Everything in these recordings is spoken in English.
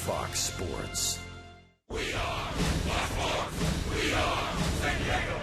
Fox Sports. We are Baltimore. We are San Diego.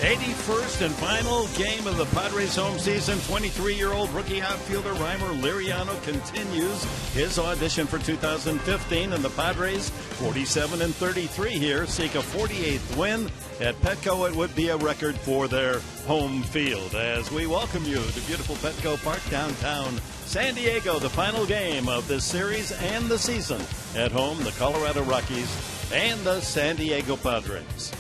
'81st and final game of the Padres home season. 23-year-old rookie outfielder Reimer Liriano continues his audition for 2015, and the Padres, 47-33 here, seek a 48th win. At Petco, it would be a record for their home field. As we welcome you to beautiful Petco Park, downtown San Diego, the final game of this series and the season. At home, the Colorado Rockies and the San Diego Padres.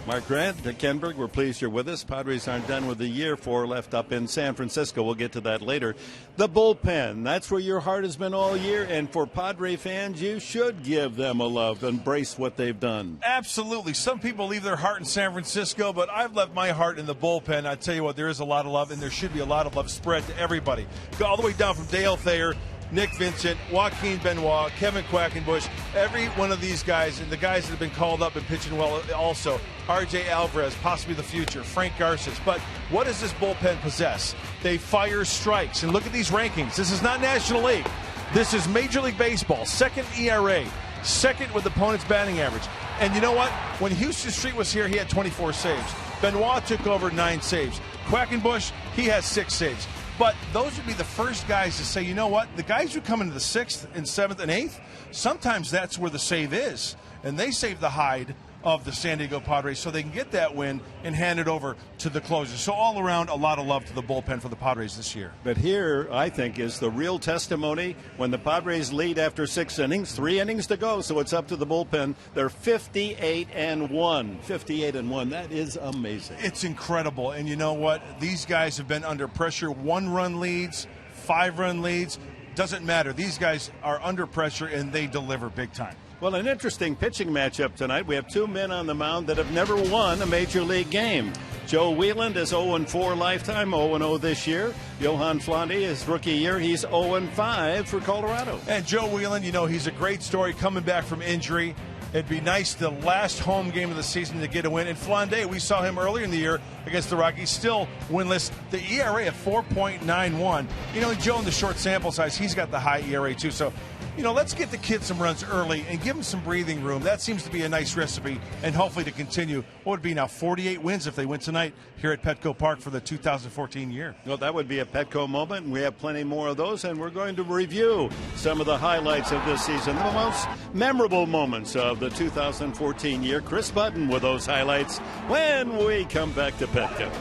Mark Grant, Ken Berg, we're pleased you're with us. Padres aren't done with the year. 4 left up in San Francisco. We'll get to that later. The bullpen, that's where your heart has been all year. And for Padre fans, you should give them a love, embrace what they've done. Absolutely. Some people leave their heart in San Francisco, but I've left my heart in the bullpen. I tell you what, there is a lot of love, and there should be a lot of love spread to everybody. Go all the way down from Dale Thayer, Nick Vincent, Joaquin Benoit, Kevin Quackenbush, every one of these guys, and the guys that have been called up and pitching well also, R.J. Alvarez, possibly the future, Frank Garces. But what does this bullpen possess? They fire strikes. And look at these rankings. This is not National League. This is Major League Baseball. Second ERA, second with opponent's batting average. And you know what? When Houston Street was here, he had 24 saves. Benoit took over 9 saves. Quackenbush, he has 6 saves. But those would be the first guys to say, you know what, the guys who come into the 6th and 7th and 8th, sometimes that's where the save is. And they save the hide of the San Diego Padres so they can get that win and hand it over to the closers. So all around, a lot of love to the bullpen for the Padres this year. But here, I think, is the real testimony when the Padres lead after 6 innings, 3 innings to go, so it's up to the bullpen. They're 58-1. 58-1. That is amazing. It's incredible. And you know what? These guys have been under pressure. 1-run leads, 5-run leads. Doesn't matter. These guys are under pressure, and they deliver big time. Well, an interesting pitching matchup tonight. We have 2 men on the mound that have never won a Major League game. Joe Wheeland is 0-4 lifetime, 0-0 this year. Johan Flondy, his rookie year, he's 0-5 for Colorado. And Joe Wheeland, you know, he's a great story coming back from injury. It'd be nice the last home game of the season to get a win. And Flondy, we saw him earlier in the year against the Rockies, still winless. The ERA of 4.91. You know, Joe, in the short sample size, he's got the high ERA too. So, you know, let's get the kids some runs early and give them some breathing room. That seems to be a nice recipe, and hopefully to continue. What would be now 48 wins if they win tonight here at Petco Park for the 2014 year. Well, that would be a Petco moment, and we have plenty more of those, and we're going to review some of the highlights of this season, the most memorable moments of the 2014 year. Chris Button with those highlights when we come back to Petco.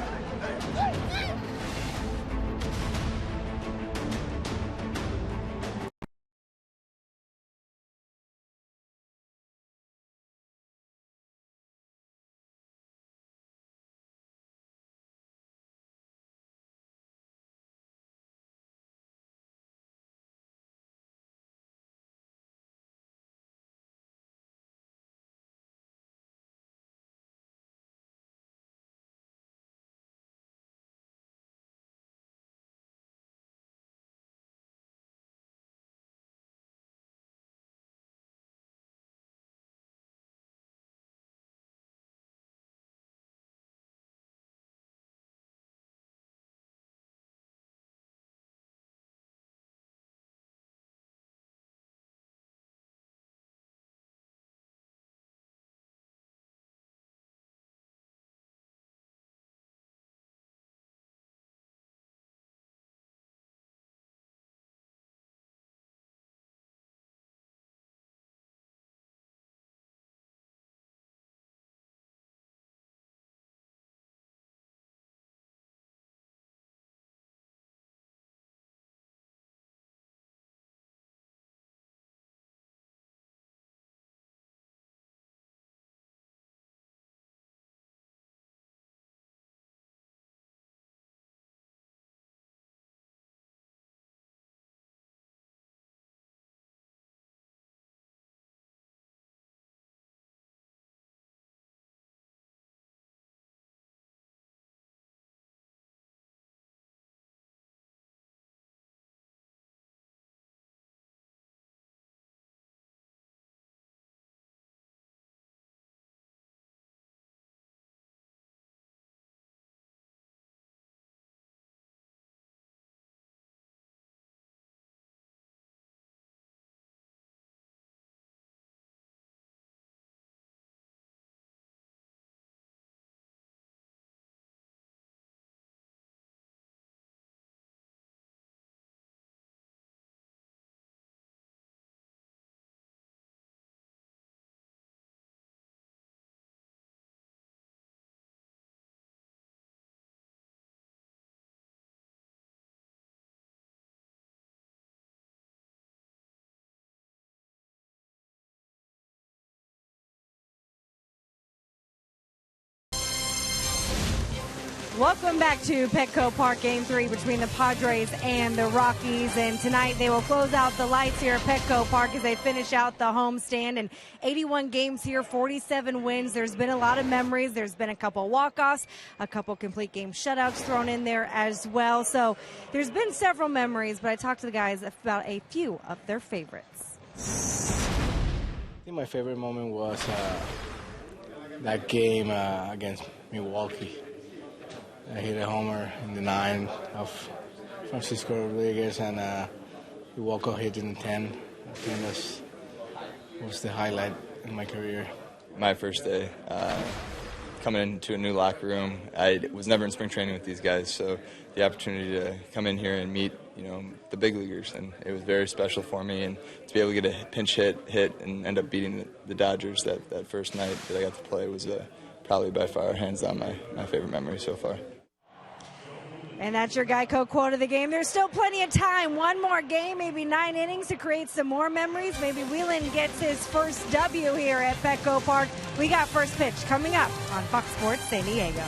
Welcome back to Petco Park, Game 3 between the Padres and the Rockies. And tonight they will close out the lights here at Petco Park as they finish out the homestand. And 81 games here, 47 wins. There's been a lot of memories. There's been a couple walk-offs, a couple complete game shutouts thrown in there as well. So there's been several memories, but I talked to the guys about a few of their favorites. I think my favorite moment was that game against Milwaukee. I hit a homer in the 9th of Francisco Rodriguez, and Milwaukee hit in the 10th. I think that was the highlight in my career. My first day coming into a new locker room. I was never in spring training with these guys, so the opportunity to come in here and meet, the big leaguers, and it was very special for me. And to be able to get a pinch hit, and end up beating the Dodgers that first night that I got to play was probably by far, hands down, my favorite memory so far. And that's your Geico quote of the game. There's still plenty of time. One more game, maybe 9 innings to create some more memories. Maybe Whelan gets his first W here at Petco Park. We got first pitch coming up on Fox Sports San Diego.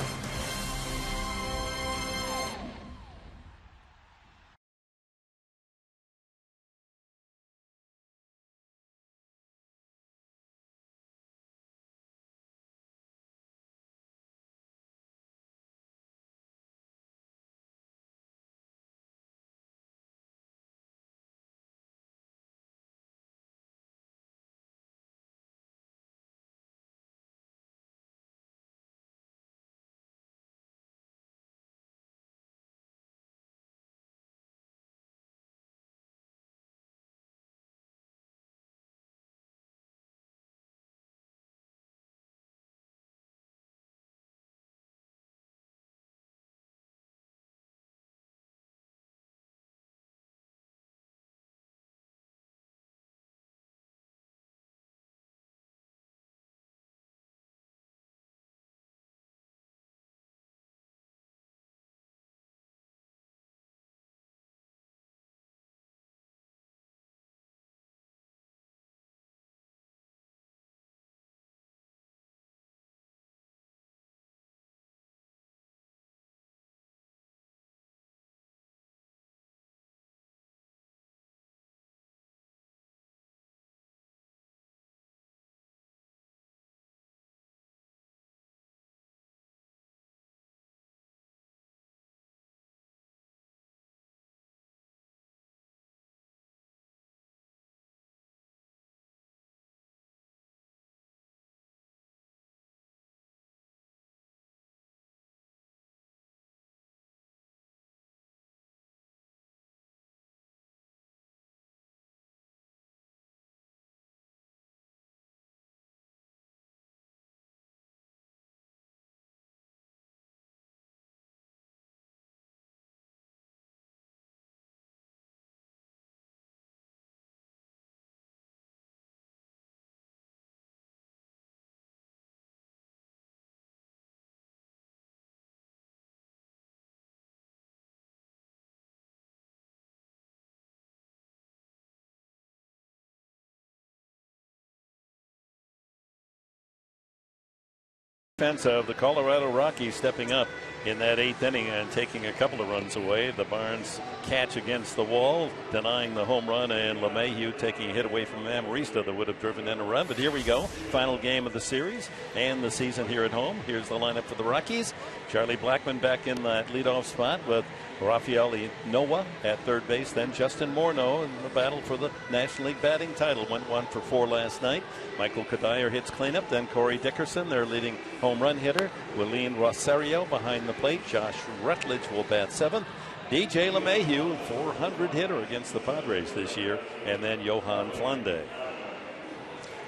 Defense of the Colorado Rockies stepping up in that 8th inning and taking a couple of runs away. The Barnes catch against the wall, denying the home run, and LeMahieu taking a hit away from Amarista that would have driven in a run. But here we go. Final game of the series and the season here at home. Here's the lineup for the Rockies. Charlie Blackmon back in that leadoff spot with Rafael Noah at third base. Then Justin Morneau in the battle for the National League batting title. Went 1 for 4 last night. Michael Kadire hits cleanup. Then Corey Dickerson, their leading home run hitter. Willeen Rosario behind the plate. Josh Rutledge will bat 7th. DJ LeMahieu, 400 hitter against the Padres this year. And then Johan Flande.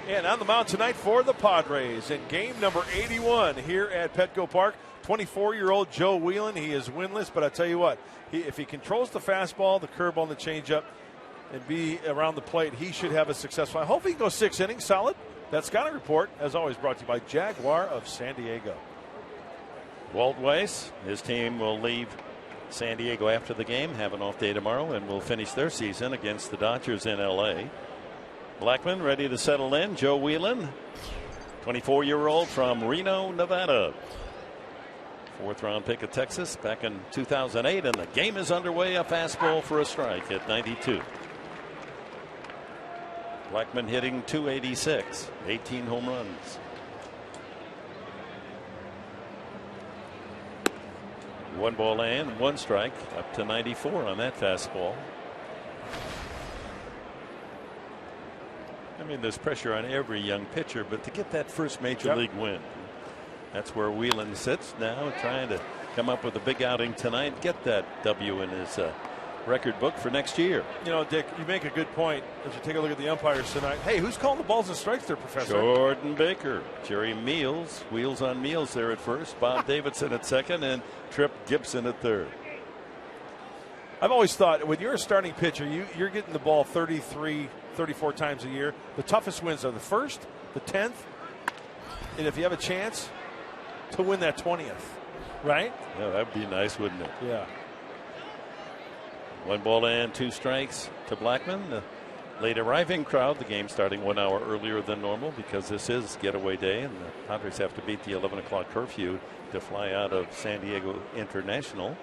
And on the mound tonight for the Padres in game number 81 here at Petco Park, 24-year-old Joe Whelan. He is winless, but I tell you what, if he controls the fastball, the curveball, and the changeup, and be around the plate, he should have a successful. I hope he can go 6 innings solid. That scouting report, as always, brought to you by Jaguar of San Diego. Walt Weiss, his team will leave San Diego after the game, have an off day tomorrow, and will finish their season against the Dodgers in L.A. Blackmon ready to settle in. Joe Whelan, 24-year-old from Reno, Nevada. Fourth round pick of Texas back in 2008, and the game is underway. A fastball for a strike at 92. Blackman hitting .286, 18 home runs. One ball and one strike, up to 94 on that fastball. I mean, there's pressure on every young pitcher, but to get that first major league win, that's where Whelan sits now, trying to come up with a big outing tonight, get that W in his record book for next year. You know, Dick, you make a good point as you take a look at the umpires tonight. Hey, who's calling the balls and strikes there, Professor? Jordan Baker, Jerry Meals, wheels on meals there at first, Bob Davidson at second, and Trip Gibson at third. I've always thought when you're a starting pitcher, you're getting the ball 33, 34 times a year. The toughest wins are the first, the 10th, and if you have a chance to win that 20th, right? Yeah, that'd be nice, wouldn't it? Yeah. One ball and two strikes to Blackman. The late arriving crowd, the game starting 1 hour earlier than normal because this is getaway day and the Padres have to beat the 11 o'clock curfew to fly out of San Diego International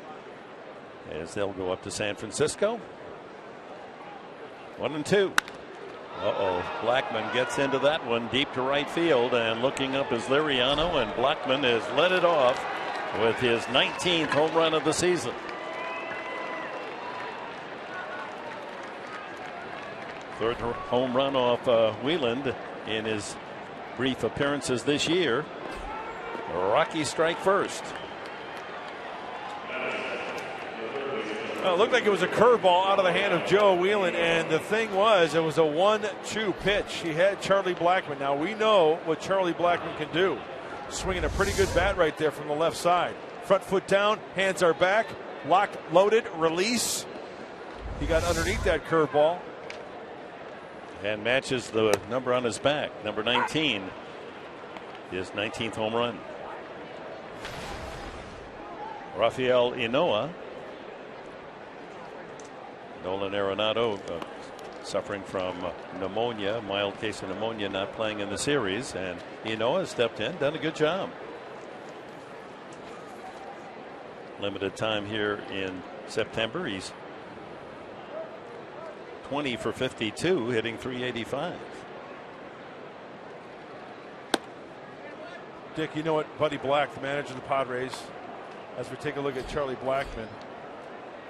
as they'll go up to San Francisco. 1-2. Blackman gets into that one deep to right field, and looking up is Liriano, and Blackman has let it off with his 19th home run of the season. Third home run off Whelan in his brief appearances this year. Rockies strike first. Well, it looked like it was a curveball out of the hand of Joe Whelan, and the thing was, it was a 1-2 pitch. He had Charlie Blackman. Now we know what Charlie Blackman can do. Swinging a pretty good bat right there from the left side. Front foot down, hands are back, locked, loaded, release. He got underneath that curveball. And matches the number on his back, number 19, his 19th home run. Rafael Inoa. Nolan Arenado suffering from pneumonia, mild case of pneumonia, not playing in the series, and Inoa stepped in, done a good job. Limited time here in September. He's 20 for 52, hitting .385. Dick, you know what, Buddy Black, the manager of the Padres, as we take a look at Charlie Blackman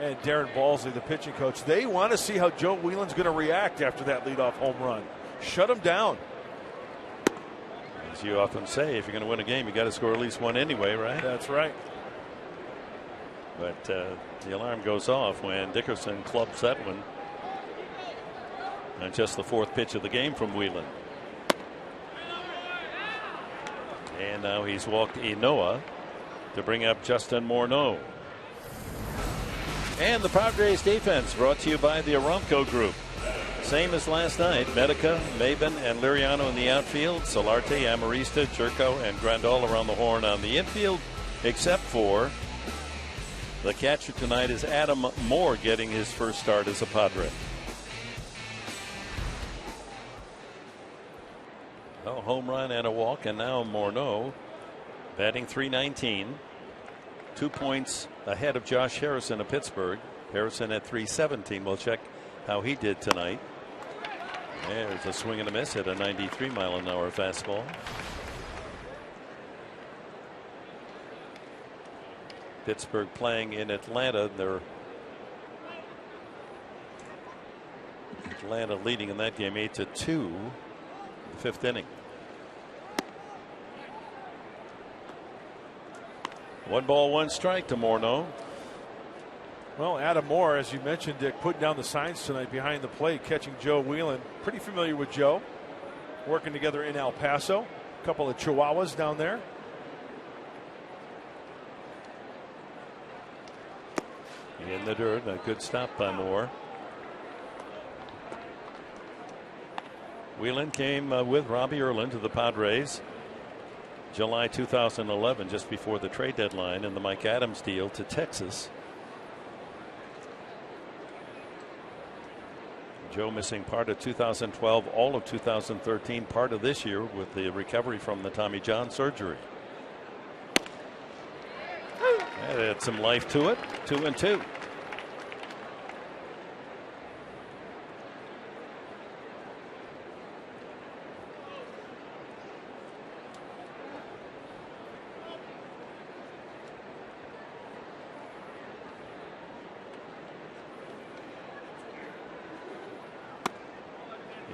and Darren Balsley, the pitching coach, they want to see how Joe Whelan's going to react after that leadoff home run. Shut him down. As you often say, if you're going to win a game, you got to score at least one anyway, right? That's right. But the alarm goes off when Dickerson clubs that one. And just the fourth pitch of the game from Whelan. And now he's walked Inoa to bring up Justin Morneau. And the Padres defense brought to you by the Aramco Group. Same as last night. Medica, Maben, and Liriano in the outfield. Solarte, Amarista, Jerko, and Grandal around the horn on the infield, except for the catcher tonight is Adam Moore, getting his first start as a Padre. A home run and a walk, and now Morneau batting .319. 2 points ahead of Josh Harrison of Pittsburgh. Harrison at .317. We'll check how he did tonight. There's a swing and a miss at a 93-mile-an-hour fastball. Pittsburgh playing in Atlanta. They're Atlanta leading in that game 8-2. The fifth inning. One ball, one strike to Morneau. Well, Adam Moore, as you mentioned, Dick, putting down the signs tonight behind the plate, catching Joe Whelan. Pretty familiar with Joe. Working together in El Paso. A couple of Chihuahuas down there. In the dirt. A good stop by Moore. Whelan came with Robbie Erlin to the Padres July 2011, just before the trade deadline, and the Mike Adams deal to Texas. Joe missing part of 2012, all of 2013, part of this year with the recovery from the Tommy John surgery. That had some life to it. 2-2.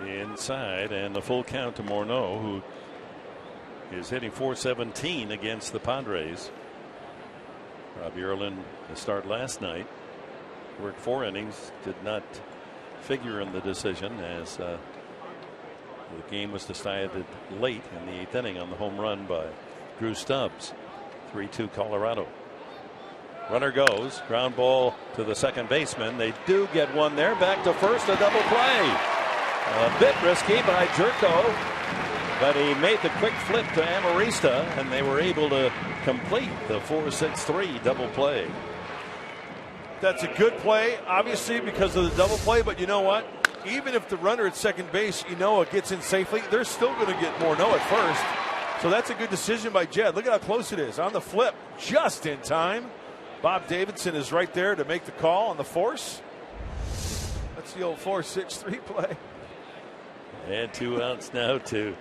Inside, and the full count to Morneau, who is hitting .417 against the Padres. Robbie Erlin, the start last night, worked 4 innings, did not figure in the decision as the game was decided late in the 8th inning on the home run by Drew Stubbs. 3-2 Colorado. Runner goes, ground ball to the second baseman. They do get one there, back to first, a double play. A bit risky by Jerko, but he made the quick flip to Amarista, and they were able to complete the 4-6-3 double play. That's a good play, obviously, because of the double play, but you know what? Even if the runner at second base, gets in safely, they're still going to get Morneau at first. So that's a good decision by Jed. Look at how close it is on the flip, just in time. Bob Davidson is right there to make the call on the force. That's the old 4-6-3 play. And 2 outs now to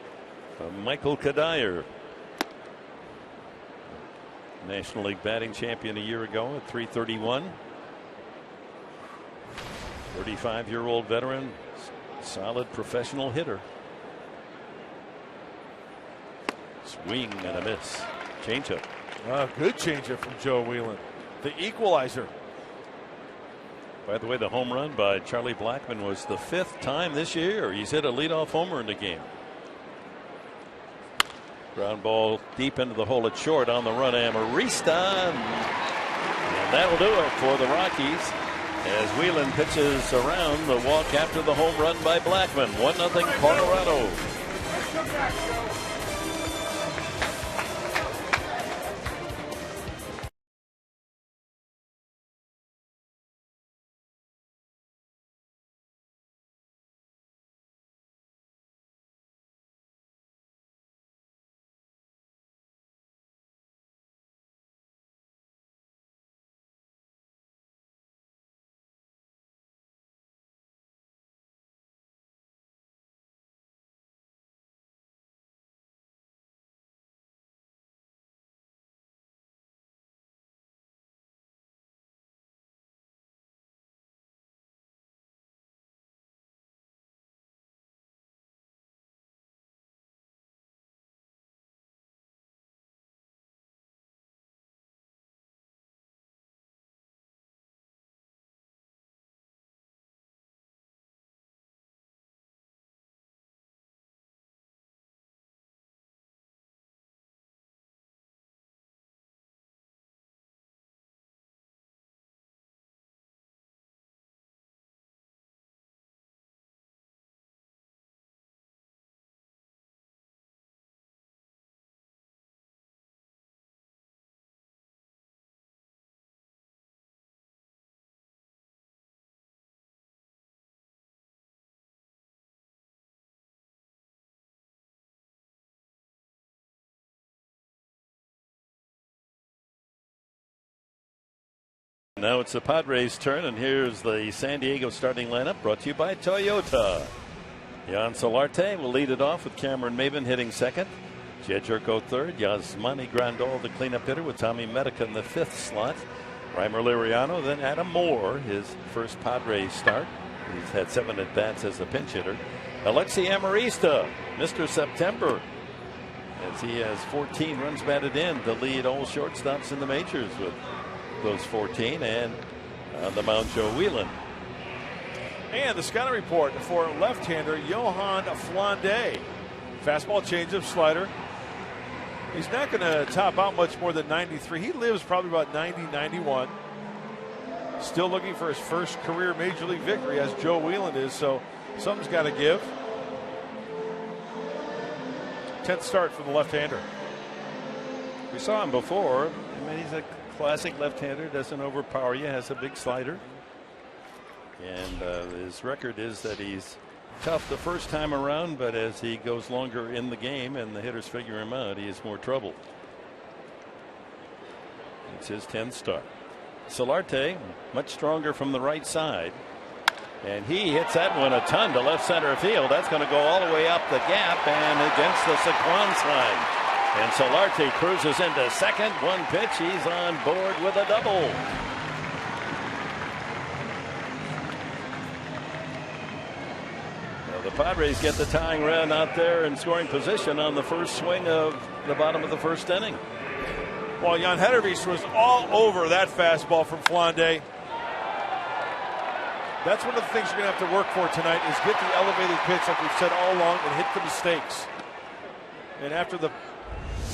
Michael Kadire. National League batting champion a year ago at .331. 35-year-old veteran, solid professional hitter. Swing and a miss. Changeup. Good changeup from Joe Whelan. The equalizer. By the way, the home run by Charlie Blackmon was the 5th time this year he's hit a leadoff homer in the game. Ground ball deep into the hole at short, on the run Amarista, and that'll do it for the Rockies as Whelan pitches around the walk after the home run by Blackmon. 1-0 Colorado. Now it's the Padres' turn, and here's the San Diego starting lineup brought to you by Toyota. Jan Solarte will lead it off with Cameron Maybin hitting second. Jed Jerko third. Yasmani Grandal, the cleanup hitter, with Tommy Medica in the 5th slot. Reimer Liriano, then Adam Moore, his first Padres start. He's had 7 at-bats as a pinch hitter. Alexi Amarista, Mr. September, as he has 14 runs batted in to lead all shortstops in the majors with those 14, and on the mound Joe Whelan. And the scouting report for left-hander Johan Flande. Fastball, changeup, slider. He's not going to top out much more than 93. He lives probably about 90, 91. Still looking for his first career major league victory, as Joe Whelan is, so something's got to give. 10th start for the left-hander. We saw him before. I mean, he's a classic left-hander, doesn't overpower you, has a big slider, and his record is that he's tough the first time around, but as he goes longer in the game and the hitters figure him out, he has more trouble. It's his 10th start. Solarte much stronger from the right side. And he hits that one a ton to left center field. That's going to go all the way up the gap and against the Sequence line. And Solarte cruises into second. One pitch. He's on board with a double. Well, the Padres get the tying run out there in scoring position on the first swing of the bottom of the first inning. Well, Jan Hedervich was all over that fastball from Flande. That's one of the things you're going to have to work for tonight is get the elevated pitch like we've said all along and hit the mistakes. And after the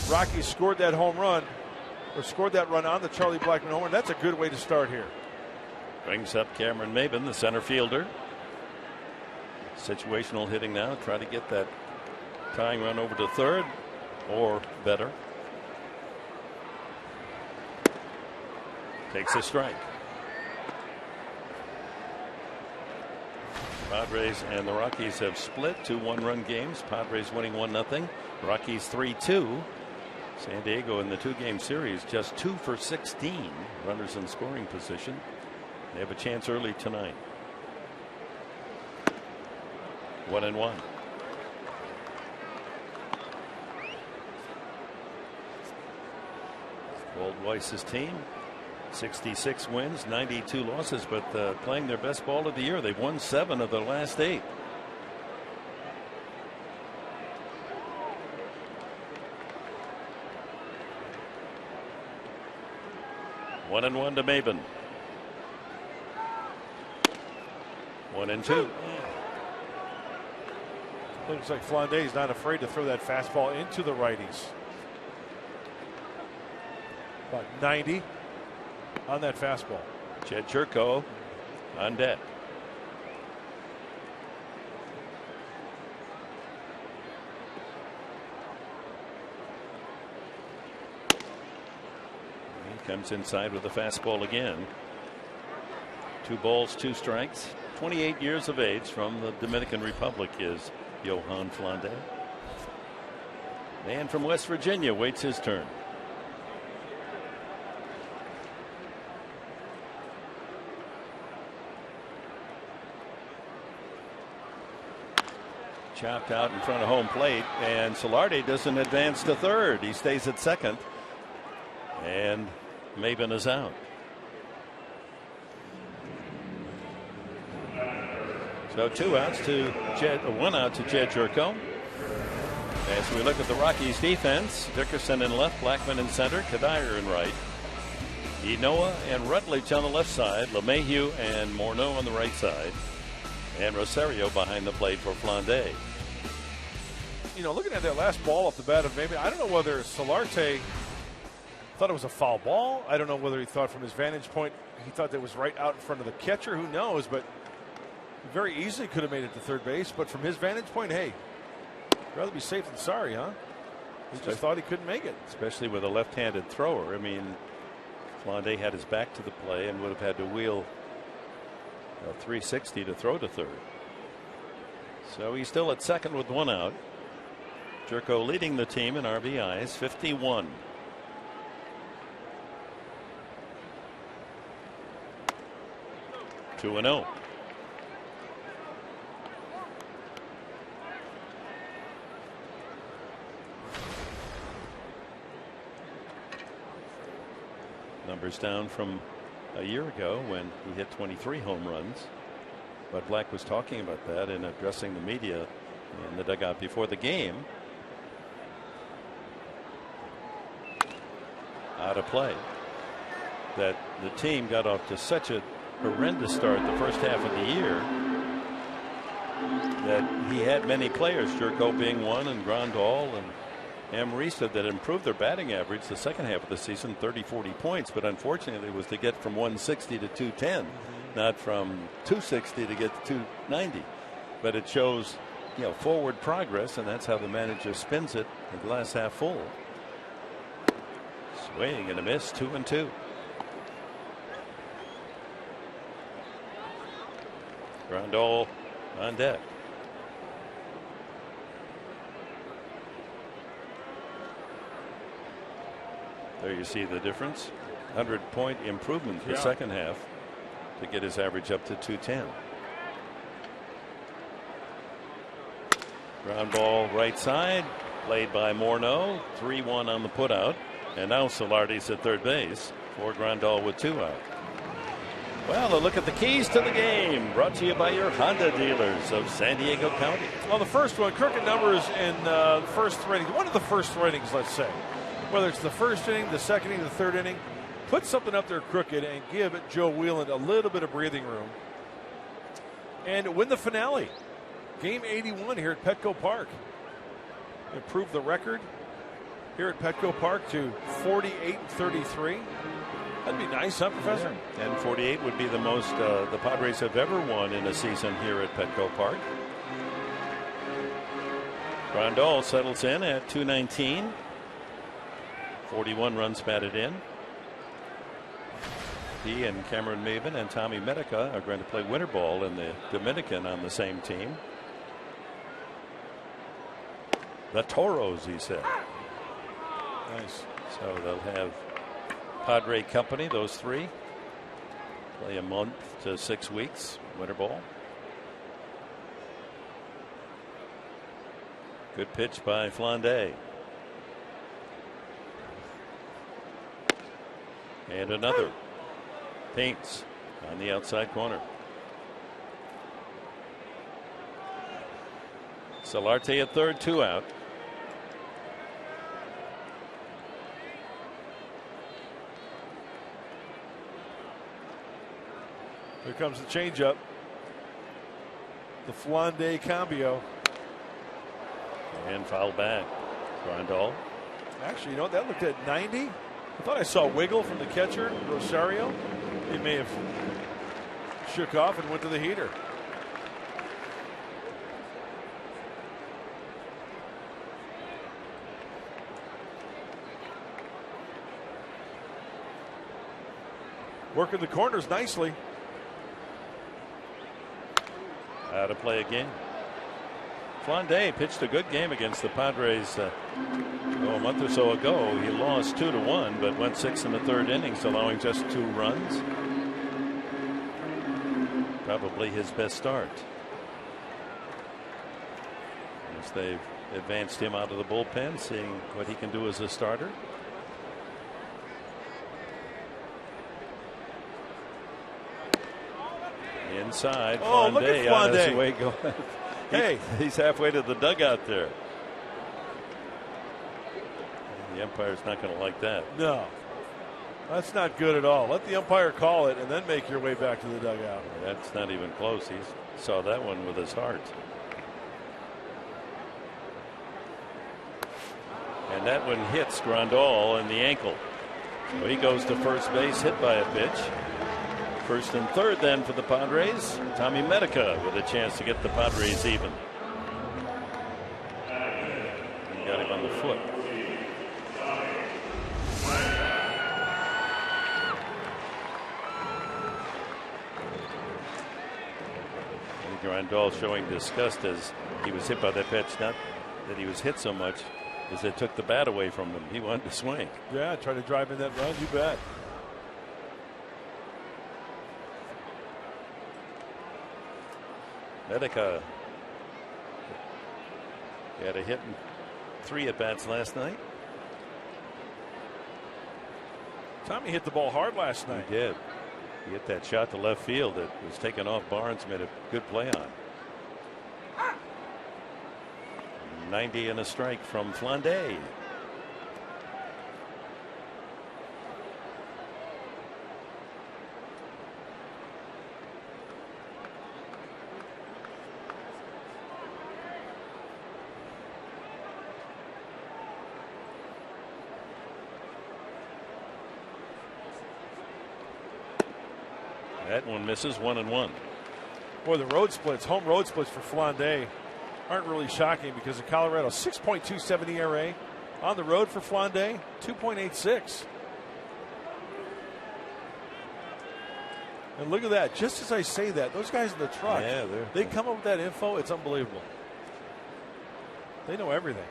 Rockies scored that home run, or scored that run on the Charlie Blackmon home run, that's a good way to start here. Brings up Cameron Maybin, the center fielder. Situational hitting now. Try to get that tying run over to third or better. Takes a strike. Padres and the Rockies have split 2 one-run games. Padres winning 1-0. Rockies 3-2. San Diego in the 2-game series just 2 for 16 runners in scoring position. They have a chance early tonight. 1-1. Walt Weiss's team 66 wins, 92 losses, but playing their best ball of the year. They've won 7 of their last 8. One and one to Maybin. 1-2. Looks like Flande is not afraid to throw that fastball into the righties. About 90 on that fastball. Jed Jerko on deck. He comes inside with the fastball again. 2 balls, 2 strikes. 28 years of age, from the Dominican Republic is Johan Flande. Man from West Virginia waits his turn. Chopped out in front of home plate, and Solarte doesn't advance to third. He stays at second, and Maybin is out. So 2 outs to Jed, 1 out to Jed Jerko. As we look at the Rockies defense, Dickerson in left, Blackmon in center, Kadire in right, Enoa and Rutledge on the left side, LeMahieu and Morneau on the right side, and Rosario behind the plate for Flande. You know, looking at that last ball off the bat of Maybin, I don't know whether Solarte thought it was a foul ball. I don't know whether he thought from his vantage point he thought that was right out in front of the catcher. Who knows? But he very easily could have made it to third base. But from his vantage point, hey, I'd rather be safe than sorry, huh? He just thought he couldn't make it. Especially with a left-handed thrower. I mean, Flande had his back to the play and would have had to wheel a 360 to throw to third. So he's still at second with 1 out. Jerko leading the team in RBIs, 51. Two and 0. Numbers down from a year ago when he hit 23 home runs. But Black was talking about that in addressing the media in the dugout before the game. Out of play. That the team got off to such a horrendous start the first half of the year that he had many players, Jerko being one, and Grandal and Amarista, that improved their batting average the second half of the season, 30-40 points, but unfortunately it was to get from 160 to 210, not from 260 to get to 290. But it shows, you know, forward progress, and that's how the manager spins it, the glass half full. Swing and a miss, 2-2. Grandal on deck. There you see the difference. 100-point improvement the second half to get his average up to 210. Ground ball right side, played by Morneau. 3-1 on the putout, and now Solardi's at third base for Grandal with 2 out. Well, a look at the keys to the game, brought to you by your Honda dealers of San Diego County. Well, the first one, crooked numbers in the first 3 innings. One of the first 3 innings, let's say. Whether it's the first inning, the second inning, the third inning, put something up there crooked and give Joe Wheeland a little bit of breathing room. And win the finale. Game 81 here at Petco Park. Improve the record here at Petco Park to 48-33. That'd be nice, huh, Professor? Yeah. And 48 would be the most the Padres have ever won in a season here at Petco Park. Grandal settles in at 219. 41 runs batted in. He and Cameron Maven and Tommy Medica are going to play winter ball in the Dominican on the same team. The Toros, he said. Nice. So they'll have Padre company, those 3. Play a month to 6 weeks, winter ball. Good pitch by Flandé. And another. Paints on the outside corner. Solarte at third, 2 out. Here comes the changeup. The Flandé cambio. And foul back. Grandal. Actually, you know what? That looked at 90. I thought I saw wiggle from the catcher, Rosario. He may have shook off and went to the heater. Working the corners nicely. Out of play again. Flandé pitched a good game against the Padres a month or so ago. He lost 2-1, but went 6 in the third innings, allowing just 2 runs. Probably his best start, as they've advanced him out of the bullpen, seeing what he can do as a starter. Inside, oh, look at Flandé. On his way going. Hey, he's halfway to the dugout there. The umpire's not going to like that. No, that's not good at all. Let the umpire call it and then make your way back to the dugout. That's not even close. He saw that one with his heart. And that one hits Grandal in the ankle. So he goes to first base, hit by a pitch. First and third then for the Padres. Tommy Medica with a chance to get the Padres even. He got him on the foot. Grandal showing disgust as he was hit by that pitch. Not that he was hit so much as it took the bat away from him. He wanted to swing. Yeah, try to drive in that run. You bet. Medica had a hit in 3 at-bats last night. Tommy hit the ball hard last night. He did. He hit that shot to left field that was taken off. Barnes made a good play on. 90 and a strike from Flandé. That one misses. 1-1. Boy, the road splits, home road splits for Flandé aren't really shocking because of Colorado. 6.27 ERA on the road for Flandé. 2.86. And look at that. Just as I say that, those guys in the truck, yeah, they come up with that info. It's unbelievable. They know everything.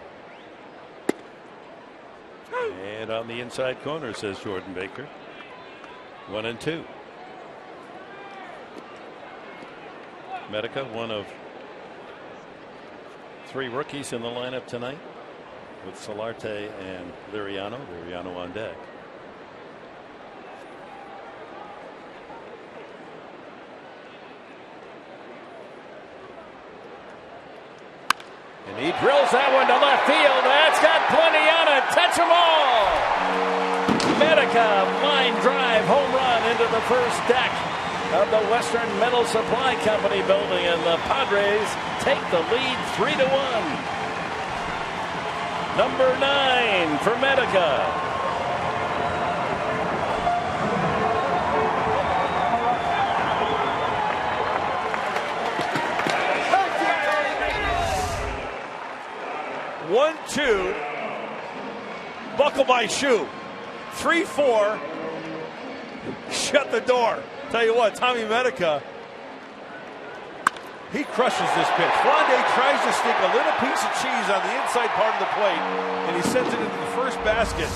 And on the inside corner, says Jordan Baker. 1-2. Medica, one of 3 rookies in the lineup tonight, with Solarte and Liriano. Liriano on deck. And he drills that one to left field. That's got plenty on it. Touch them all. Medica, line drive, home run into the first deck of the Western Metal Supply Company building, and the Padres take the lead 3-1. Number 9 for Medica. One, two, buckle my shoe. 3-4, shut the door. Tell you what, Tommy Medica, he crushes this pitch. Flande tries to stick a little piece of cheese on the inside part of the plate, and he sends it into the first basket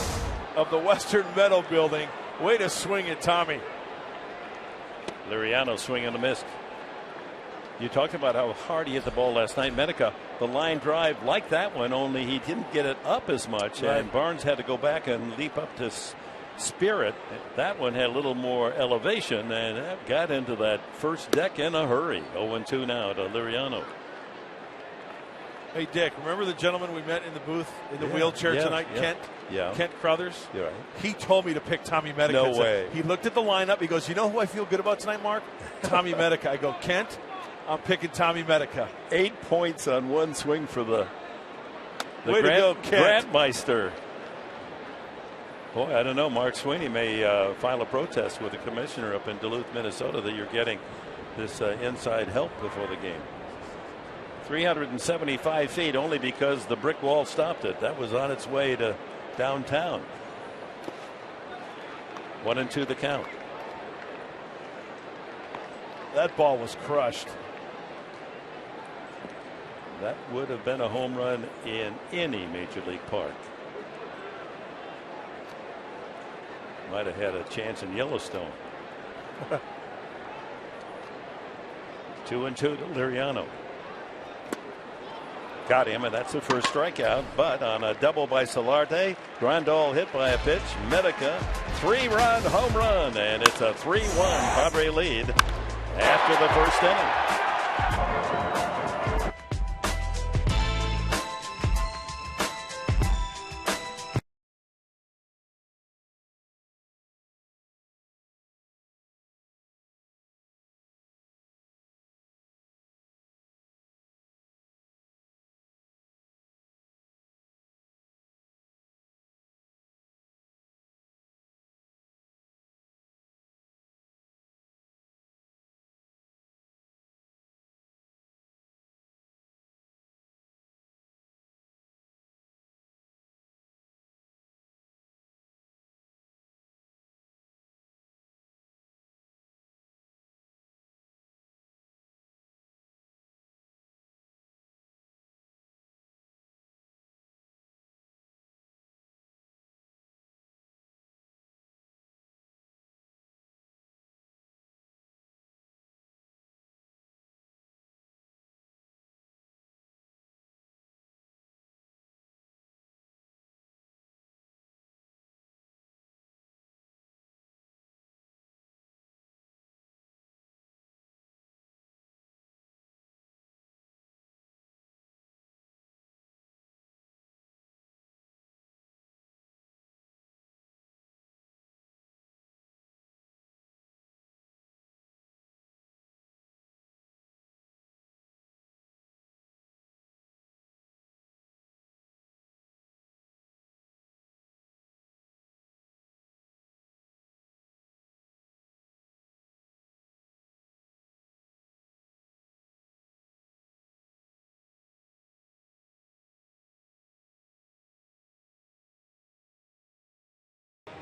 of the Western Metal Building. Way to swing it, Tommy. Liriano swing and a miss. You talked about how hard he hit the ball last night. Medica, the line drive like that one, only he didn't get it up as much, right. And Barnes had to go back and leap up to Spirit. That one had a little more elevation, and that got into that first deck in a hurry. 0-2 now to Liriano. Hey, Dick, remember the gentleman we met in the booth in the wheelchair tonight, Kent? Yeah. Kent Crothers? You're right. He told me to pick Tommy Medica. No way. He looked at the lineup. He goes, you know who I feel good about tonight, Mark? Tommy Medica. I go, Kent, I'm picking Tommy Medica. 8 points on one swing for the Way to go, Kent. Grantmeister. Boy, I don't know. Mark Sweeney may file a protest with the commissioner up in Duluth, Minnesota, that you're getting this inside help before the game. 375 feet only because the brick wall stopped it. That was on its way to downtown. 1-2 the count. That ball was crushed. That would have been a home run in any major league park. Might have had a chance in Yellowstone. 2-2 to Liriano. Got him, and that's the first strikeout. But on a double by Solarte, Grandal hit by a pitch. Medica, 3-run home run, and it's a 3-1 Padre lead after the first inning.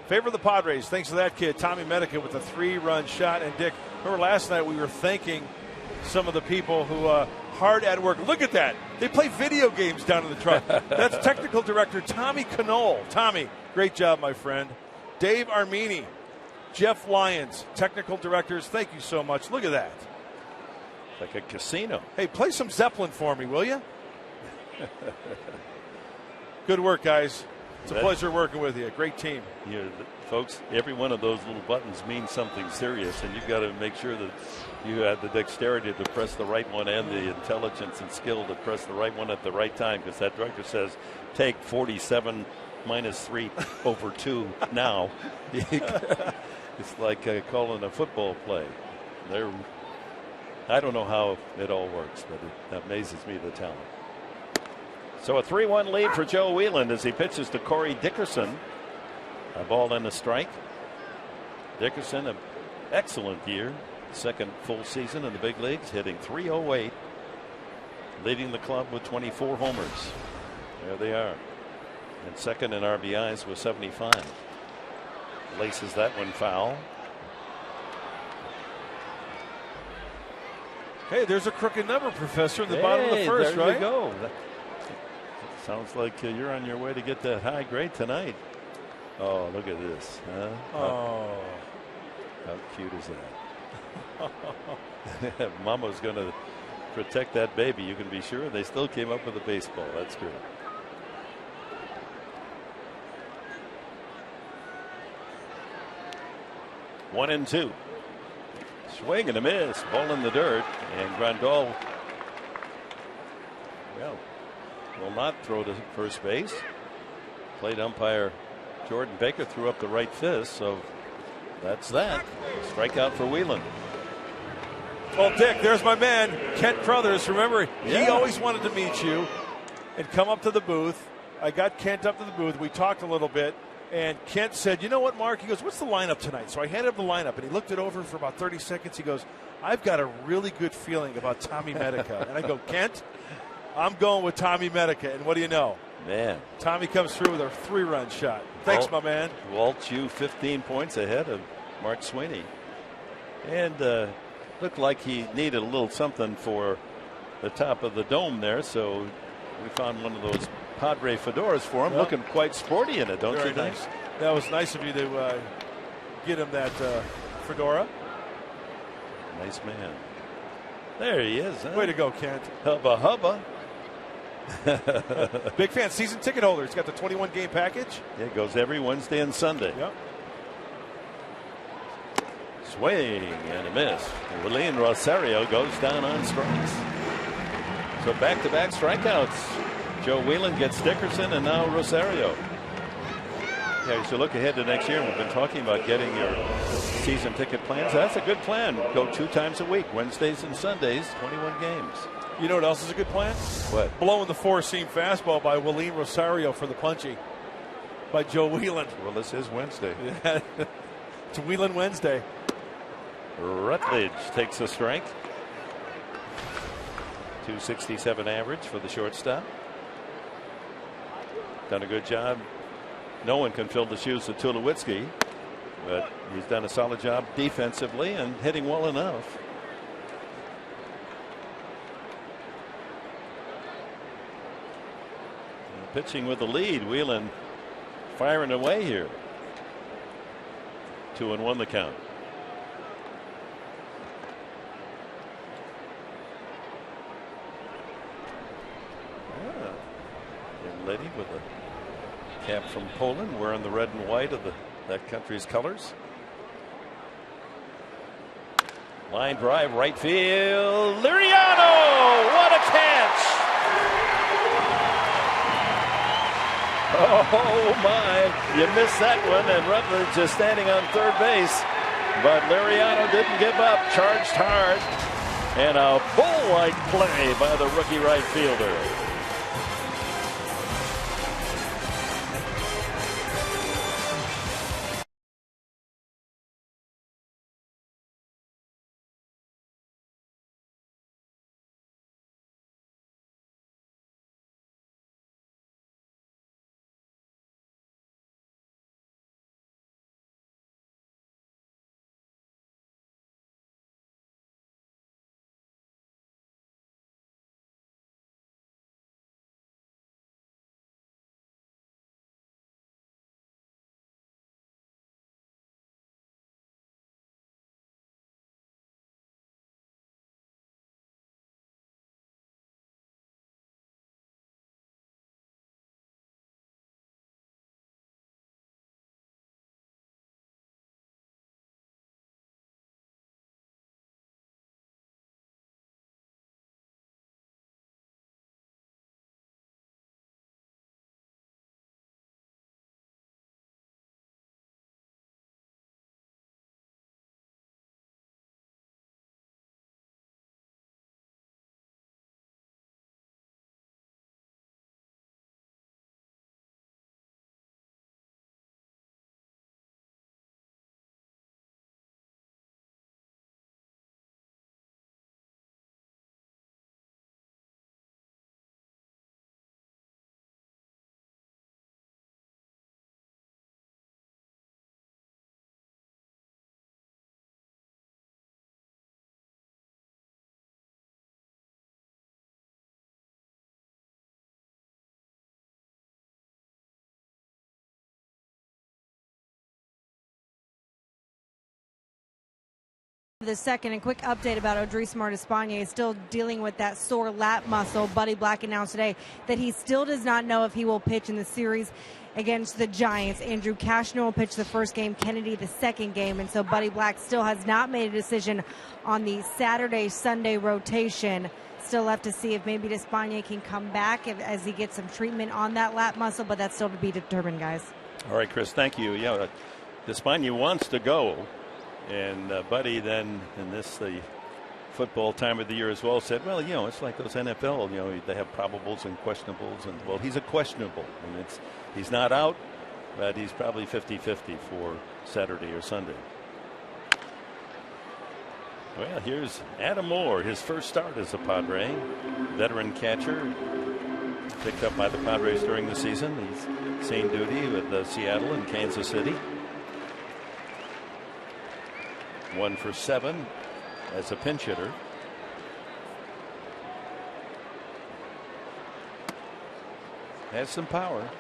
Favor of the Padres, thanks to that kid, Tommy Medica, with a 3-run shot. And Dick, remember last night we were thanking some of the people who hard at work. Look at that. They play video games down in the truck. That's technical director Tommy Knoll. Tommy, great job, my friend. Dave Armini, Jeff Lyons, technical directors, thank you so much. Look at that. Like a casino. Hey, play some Zeppelin for me, will you? Good work, guys. It's a pleasure working with you. Great team. Folks, every one of those little buttons means something serious, and you've got to make sure that you have the dexterity to press the right one and the intelligence and skill to press the right one at the right time, because that director says take 47 minus 3 over 2 now. It's like calling a football play. I don't know how it all works, but it amazes me, the talent. So a 3-1 lead for Joe Whelan as he pitches to Corey Dickerson. A ball and a strike. Dickerson, an excellent year. Second full season in the big leagues, hitting .308. Leading the club with 24 homers. There they are. And second in RBIs with 75. Laces that one foul. Hey, there's a crooked number, Professor, in the bottom of the first, there right? You go. Sounds like you're on your way to get that high grade tonight. Oh, look at this. Huh? Oh. How cute is that? Mama's going to protect that baby. You can be sure. They still came up with a baseball. That's good. One and two. Swing and a miss. Ball in the dirt. And Grandal, well, will not throw to first base. Plate umpire Jordan Baker threw up the right fist, so that's that. Strikeout for Whelan. Well, Dick, there's my man, Kent Crothers. Remember, he always wanted to meet you and come up to the booth. I got Kent up to the booth. We talked a little bit, and Kent said, you know what, Mark? He goes, what's the lineup tonight? So I handed him the lineup, and he looked it over for about 30 seconds. He goes, I've got a really good feeling about Tommy Medica. And I go, Kent, I'm going with Tommy Medica. And what do you know? Man. Tommy comes through with a 3-run shot. Thanks, my man. Walt, you 15 points ahead of Mark Sweeney. And looked like he needed a little something for the top of the dome there, so we found one of those Padre fedoras for him. Yep. Looking quite sporty in it, don't you think? Nice. That was nice of you to get him that fedora. Nice man. There he is. Huh? Way to go, Kent. Hubba hubba. Big fan, season ticket holder. He's got the 21 game package. Yeah, it goes every Wednesday and Sunday. Yep. Swing and a miss. Willian Rosario goes down on strikes. So back-to-back strikeouts. Joe Whelan gets Dickerson and now Rosario. Yeah, you should look ahead to next year. We've been talking about getting your season ticket plans. That's a good plan. Go 2 times a week, Wednesdays and Sundays, 21 games. You know what else is a good plan? What? Blowing the 4-seam fastball by Willian Rosario for the punchy by Joe Whelan. Well, this is Wednesday. Yeah. It's Whelan Wednesday. Rutledge takes a strike. 267 average for the shortstop. Done a good job. No one can fill the shoes of Tulowitzki, but he's done a solid job defensively and hitting well enough. And pitching with the lead, Whelan firing away here. 2-1 the count. Lady with a cap from Poland, wearing the red and white of that country's colors. Line drive, right field. Liriano, what a catch! Oh my! You missed that one, and Rutledge is standing on third base, but Liriano didn't give up. Charged hard, and a bull-like play by the rookie right fielder. The second, and quick update about Odris Martis-Spanier is still dealing with that sore lat muscle. Buddy Black announced today that he still does not know if he will pitch in the series against the Giants. Andrew Cashner will pitch the first game, Kennedy the second game, and so Buddy Black still has not made a decision on the Saturday-Sunday rotation. Still left to see if maybe Despaigne can come back as he gets some treatment on that lat muscle, but that's still to be determined, guys. All right, Chris, thank you. Yeah, Despaigne wants to go. And Buddy then, in the football time of the year as well, said, well, it's like those NFL, they have probables and questionables. And, well, he's a questionable. And he's not out, but he's probably 50-50 for Saturday or Sunday. Well, here's Adam Moore, his first start as a Padre. Veteran catcher, picked up by the Padres during the season. He's seen duty with Seattle and Kansas City. 1 for 7 as a pinch hitter. Has some power.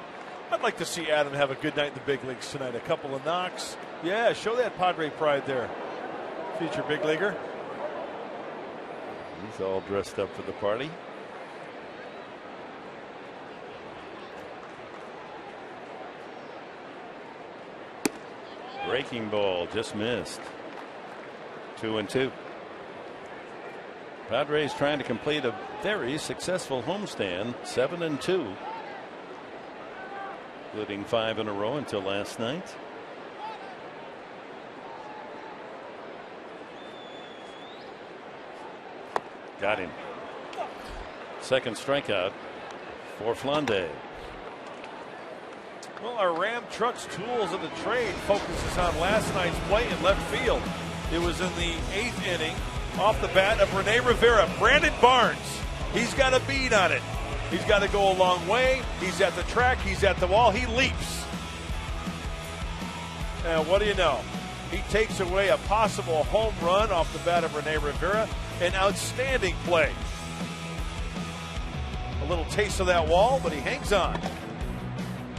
I'd like to see Adam have a good night in the big leagues tonight. A couple of knocks. Yeah, show that Padre pride there. Future big leaguer. He's all dressed up for the party. Breaking ball just missed. 2-2. Padres trying to complete a very successful homestand, 7-2, including 5 in a row until last night. Got him. Second strikeout for Flande. Well, our Ram Trucks Tools of the Trade focuses on last night's play in left field. It was in the 8th inning, off the bat of Rene Rivera. Brandon Barnes, he's got a bead on it. He's got to go a long way. He's at the track. He's at the wall. He leaps. And what do you know? He takes away a possible home run off the bat of Rene Rivera. An outstanding play. A little taste of that wall, but he hangs on.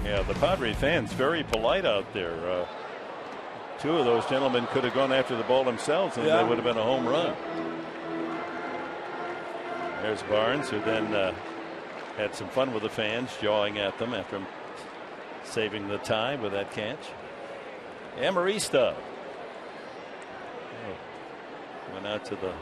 Yeah, the Padre fans very polite out there. Two of those gentlemen could have gone after the ball themselves, and they would have been a home run. There's Barnes, who then had some fun with the fans, jawing at them after saving the tie with that catch. Amarista went out to the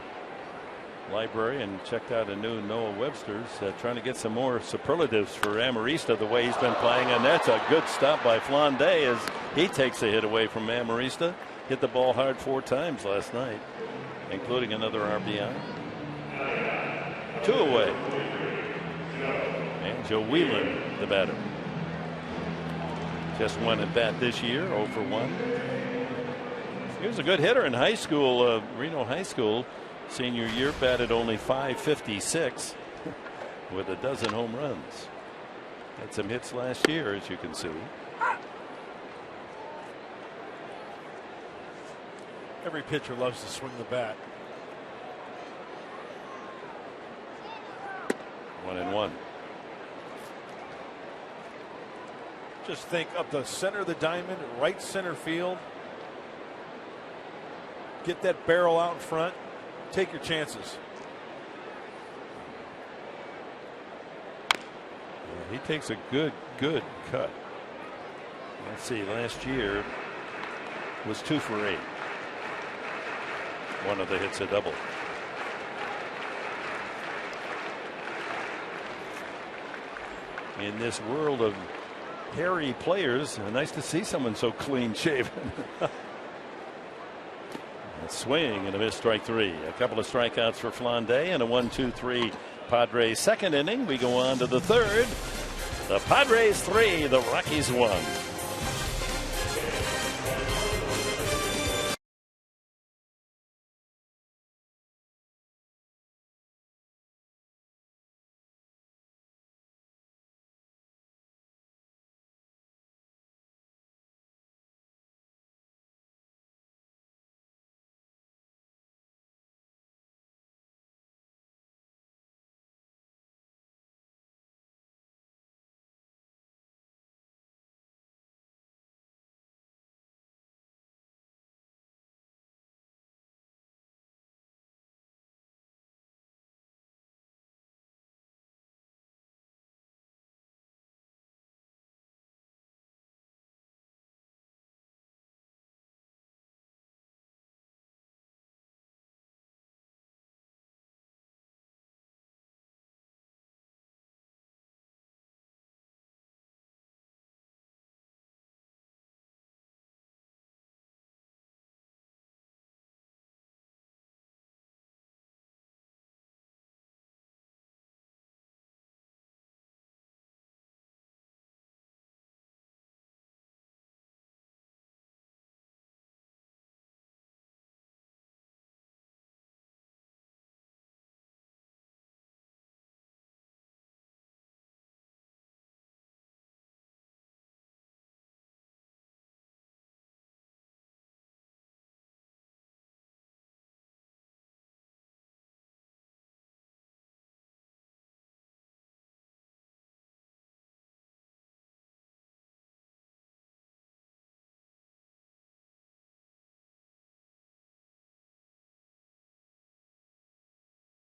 library and checked out a new Noah Webster's, trying to get some more superlatives for Amarista the way he's been playing, and that's a good stop by Flande as he takes a hit away from Amarista. Hit the ball hard 4 times last night, including another RBI. 2 away. And Joe Whelan, the batter. Just 1 at bat this year, 0 for 1. He was a good hitter in high school, Reno High School. Senior year, batted only .556 with a dozen home runs. Had some hits last year, as you can see. Every pitcher loves to swing the bat. 1-1. Just think up the center of the diamond, right center field. Get that barrel out in front. Take your chances. He takes a good cut. Let's see, last year was 2 for 8. One of the hits a double. In this world of hairy players, nice to see someone so clean shaven. A swing and a miss, strike 3. A couple of strikeouts for Flande and a 1-2-3 Padres second inning. We go on to the third. The Padres 3, the Rockies 1.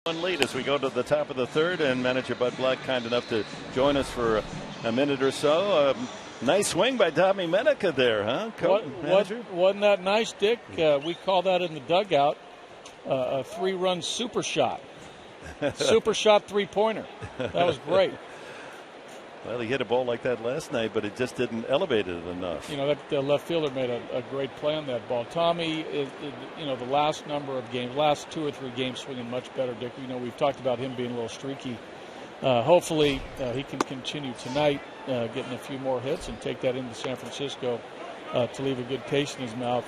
One lead as we go to the top of the third, and manager Bud Black kind enough to join us for a minute or so. Nice swing by Tommy Mennica there, huh? Wasn't that nice, Dick? We call that in the dugout a 3-run super shot. Super shot 3-pointer. That was great. Well, he hit a ball like that last night, but it just didn't elevate it enough. You know, that left fielder made a great play on that ball. Tommy, the last number of games, last 2 or 3 games swinging much better, Dick. You know, we've talked about him being a little streaky. Hopefully he can continue tonight, getting a few more hits and take that into San Francisco to leave a good taste in his mouth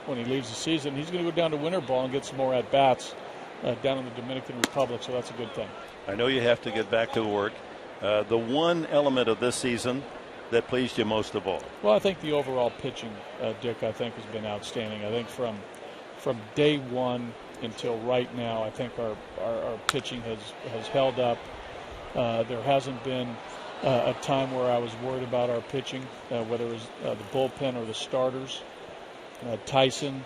when he leaves the season. He's going to go down to winter ball and get some more at-bats down in the Dominican Republic, so that's a good thing. I know you have to get back to work. The one element of this season that pleased you most of all? Well, I think the overall pitching, Dick, I think has been outstanding. I think from day one until right now, I think our pitching has held up. There hasn't been a time where I was worried about our pitching, whether it was the bullpen or the starters. Tyson,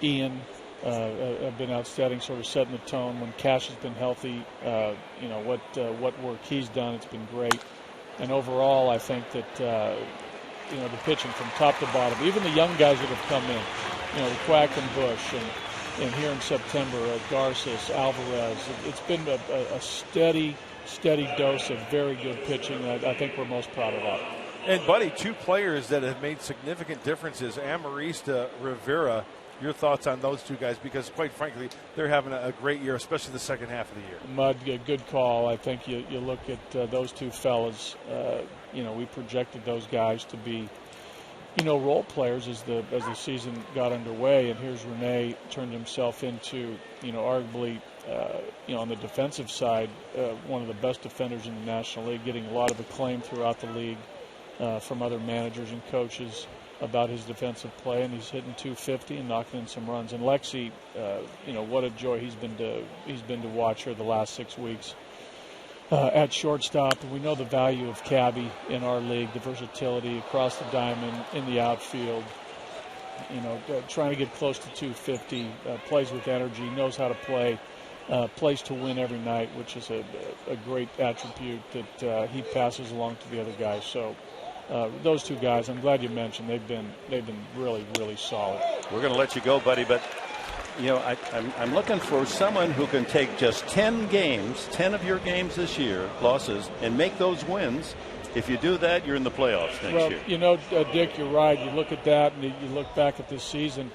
Ian have been outstanding, sort of setting the tone. When Cash has been healthy, what work he's done, it's been great. And overall, I think that the pitching from top to bottom, even the young guys that have come in, the Quackenbush and here in September, Garces, Alvarez, it's been a steady dose of very good pitching. I think we're most proud of that. And, Buddy, 2 players that have made significant differences, Amarista, Rivera. Your thoughts on those 2 guys? Because, quite frankly, they're having a great year, especially the second half of the year. Mud, good call. I think you look at those 2 fellas. We projected those guys to be, role players as the season got underway. And here's Rene turned himself into, arguably, on the defensive side, one of the best defenders in the National League, getting a lot of acclaim throughout the league from other managers and coaches about his defensive play, and he's hitting .250 and knocking in some runs. And Lexi, what a joy he's been to watch here the last 6 weeks at shortstop. And we know the value of Cabby in our league, the versatility across the diamond in the outfield. Trying to get close to .250, plays with energy, knows how to play, plays to win every night, which is a great attribute that he passes along to the other guys. So. Those 2 guys, I'm glad you mentioned. They've been really, really solid. We're going to let you go, buddy, but I'm looking for someone who can take just 10 of your games this year, losses, and make those wins. If you do that, you're in the playoffs next year. Dick, you're right. You look at that, and you look back at this season.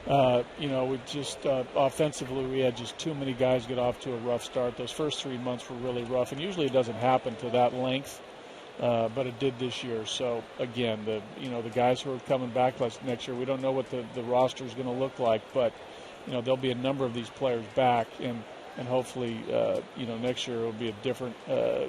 We just offensively, we had just too many guys get off to a rough start. Those first 3 months were really rough, and usually it doesn't happen to that length. But it did this year. So again, the guys who are coming back next year, we don't know what the roster is going to look like, but there'll be a number of these players back, and hopefully next year it will be a different a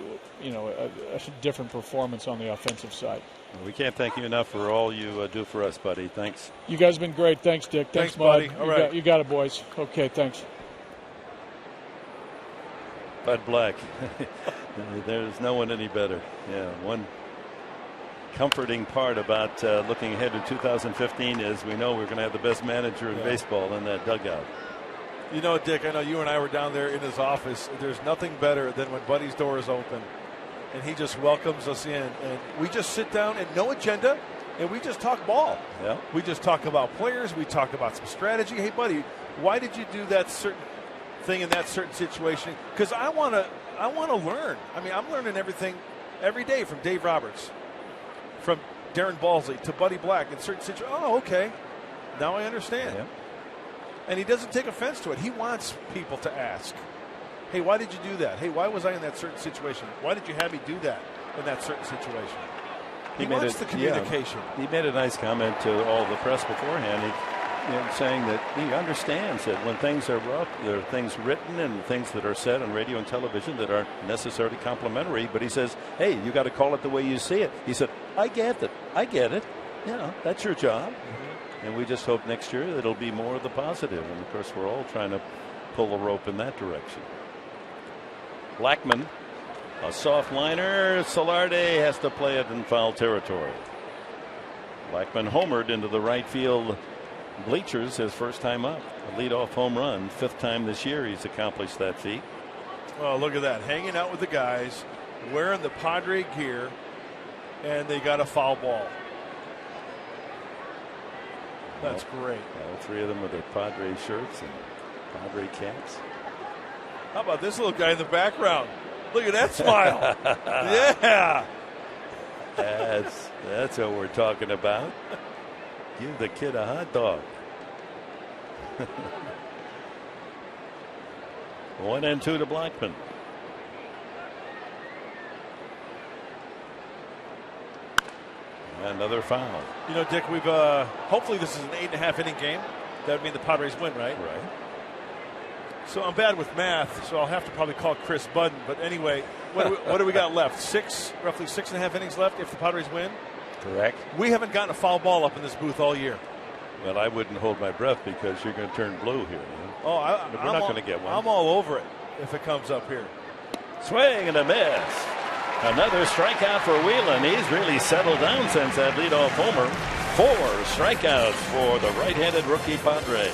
different performance on the offensive side. We can't thank you enough for all you do for us, buddy. Thanks. You guys have been great. Thanks, Dick. Thanks Bud. Buddy. All right. You got it, boys. Okay, thanks. Bud Black. There's no one any better. Yeah, one comforting part about looking ahead to 2015 is we know we're going to have the best manager in baseball in that dugout. Dick, I know you and I were down there in his office. There's nothing better than when Buddy's door is open and he just welcomes us in, and we just sit down and no agenda, and we just talk ball. Yeah. We just talk about players. We talk about some strategy. Hey, Buddy, why did you do that certain thing in that certain situation? Because I want to learn. I mean, I'm learning everything every day from Dave Roberts, from Darren Balsley to Buddy Black in certain situations. Oh, okay. Now I understand. Yeah. And he doesn't take offense to it. He wants people to ask, hey, why did you do that? Hey, why was I in that certain situation? Why did you have me do that in that certain situation? He wants the communication. Yeah, he made a nice comment to all the press beforehand. Saying that he understands that when things are rough, there are things written and things that are said on radio and television that aren't necessarily complimentary. But he says, hey, you got to call it the way you see it. He said, I get it. That's your job. Mm-hmm. And we just hope next year it'll be more of the positive. And, of course, we're all trying to pull the rope in that direction. Blackman, a soft liner. Solarde has to play it in foul territory. Blackman homered into the right field bleachers his first time up. A leadoff home run, 5th time this year he's accomplished that feat. Oh, look at that. Hanging out with the guys, wearing the Padre gear, and they got a foul ball. That's great. All 3 of them with their Padre shirts and Padre caps. How about this little guy in the background? Look at that smile. Yeah. That's what we're talking about. Give the kid a hot dog. 1-2 to Blackman. Another foul. You know, Dick, we've hopefully this is an 8.5 inning game. That would mean the Padres win, right? Right. So I'm bad with math, so I'll have to probably call Chris Budden. But anyway, what do we got left? Roughly 6.5 innings left if the Padres win. Correct. We haven't gotten a foul ball up in this booth all year. Well, I wouldn't hold my breath because you're going to turn blue here. Oh, we're not going to get one. I'm all over it if it comes up here. Swing and a miss. Another strikeout for Whelan. He's really settled down since that leadoff homer. 4 strikeouts for the right-handed rookie Padre.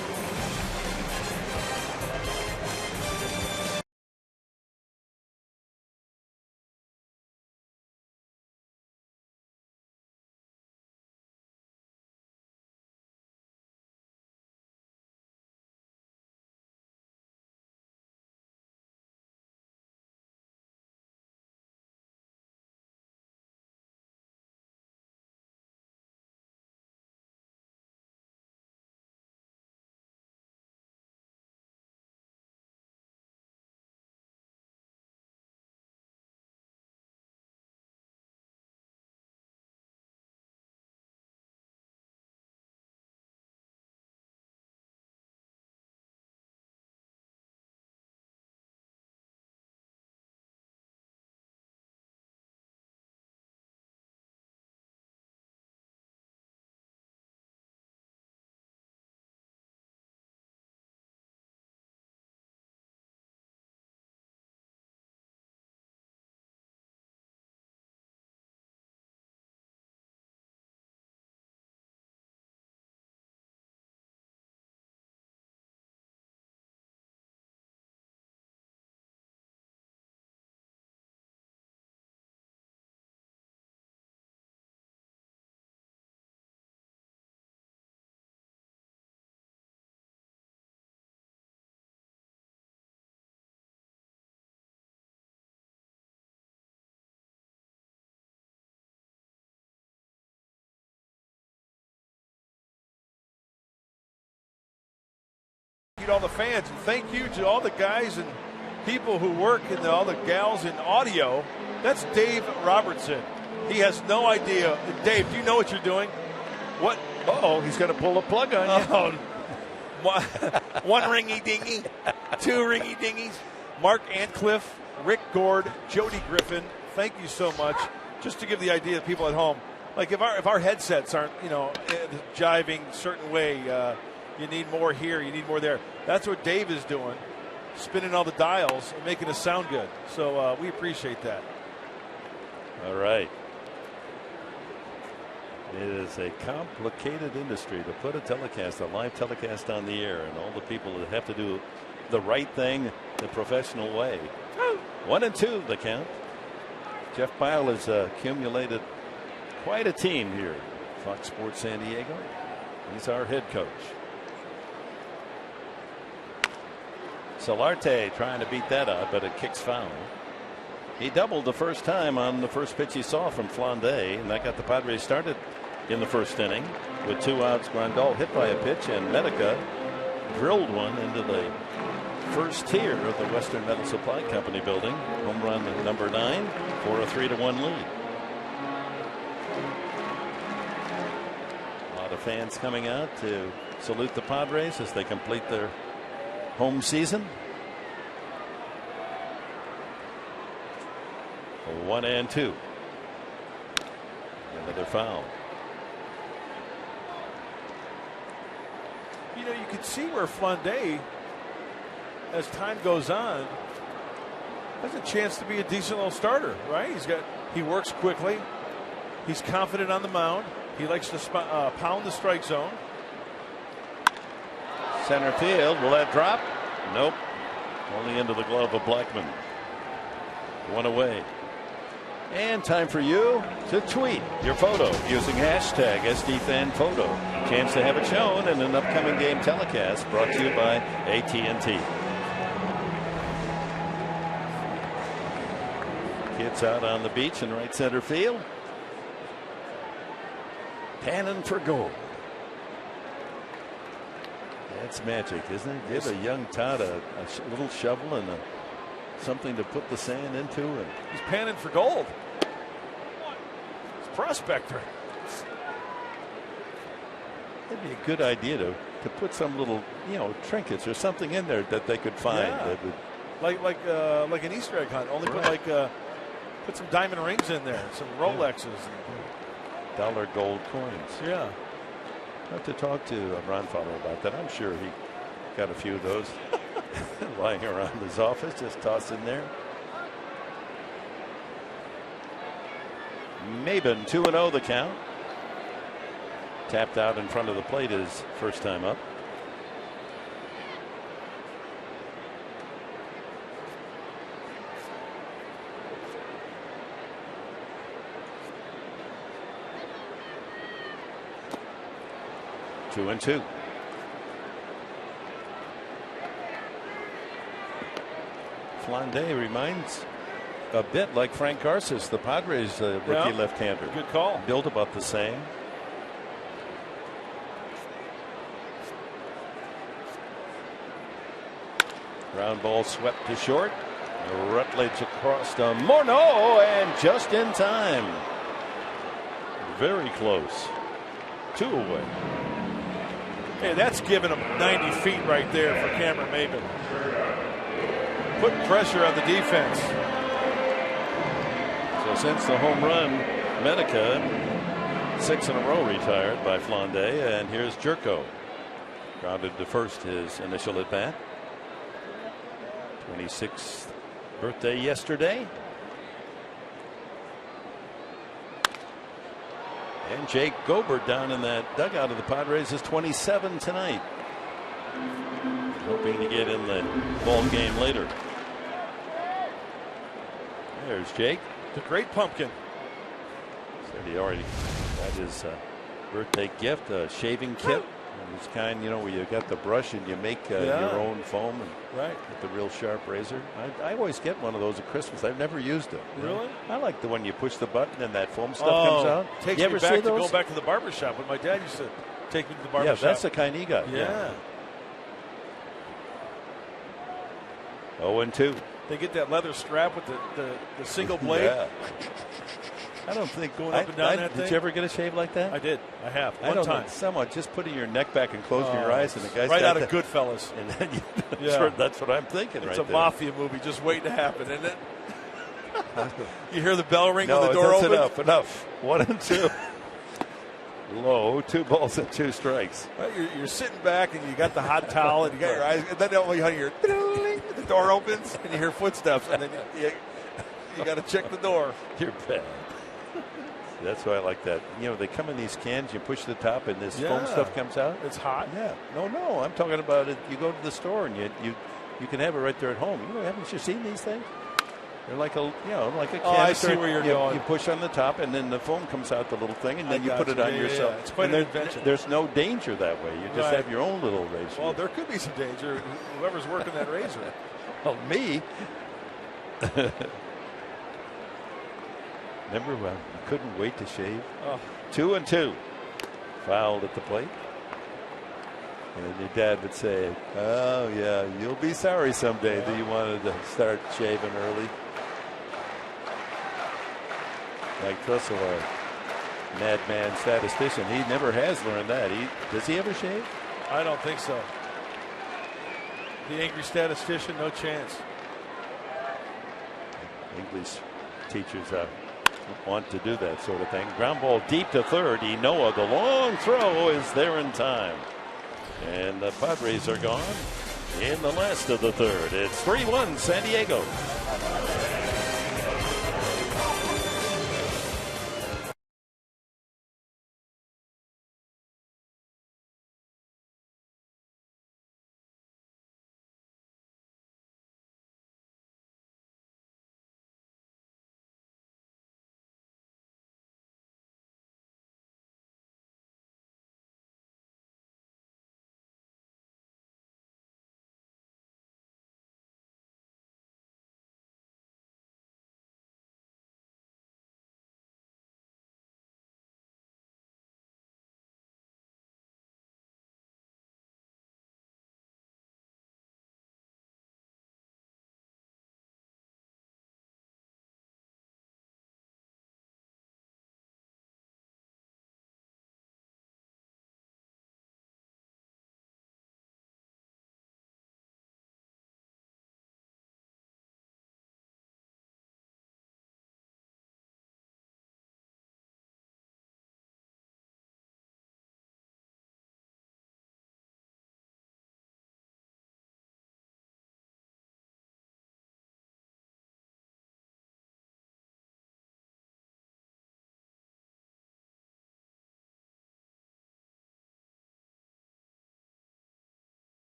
All the fans, and thank you to all the guys and people who work and all the gals in audio. That's Dave Robertson. He has no idea. Dave, do you know what you're doing? What? Uh-oh, he's going to pull a plug on you. One ringy dingy, 2 ringy dingies. Mark Antcliffe, Rick Gord, Jody Griffin, thank you so much. Just to give the idea to people at home, like if our headsets aren't, jiving a certain way, you need more here, you need more there. That's what Dave is doing, spinning all the dials and making us sound good. So we appreciate that. All right. It is a complicated industry to put a live telecast on the air, and all the people that have to do the right thing the professional way. 1-2 the count. Jeff Pyle has accumulated quite a team here at Fox Sports San Diego. He's our head coach. Solarte trying to beat that out, but it kicks foul. He doubled the first time on the first pitch he saw from Flande, and that got the Padres started in the first inning with 2 outs. Grandal hit by a pitch, and Medica drilled one into the first tier of the Western Metal Supply Company building. Home run number 9 for a 3-1 lead. A lot of fans coming out to salute the Padres as they complete their home season. 1-2. Another foul. You can see where Flande, as time goes on, has a chance to be a decent little starter, right? He works quickly. He's confident on the mound. He likes to pound the strike zone. Center field. Will that drop? Nope. Only into the glove of Blackman. One away. And time for you to tweet your photo using hashtag SDFanPhoto. Chance to have it shown in an upcoming game telecast brought to you by AT&T. Kids out on the beach in right center field. Panning for gold. That's magic, isn't it? Give a young Todd a little shovel and something to put the sand into. And he's panning for gold. He's a prospector. It'd be a good idea to put some little, trinkets or something in there that they could find. Yeah. Like an Easter egg hunt. Only put some diamond rings in there, some Rolexes. Dollar gold coins. Yeah. I have to talk to Ron Fowler about that. I'm sure he got a few of those lying around his office, just tossed in there. Maben 2-0 the count. Tapped out in front of the plate his first time up. Two and two. Flande reminds a bit like Frank Garces, the Padres rookie left-hander. Good call. Built about the same. Ground ball swept to short. Rutledge across to Morneau, and just in time. Very close. Two away. Hey, that's giving him 90 feet right there for Cameron Maben. Putting pressure on the defense. So since the home run, Medica, 6 in a row retired by Flande, and here's Jerko. Grounded to first his initial at bat. 26th birthday yesterday. And Jake Gobert down in that dugout of the Padres is 27 tonight. Hoping to get in the ball game later. There's Jake. It's a great pumpkin. Said he already got his birthday gift, a shaving kit. It's kind, where you got the brush and you make your own foam and with the real sharp razor. I always get one of those at Christmas. I've never used it. Really? I like the one you push the button and that foam stuff comes out. Takes me back to go back to the barber shop when my dad used to take me to the barber shop. Yeah, that's the kind he got. Yeah. 0-2. They get that leather strap with the single blade. Yeah. I don't think going up and down that thing. Did you ever get a shave like that? I did. I have. One time. Somewhat just putting your neck back and closing your eyes, and the guy's right got out of Goodfellas. And then that's what I'm thinking. It's right a mafia movie just waiting to happen, isn't it? You hear the bell ring when the door that's opens. Enough. 1-2. Low. 2 balls and 2 strikes. Well, you're sitting back and you got the hot towel and you got your eyes, and then all you hear, the door opens and you hear footsteps, and then you got to check the door. You're bad. That's why I like that. They come in these cans, you push the top, and this foam stuff comes out. It's hot. Yeah. No. I'm talking about it. You go to the store and you can have it right there at home. Haven't you seen these things? They're like a canister. Oh, I see where you're going. You push on the top, and then the foam comes out the little thing, and then you put it on yourself. Yeah. It's quite an invention. There's no danger that way. You just have your own little razor. Well, there could be some danger. Whoever's working that razor. Well, me. Remember when you couldn't wait to shave? 2-2. Fouled at the plate. And your dad would say, "Oh yeah, you'll be sorry someday that you wanted to start shaving early." Like Trussell, our madman statistician, he never has learned that. Does he ever shave? I don't think so. The angry statistician, no chance. English teachers want to do that sort of thing. Ground ball deep to third. Enoa, the long throw is there in time. And the Padres are gone in the last of the third. It's 3-1 San Diego.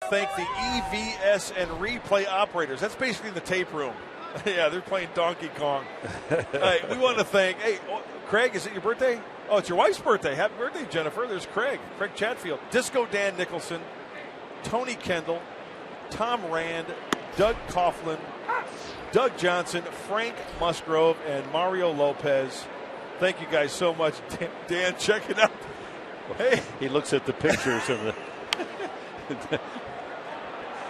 Thank the EVS and replay operators. That's basically the tape room. Yeah, they're playing Donkey Kong. Hey, we want to thank, Craig, is it your birthday? Oh, it's your wife's birthday. Happy birthday, Jennifer. There's Craig Chatfield, Disco Dan Nicholson, Tony Kendall, Tom Rand, Doug Coughlin, Doug Johnson, Frank Musgrove, and Mario Lopez. Thank you guys so much. Dan, check it out. Hey. He looks at the pictures of the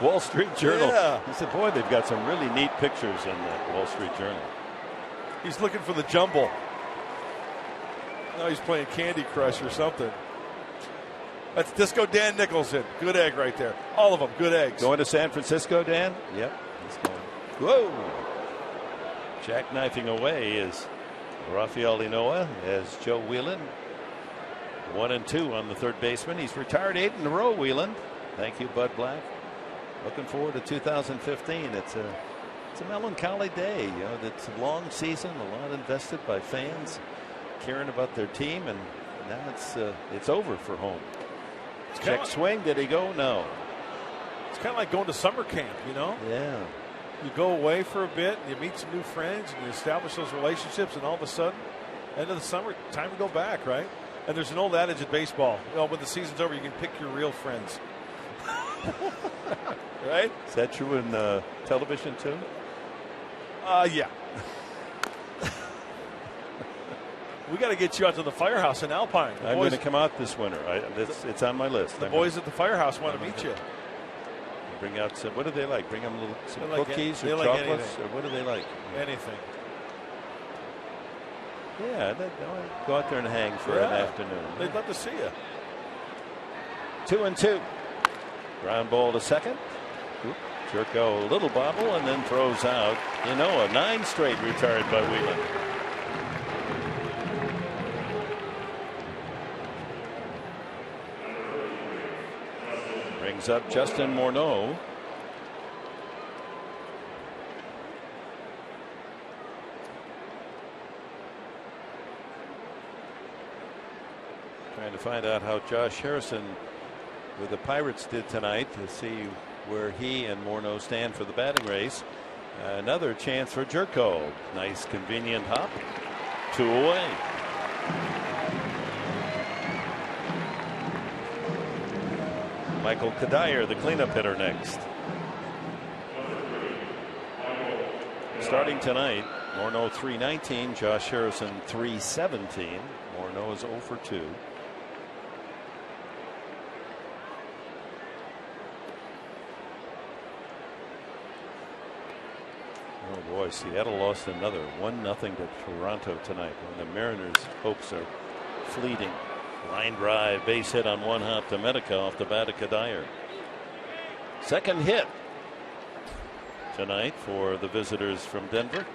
Wall Street Journal. Yeah. He said, boy, they've got some really neat pictures in that Wall Street Journal. He's looking for the jumble. No, he's playing Candy Crush or something. That's Disco Dan Nicholson. Good egg right there. All of them, good eggs. Going to San Francisco, Dan? Yep. He's going. Whoa. Jackknifing away is Rafael Linoa as Joe Whelan. 1-2 on the third baseman. He's retired 8 in a row, Whelan. Thank you, Bud Black. Looking forward to 2015. It's a melancholy day. You know, it's a long season, a lot invested by fans caring about their team, and now it's over for home. Check swing. Did he go? No. It's kind of like going to summer camp, you know? Yeah. You go away for a bit, and you meet some new friends, and you establish those relationships, and all of a sudden, end of the summer, time to go back, right? And there's an old adage in baseball. You know, when the season's over, you can pick your real friends. Right? Is that true in television, too? Yeah. We got to get you out to the firehouse in Alpine. I'm going to come out this winter. It's on my list. The boys at the firehouse want to meet you. Bring out some. What do they like? Bring them some like cookies or like chocolates, anything. or what do they like? Anything. Yeah, go out there and hang for an afternoon. They'd love to see you. 2-2. Ground ball to second. Jerko, a little bobble, and then throws out. You know, a 9 straight retired by Whelan. Brings up Justin Morneau. Trying to find out how Josh Harrison with the Pirates did tonight to see where he and Morneau stand for the batting race. Another chance for Jerko. Nice convenient hop. 2 away. Michael Kadire, the cleanup hitter, next. Starting tonight, Morneau 319, Josh Harrison 317. Morneau is 0 for 2. Oh boy, Seattle lost another 1-0 to Toronto tonight. And the Mariners' hopes are fleeting. Line drive, base hit on one hop to Medica off the bat of Kadire. Second hit tonight for the visitors from Denver.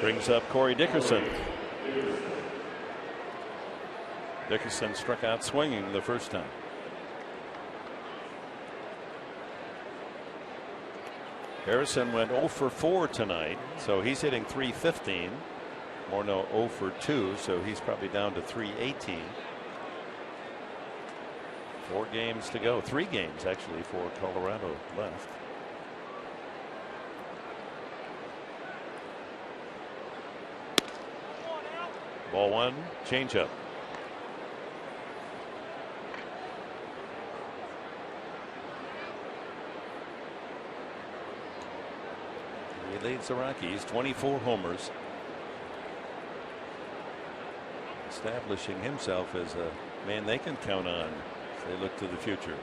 Brings up Corey Dickerson. Dickerson struck out swinging the first time. Harrison went 0 for 4 tonight, so he's hitting .315. Morneau 0 for 2, so he's probably down to .318. 4 games to go. 3 games actually for Colorado left. Ball 1, changeup. He leads the Rockies 24 homers. Establishing himself as a man they can count on as they look to the future.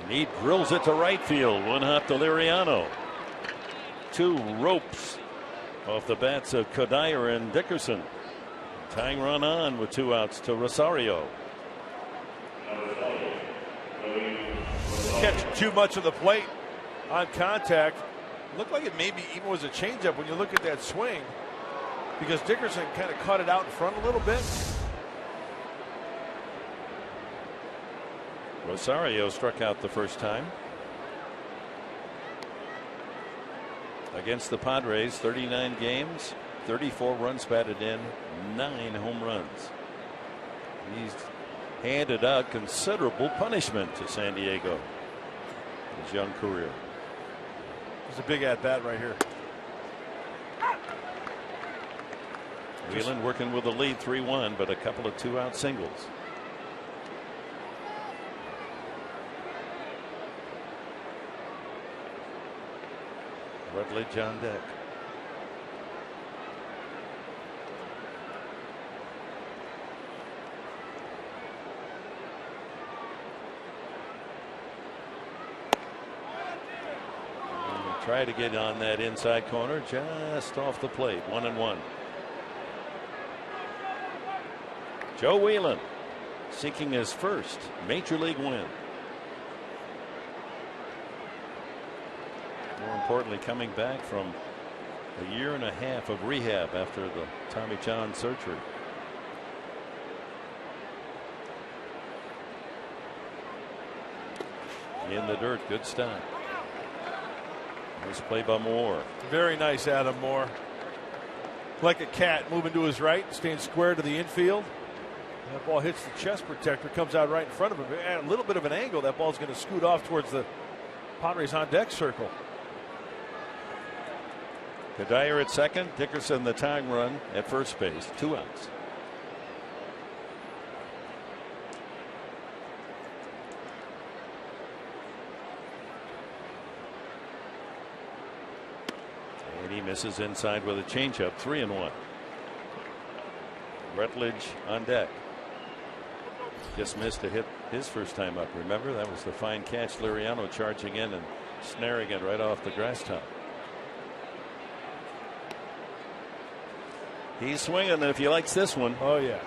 And he drills it to right field. One hop to Liriano. 2 ropes off the bats of Kadire and Dickerson. Tying run on with 2 outs to Rosario. Catch too much of the plate on contact. Looked like it maybe even was a changeup when you look at that swing, because Dickerson kind of caught it out in front a little bit. Rosario struck out the first time. Against the Padres, 39 games, 34 runs batted in, 9 home runs. He's handed out considerable punishment to San Diego his young career. It's a big at bat right here. Whelan working with the lead 3-1, but a couple of 2-out singles. Rutledge on deck. Try to get on that inside corner, just off the plate. 1-1. Joe Whelan seeking his first major league win. More importantly, coming back from a year and a half of rehab after the Tommy John surgery. In the dirt, good stop. Nice play by Moore. Very nice, Adam Moore. Like a cat moving to his right, staying square to the infield. That ball hits the chest protector, comes out right in front of him. At a little bit of an angle, that ball's going to scoot off towards the Padres on deck circle. Kadire at second, Dickerson the tying run at first base. 2 outs. And he misses inside with a changeup. 3-1. Rutledge on deck. Just missed a hit his first time up. Remember, that was the fine catch. Liriano charging in and snaring it right off the grass top. He's swinging if he likes this one. Oh, yeah.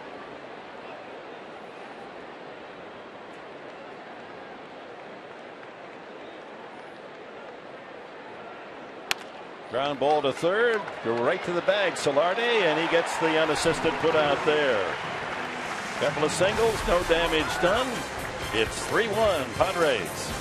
Ground ball to third. Go right to the bag. Solardi, and he gets the unassisted put out there. Couple of singles, no damage done. It's 3-1 Padres.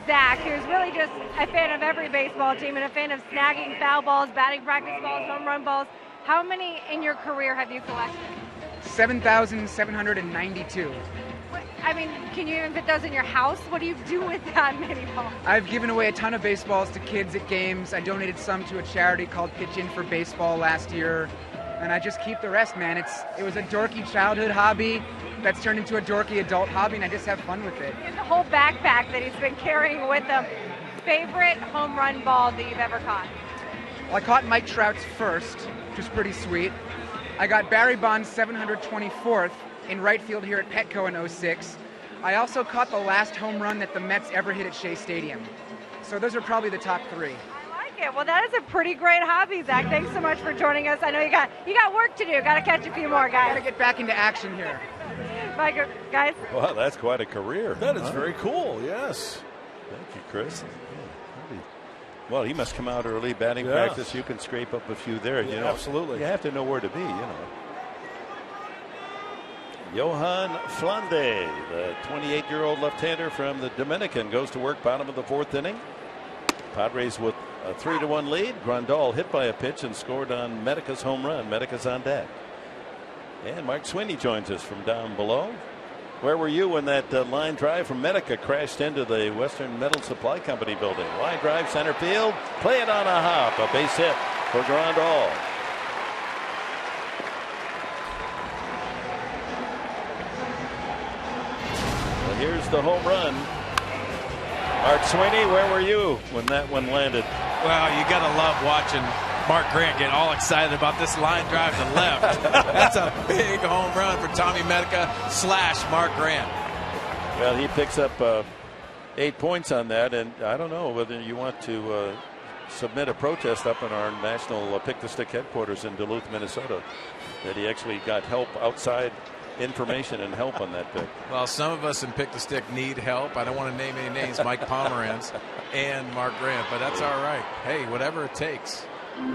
Zach, who's really just a fan of every baseball team and a fan of snagging foul balls, batting practice balls, home run balls. How many in your career have you collected? 7,792. I mean, can you even fit those in your house? What do you do with that many balls? I've given away a ton of baseballs to kids at games. I donated some to a charity called Pitch In for Baseball last year. And I just keep the rest, man. It was a dorky childhood hobby that's turned into a dorky adult hobby, and I just have fun with it. It's a whole backpack that he's been carrying with him. Favorite home run ball that you've ever caught? Well, I caught Mike Trout's first, which was pretty sweet. I got Barry Bonds' 724th in right field here at Petco in '06. I also caught the last home run that the Mets ever hit at Shea Stadium. So those are probably the top three. Well, that is a pretty great hobby, Zach. Thanks so much for joining us. I know you got work to do. Got to catch a few more, guys. Got to get back into action here. Bye, guys. Well, that's quite a career. That is very cool. Yes. Thank you, Chris. Well, he must come out early, batting practice. You can scrape up a few there. Yeah, you know, absolutely. You have to know where to be, you know. Johan Flande, the 28-year-old left-hander from the Dominican, goes to work bottom of the 4th inning. Padres with a 3-1 lead. Grandal hit by a pitch and scored on Medica's home run. Medica's on deck. And Mark Sweeney joins us from down below. Where were you when that line drive from Medica crashed into the Western Metal Supply Company building? Line drive, center field, play it on a hop, a base hit for Grandal. Well, here's the home run. Mark Sweeney, where were you when that one landed? Well, you got to love watching Mark Grant get all excited about this line drive to left. That's a big home run for Tommy Medica / Mark Grant. Well, he picks up 8 points on that, and I don't know whether you want to submit a protest up in our national Pick the Stick headquarters in Duluth, Minnesota, that he actually got help, outside information and help on that pick. Well, some of us in Pick the Stick need help. I don't want to name any names, Mike Pomeranz and Mark Grant, but that's all right. Hey, whatever it takes. You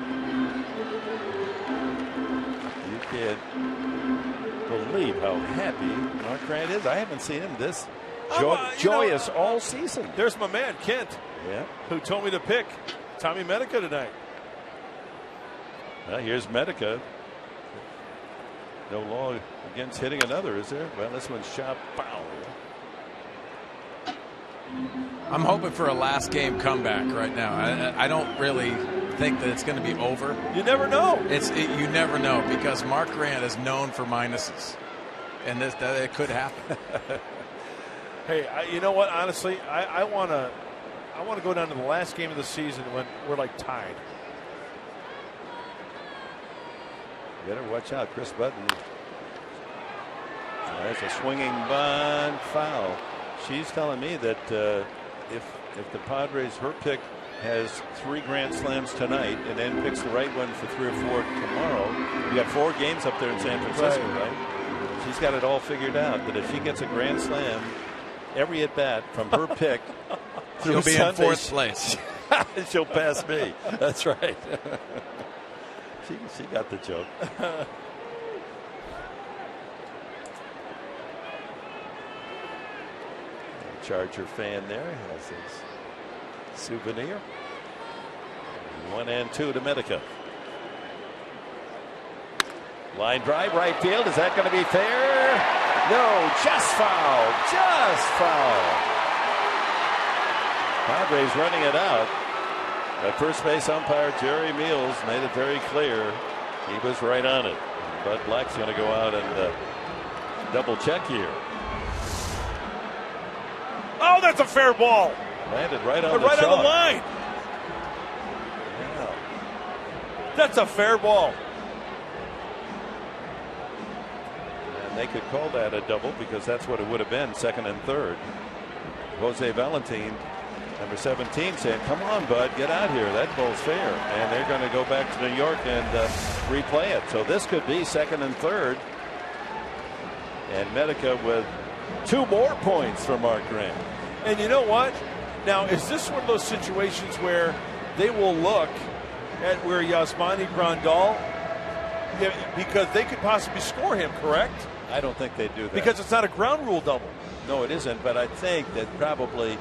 can't believe how happy Mark Grant is. I haven't seen him this joyous all season. There's my man, Kent, who told me to pick Tommy Medica tonight. Well, here's Medica. No law against hitting another, is there? Well, this one's shot foul. I'm hoping for a last game comeback right now. I don't really think that it's going to be over. You never know. You never know, because Mark Grant is known for minuses, and it could happen. Hey, you know what? Honestly, I want to go down to the last game of the season when we're like tied. Better watch out, Chris Button. That's a swinging bunt foul. She's telling me that if the Padres, her pick has 3 grand slams tonight and then picks the right one for 3 or 4 tomorrow. You got 4 games up there in San Francisco, right? She's got it all figured out that if she gets a grand slam every at bat from her pick, she'll be Sunday, in 4th place. She'll pass me. That's right. She got the joke. Charger fan there has his souvenir. 1-2 to Medica. Line drive, right field. Is that going to be fair? No, just foul. Just foul. Padres running it out. But first base umpire Jerry Meals made it very clear he was right on it. Bud Black's going to go out and double check here. Oh, that's a fair ball. Landed right on right the on the line. Yeah. That's a fair ball. And they could call that a double because that's what it would have been, 2nd and 3rd. Jose Valentin, number 17, saying, come on, Bud, get out here. That ball's fair. And they're going to go back to New York and replay it. So this could be 2nd and 3rd. And Medica with 2 more points for Mark Grant. And you know what? Now, is this one of those situations where they will look at where Yasmani Grandal, because they could possibly score him, correct? I don't think they do that. Because it's not a ground rule double. No, it isn't. But I think that probably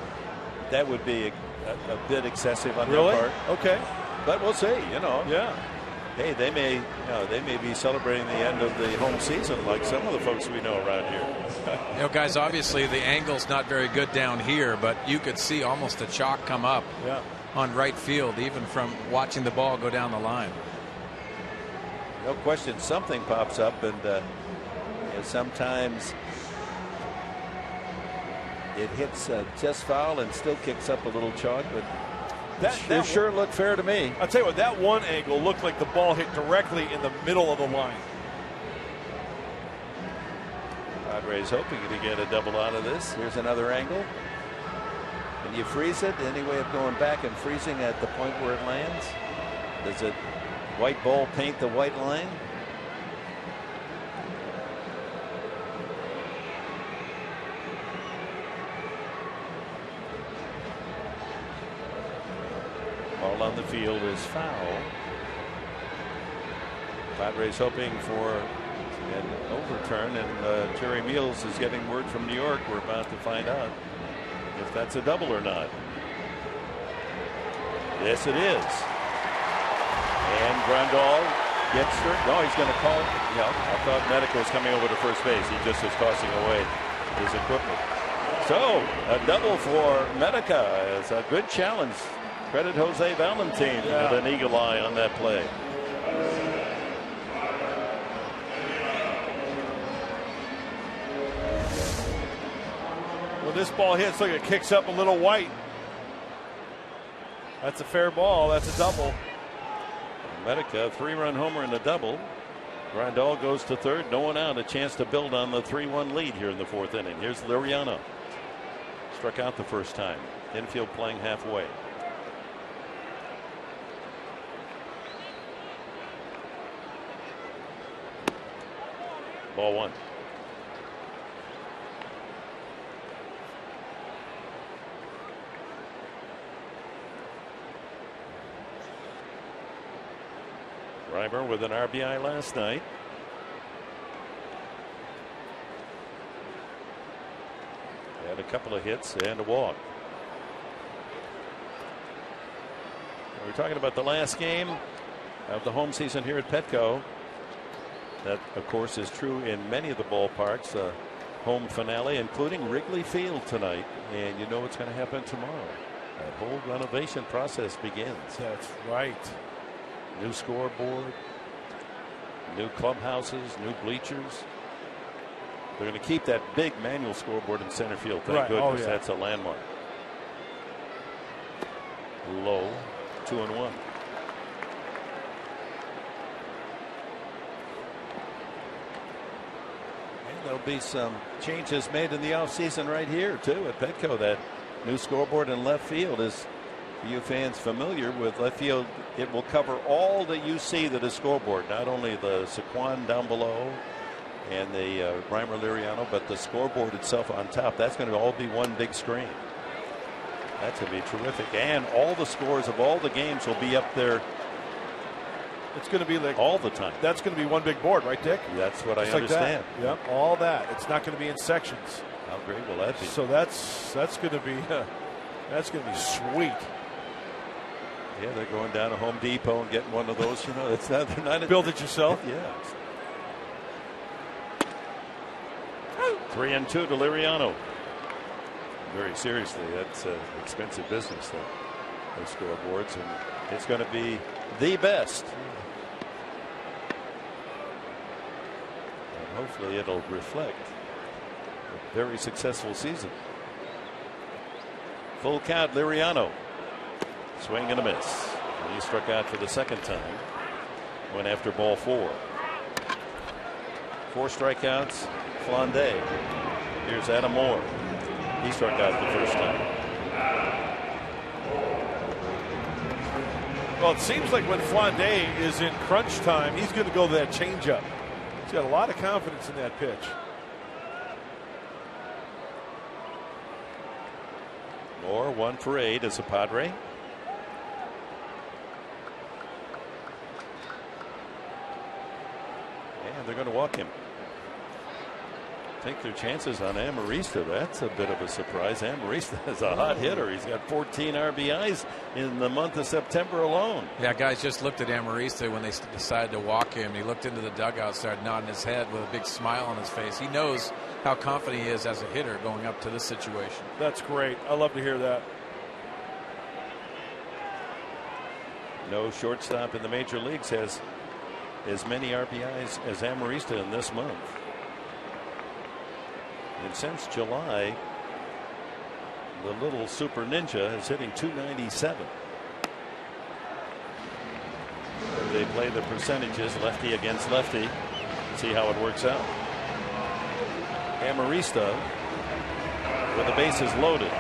that would be a bit excessive on Really? their part. Okay. But we'll see, you know. Yeah. Hey, they may be celebrating the end of the home season like some of the folks we know around here. You know, guys, obviously the angle's not very good down here, but you could see almost a chalk come up on right field, even from watching the ball go down the line. No question, something pops up, and sometimes it hits just foul and still kicks up a little chalk, but that sure looked fair to me. I'll tell you what, that one angle looked like the ball hit directly in the middle of the line. Padres hoping to get a double out of this. Here's another angle. Can you freeze it? Any way of going back and freezing at the point where it lands? Does it white ball paint the white line? Ball on the field is foul. Padres hoping for an overturn, and Jerry Meals is getting word from New York. We're about to find out if that's a double or not. Yes, it is. And Grandal gets hurt. No, he's going to call it. Yeah, I thought Medica was coming over to first base. He just was tossing away his equipment. So a double for Medica. It's a good challenge. Credit Jose Valentin with an eagle eye on that play. Well, this ball hits, look, it kicks up a little white. That's a fair ball. That's a double. Medica, 3-run homer and a double. Grandal goes to third. No one out. A chance to build on the 3-1 lead here in the fourth inning. Here's Liriano. Struck out the first time. Infield playing halfway. Ball one. Reimer with an RBI last night. Had a couple of hits and a walk. We're talking about the last game of the home season here at Petco. That, of course, is true in many of the ballparks. Home finale, including Wrigley Field tonight. And you know what's going to happen tomorrow. That whole renovation process begins. That's right. New scoreboard, new clubhouses, new bleachers. They're going to keep that big manual scoreboard in center field. Thank goodness. That's a landmark. Low, 2-1. There'll be some changes made in the offseason right here, too, at Petco. That new scoreboard in left field is, for you fans familiar with left field, it will cover all that you see that is scoreboard, not only the Saquon down below and the Reimer Liriano, but the scoreboard itself on top. That's going to all be one big screen. That's going to be terrific. And all the scores of all the games will be up there. It's going to be like all the time. That's going to be one big board, right, Dick? That's what just I understand. Like that. Yep, all that. It's not going to be in sections. How great will that be? So that's going to be sweet. Yeah, they're going down to Home Depot and getting one of those. You know, it's not. They're not build it yourself. Yeah. 3-2 to Liriano. Very seriously, that's expensive business. Those scoreboards, and it's going to be the best. And hopefully, it'll reflect a very successful season. Full count, Liriano. Swing and a miss. And he struck out for the second time. Went after ball 4. 4 strikeouts. Flande. Here's Adam Moore. He struck out the first time. Well, it seems like when Flande is in crunch time, he's going to go to that changeup. He's got a lot of confidence in that pitch. Moore 1 for 8 as a Padre. And they're going to walk him. Take their chances on Amarista. That's a bit of a surprise. Amarista is a hot hitter. He's got 14 RBIs in the month of September alone. Yeah, guys just looked at Amarista when they decided to walk him. He looked into the dugout, started nodding his head with a big smile on his face. He knows how confident he is as a hitter going up to this situation. That's great. I love to hear that. No shortstop in the major leagues has as many RBIs as Amarista in this month. And since July, the little super ninja is hitting .297. They play the percentages lefty against lefty. See how it works out. Amarista, with the bases loaded,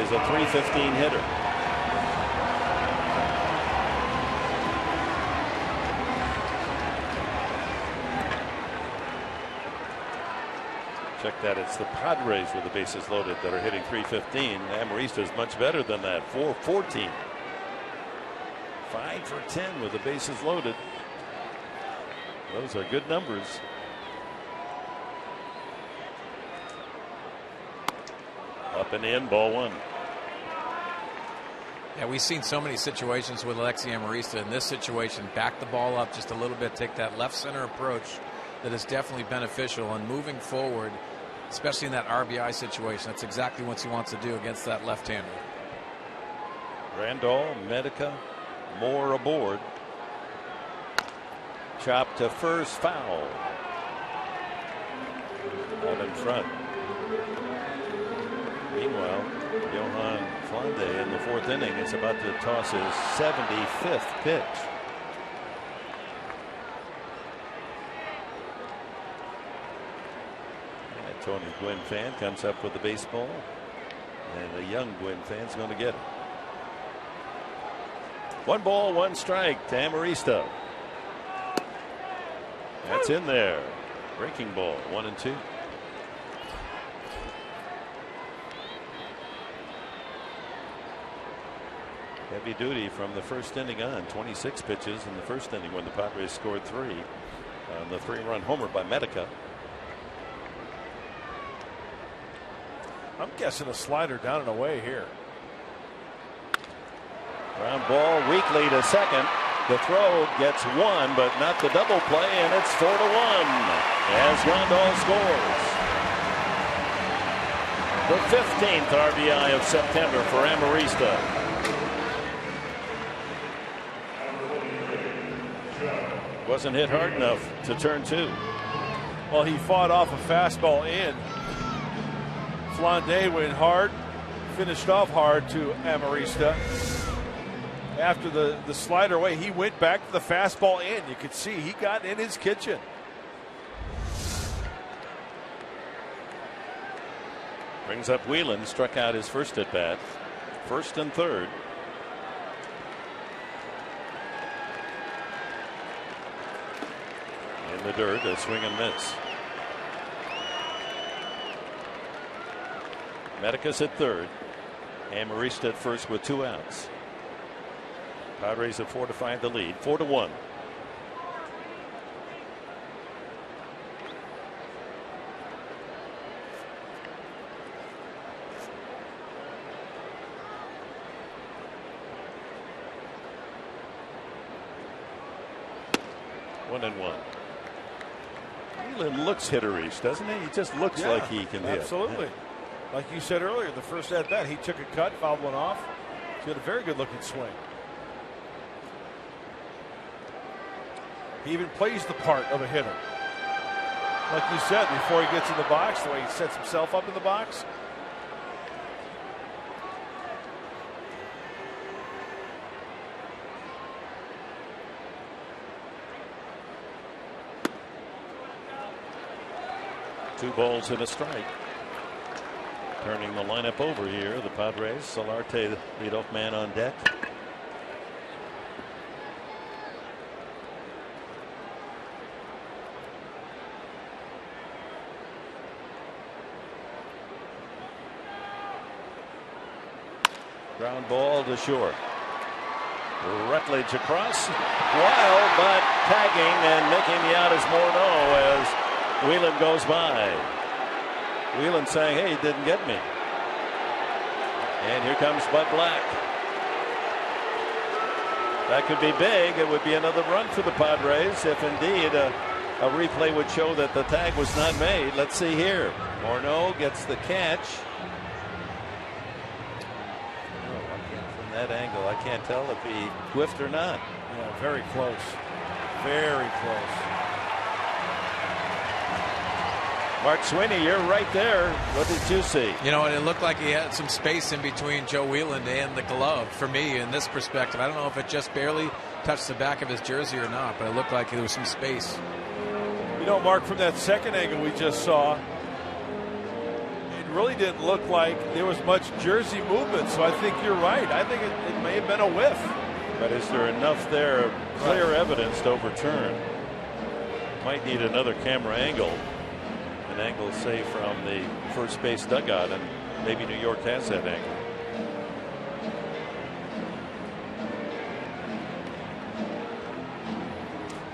is a .315 hitter. Check that. It's the Padres with the bases loaded that are hitting .315. Amarista is much better than that. .414 5 for 10 with the bases loaded. Those are good numbers. Up and in, ball 1. Yeah, we've seen so many situations with Alexi Amarista. In this situation, back the ball up just a little bit, take that left center approach that is definitely beneficial. And moving forward, especially in that RBI situation, that's exactly what he wants to do against that left-hander. Randall, Medica, Moore aboard. Chop to first, foul. Out in front. Meanwhile, Johan Flande in the 4th inning is about to toss his 75th pitch. And Tony Gwynn fan comes up with the baseball, and a young Gwynn fan's going to get it. 1 ball, 1 strike to Amarista. That's in there. Breaking ball, 1-2. Heavy duty from the 1st inning on. 26 pitches in the 1st inning when the Padres scored 3 on the 3-run homer by Medica. I'm guessing a slider down and away here. Ground ball weakly to second. The throw gets 1, but not the double play, and it's 4-1 as Rondal scores. The 15th RBI of September for Amarista. Wasn't hit hard enough to turn 2. Well, he fought off a fastball in. Flande went hard, finished off hard to Amarista. After the slider away, he went back to the fastball in. You could see he got in his kitchen. Brings up Whelan, struck out his first at bat. 1st and 3rd. In the dirt, a swing and miss. Medica's at 3rd. Amarista at 1st with 2 outs. Padres have fortified the lead, 4-1. One and one. Whelan looks hitterish, doesn't he? He just looks like he can hit. Absolutely. Like you said earlier, the first at bat, he took a cut, fouled one off. He had a very good looking swing. He even plays the part of a hitter. Like you said, before he gets in the box, the way he sets himself up in the box. Two balls and a strike. Turning the lineup over here, the Padres. Solarte, the leadoff man on deck. Ground ball to short. Rutledge across. Wild, but tagging and making the out is Morneau as Whelan goes by. Whelan saying, hey, he didn't get me. And here comes Bud Black. That could be big. It would be another run for the Padres if indeed a replay would show that the tag was not made. Let's see here. Morneau gets the catch. From that angle, I can't tell if he whiffed or not. Yeah, very close. Very close. Mark Sweeney, you're right there. What did you see? You know, it looked like he had some space in between Joe Whelan and the glove. For me, in this perspective, I don't know if it just barely touched the back of his jersey or not, but it looked like there was some space. You know, Mark, from that second angle we just saw, it really didn't look like there was much jersey movement. So I think you're right. I think it may have been a whiff. But is there enough there, clear evidence to overturn? Might need another camera angle. An angle, say, from the first base dugout, and maybe New York has that angle.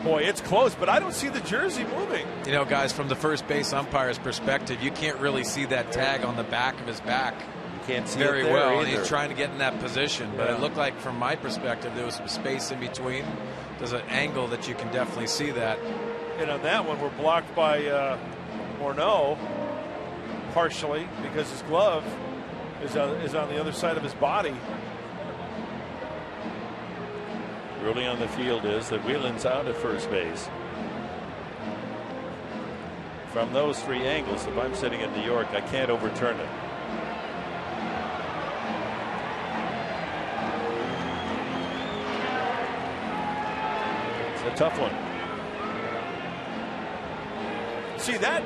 Boy, it's close, but I don't see the jersey moving. You know, guys, from the first base umpire's perspective, you can't really see that tag on the back of his back. Can't see very it there well, either. and he's trying to get in that position. But it looked like, from my perspective, there was some space in between. There's an angle that you can definitely see that. And on that one, we're blocked by Morneau partially because his glove is on the other side of his body. Ruling on the field is that Whelan's out at first base. From those three angles, if I'm sitting in New York, I can't overturn it. It's a tough one. See that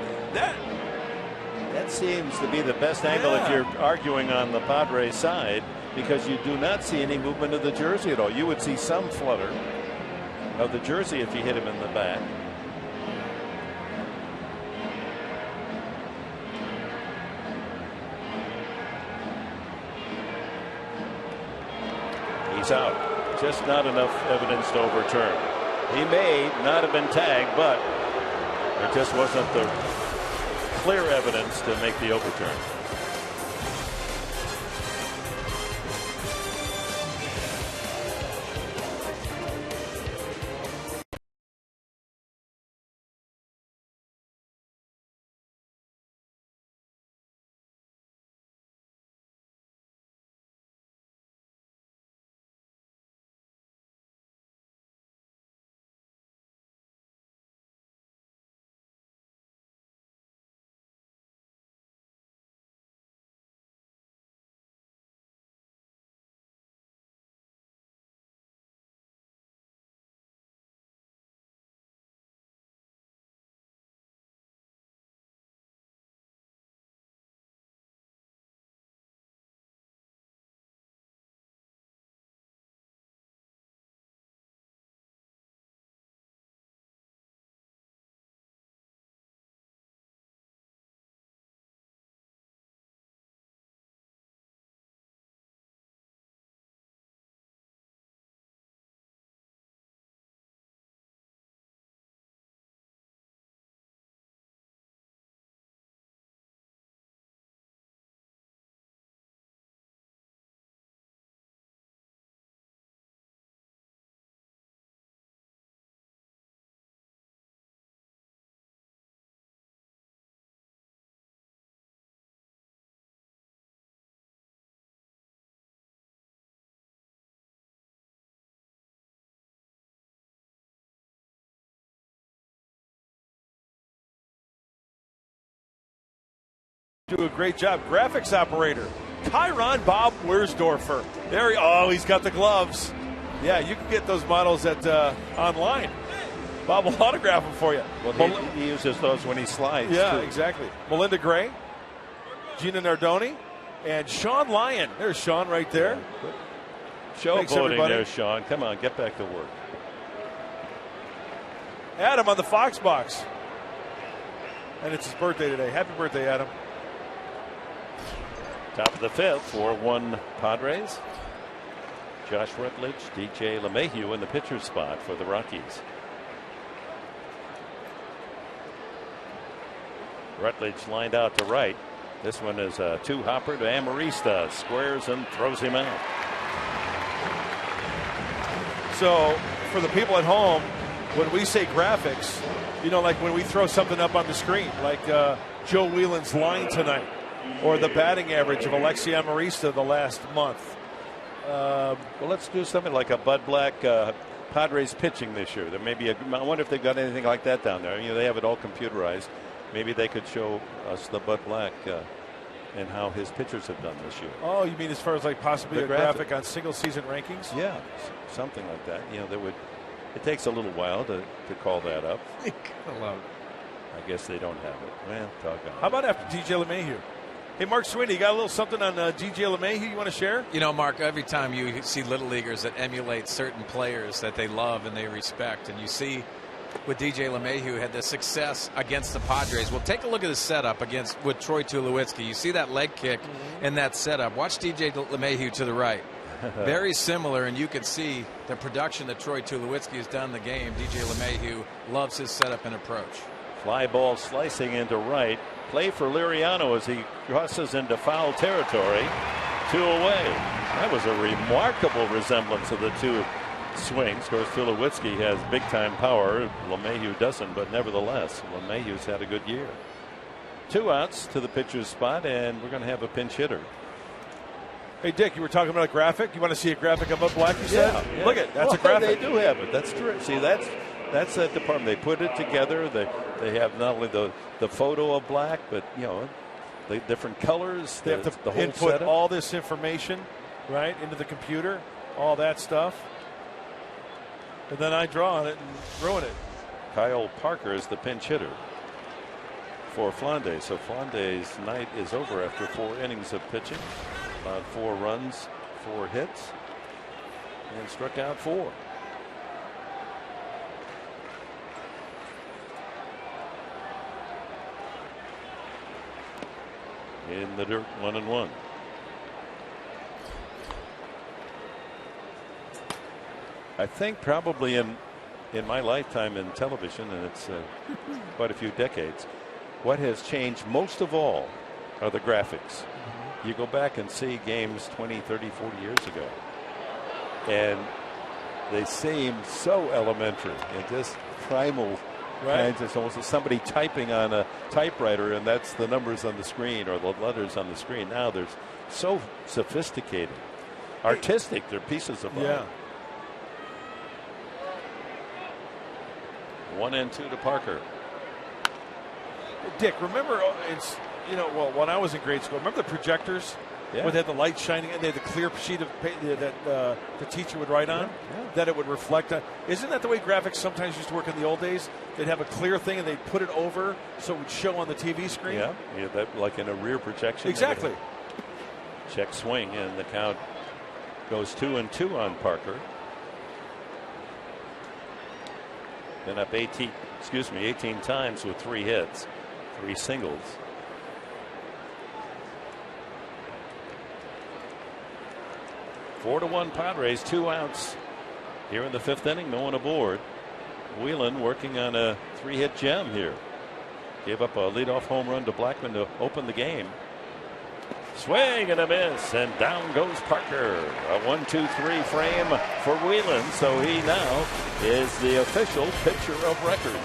seems to be the best angle if you're arguing on the Padres side, because you do not see any movement of the jersey at all. You would see some flutter of the jersey if you hit him in the back. He's out. Just not enough evidence to overturn. He may not have been tagged, but there just wasn't the clear evidence to make the overturn. Do a great job. Graphics operator Kyron Bob Wursdorfer. He's got the gloves. Yeah, you can get those models at online. Bob will autograph them for you. Well, he uses those when he slides. Yeah, too. exactly. Melinda Gray, Gina Nardoni, and Sean Lyon. There's Sean right there. Showboating everybody. there, Sean. Come on, get back to work. Adam on the Fox box. And it's his birthday today. Happy birthday, Adam. Top of the fifth, 4-1 Padres. Josh Rutledge, DJ LeMahieu in the pitcher's spot for the Rockies. Rutledge lined out to right. This one is a two-hopper to Amarista. Squares and throws him out. So, for the people at home, when we say graphics, like when we throw something up on the screen, like Joe Whelan's line tonight, or the batting average of Alexi Amarista the last month. Well, let's do something like a Bud Black Padres pitching this year. There may be I wonder if they've got anything like that down there. They have it all computerized. Maybe they could show us the Bud Black and how his pitchers have done this year. Oh, you mean as far as like possibly The a graphic on single season rankings? Yeah, something like that. That would. It takes a little while to call that up. I guess they don't have it. Well, talk on. How about after DJ LeMahieu? Hey, Mark Sweeney, you got a little something on DJ LeMahieu you want to share? Mark, every time you see little leaguers that emulate certain players that they love and they respect, and you see with DJ LeMahieu had the success against the Padres. Well, take a look at the setup with Troy Tulowitzki. You see that leg kick in that setup. Watch DJ LeMahieu to the right. Very similar, and you could see the production that Troy Tulowitzki has done in the game. DJ LeMahieu loves his setup and approach. Fly ball slicing into right. Play for Liriano as he crosses into foul territory. 2 away. That was a remarkable resemblance of the two swings. Of course, Tulowitzki has big time power. LeMahieu doesn't, but nevertheless, LeMahieu's had a good year. 2 outs to the pitcher's spot, and we're going to have a pinch hitter. Hey, Dick, you were talking about a graphic. You want to see a graphic of Black, you said? Yeah. Look at that's a graphic. They do have it. That's true. See, that's that department. They put it together. They have not only the photo of Black, but, you know, the different colors. They have to the whole input setup. all this information, right, into the computer, all that stuff. And then I draw on it and ruin it. Kyle Parker is the pinch hitter for Flandes. So Flandes' night is over after 4 innings of pitching. About 4 runs, 4 hits, and struck out 4. In the dirt, 1-1. I think probably in my lifetime in television, and it's quite a few decades, what has changed most of all are the graphics. You go back and see games 20, 30, 40 years ago, and they seem so elementary and just primal. Right. It's almost somebody typing on a typewriter, and that's the numbers on the screen or the letters on the screen. Now they're so sophisticated, artistic. They're pieces of art. Yeah. 1-2 to Parker. Dick, remember, it's, you know, well, when I was in grade school, remember the projectors? Yeah. Where they had the light shining and they had the clear sheet of paper that the teacher would write on, that it would reflect on. Isn't that the way graphics sometimes used to work in the old days? They'd have a clear thing and they'd put it over so it would show on the TV screen. Yeah, that, like in a rear projection. Exactly. Check swing, and the count goes 2-2 on Parker. Been up 18 times with 3 hits, 3 singles. Four to 1 Padres, 2 outs here in the 5th inning. No one aboard. Whelan working on a 3-hit gem here. Gave up a leadoff home run to Blackman to open the game. Swing and a miss, and down goes Parker. A 1-2-3 frame for Whelan, so he now is the official pitcher of record.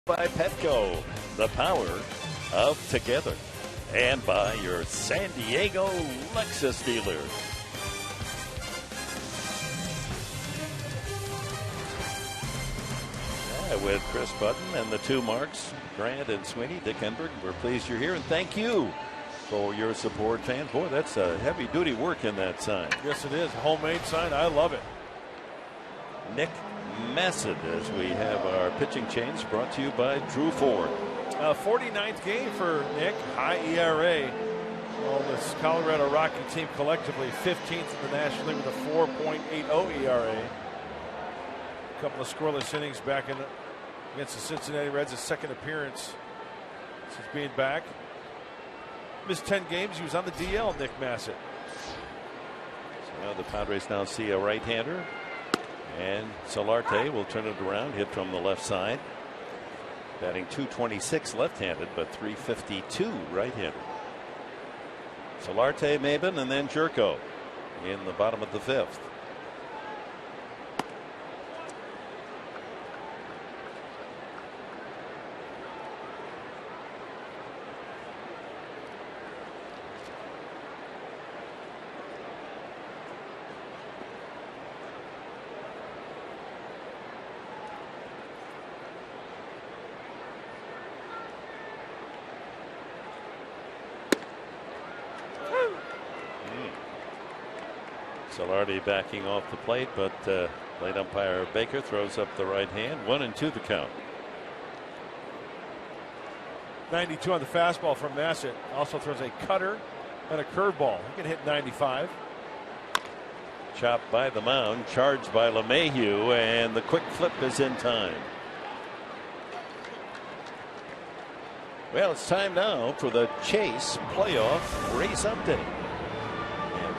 By Petco, the power of together, and by your San Diego Lexus dealer. with Chris Button and the two Marks, Grant and Sweeney. Dick Enberg, we're pleased you're here, and thank you for your support, fans. Boy, that's a heavy duty work in that sign. Yes, it is. Homemade sign. I love it. Nick Massett, as we have our pitching change brought to you by Drew Ford. 49th game for Nick. High ERA. Well, this Colorado Rocky team collectively 15th in the National League with a 4.80 ERA. A couple of scoreless innings back in against the Cincinnati Reds. His second appearance since being back. Missed 10 games. He was on the DL, Nick Massett. So the Padres now see a right-hander. And Solarte will turn it around, hit from the left side. Batting .226 left-handed, but .352 right-handed. Solarte, Maben, and then Jerko in the bottom of the fifth. Solarte backing off the plate, but late umpire Baker throws up the right hand. 1-2 the count. 92 on the fastball from Massett. Also throws a cutter and a curveball. He can hit 95. Chopped by the mound, charged by LeMahieu, and the quick flip is in time. Well, it's time now for the Chase playoff race update.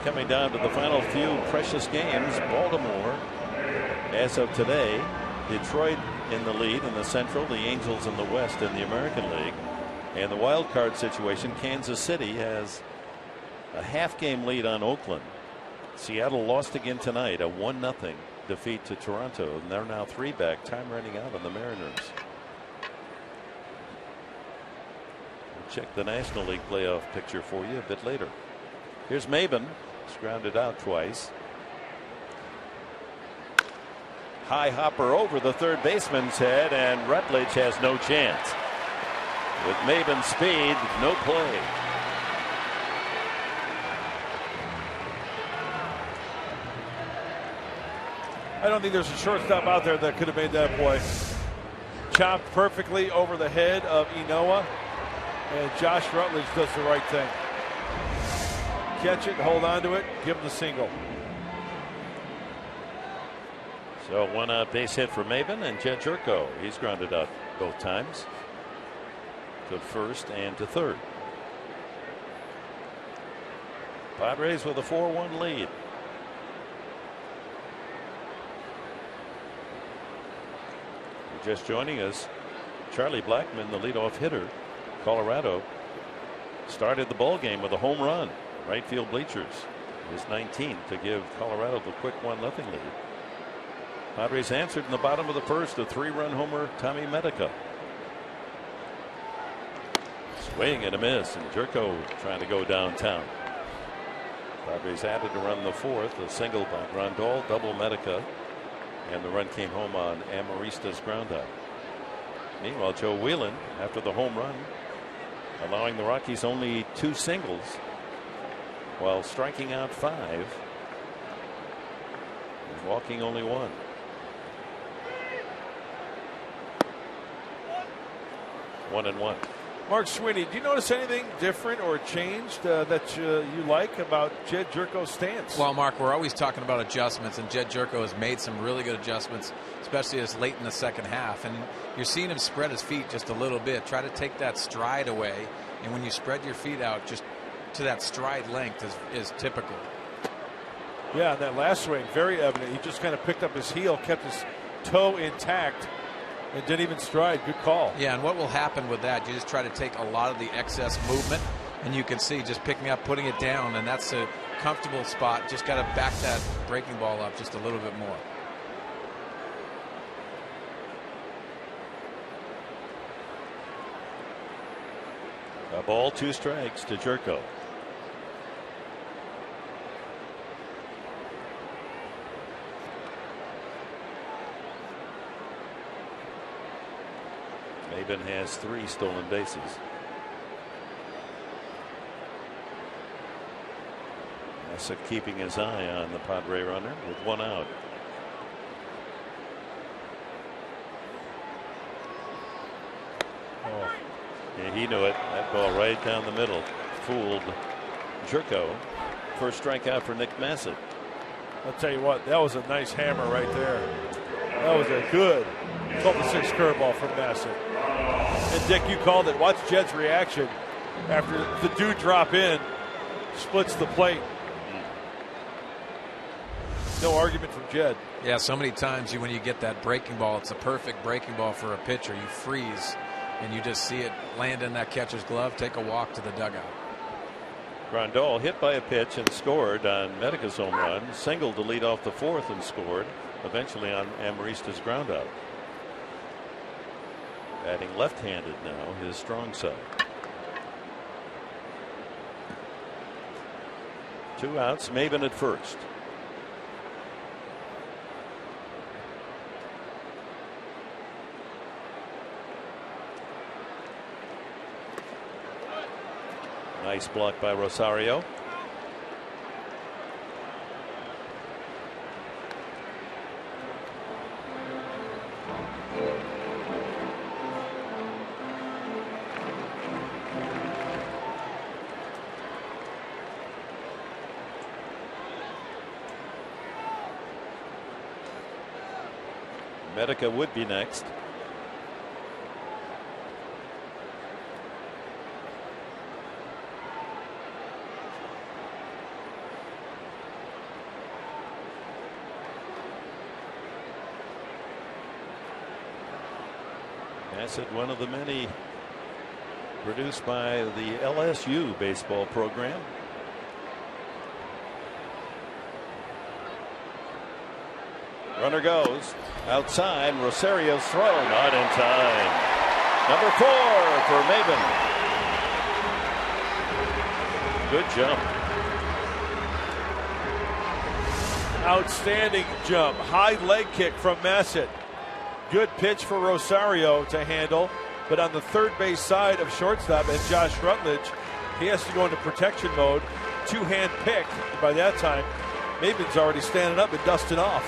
Coming down to the final few precious games, Baltimore, as of today, Detroit in the lead in the Central, the Angels in the West in the American League. And the wild card situation, Kansas City has a half-game lead on Oakland. Seattle lost again tonight, a 1-0 defeat to Toronto, and they're now 3 back, time running out on the Mariners. We'll check the National League playoff picture for you a bit later. Here's Maben. He's grounded out twice. High hopper over the third baseman's head, and Rutledge has no chance. With Maben's speed, no play. I don't think there's a shortstop out there that could have made that play. Chopped perfectly over the head of Inoue, and Josh Rutledge does the right thing. Catch it, hold on to it, give him the single. So 1 out base hit for Maben, and Jed Jerko, he's grounded out both times to first and to third. Padres with a 4-1 lead. Just joining us, Charlie Blackmon, the leadoff hitter. Colorado started the ball game with a home run. Right field bleachers. His 19th to give Colorado the quick 1-0 lead. Padres answered in the bottom of the first, a 3-run homer, Tommy Medica. Swing and a miss, and Jerko trying to go downtown. Padres added to run the fourth, a single by Grandal, double Medica, and the run came home on Amarista's groundout. Meanwhile, Joe Whelan, after the home run, allowing the Rockies only 2 singles, while striking out 5 and walking only 1. One and one. Mark Sweeney, do you notice anything different or changed that you like about Jed Jerko's stance? Well, Mark, we're always talking about adjustments, and Jed Jerko has made some really good adjustments, especially as late in the second half. And you're seeing him spread his feet just a little bit, try to take that stride away. And when you spread your feet out just to that stride length is typical. Yeah, that last swing, very evident. He just kind of picked up his heel, kept his toe intact, and didn't even stride. Good call. Yeah, and what will happen with that, you just try to take a lot of the excess movement, and you can see just picking up, putting it down, and that's a comfortable spot. Just got to back that breaking ball up just a little bit more. A ball, 2 strikes to Jerko. Maben has 3 stolen bases. Bassett keeping his eye on the Padre runner with 1 out. Oh. Yeah, he knew it. That ball right down the middle fooled Jerko. First strikeout for Nick Bassett. I'll tell you what, that was a nice hammer right there. That was a good 12-6 curveball from Bassett. And Dick, you called it. Watch Jed's reaction after the dude drop in, splits the plate. No argument from Jed. Yeah, so many times when you get that breaking ball, it's a perfect breaking ball for a pitcher. You freeze and you just see it land in that catcher's glove, take a walk to the dugout. Grandal hit by a pitch and scored on Medica's home run, singled to lead off the 4th and scored eventually on Amarista's ground out. Batting left-handed now, his strong side. 2 outs, Maben at first. Nice block by Rosario. Medica would be next. Bassett, one of the many produced by the LSU baseball program. Runner goes outside. Rosario's throw not in time. Number 4 for Maben. Good jump. Outstanding jump. High leg kick from Bassett. Good pitch for Rosario to handle, but on the third base side of shortstop and Josh Rutledge, he has to go into protection mode. 2-hand pick. By that time, Maben's already standing up and dusting off.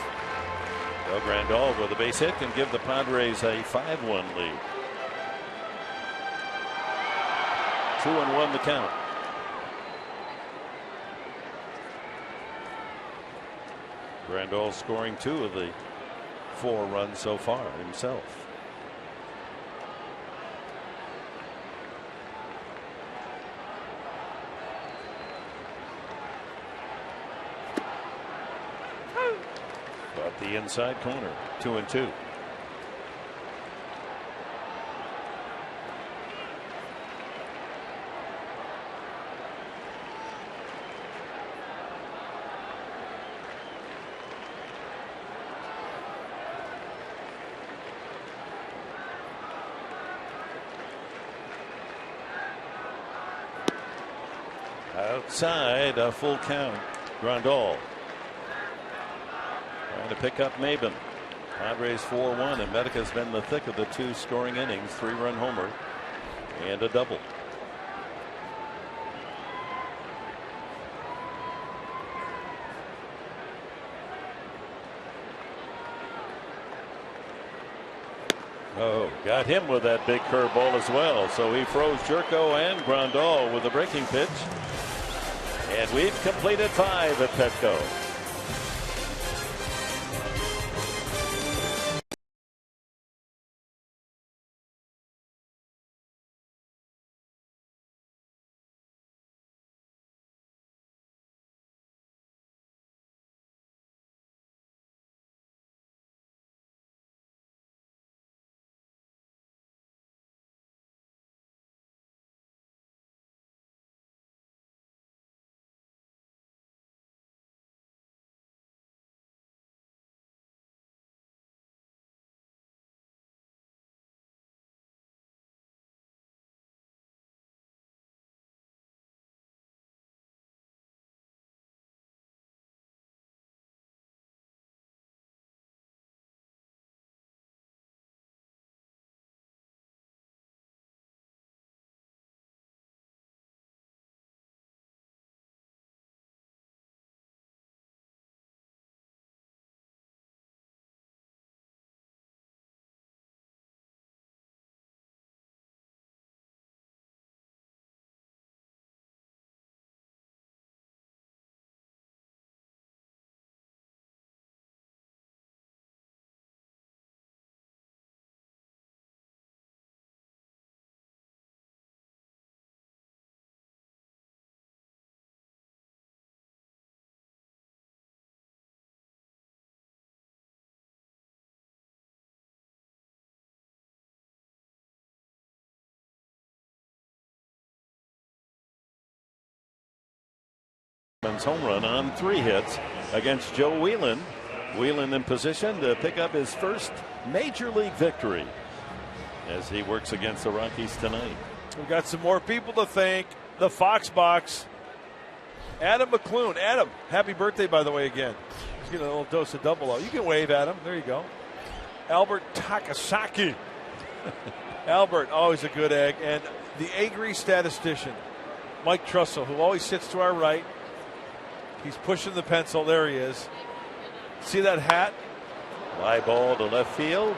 Well, Grandal with a base hit can give the Padres a 5-1 lead. 2-1 the count. Grandal scoring 2 of the 4 runs so far himself. But the inside corner, 2-2. Outside, a full count. Grandal trying to pick up Maben. Padres 4-1, and Medica's been the thick of the 2 scoring innings. 3-run homer and a double. Oh, got him with that big curveball as well. So he froze Jerko and Grandal with a breaking pitch. And we've completed 5 at Petco. Home run on 3 hits against Joe Whelan. Whelan in position to pick up his first major league victory as he works against the Rockies tonight. We've got some more people to thank. The Fox Box. Adam McClune. Adam, happy birthday, by the way, again. He's getting a little dose of double O. You can wave, Adam. There you go. Albert Takasaki. Albert, always a good egg. And the angry statistician, Mike Trussell, who always sits to our right. He's pushing the pencil. There he is. See that hat? Fly ball to left field.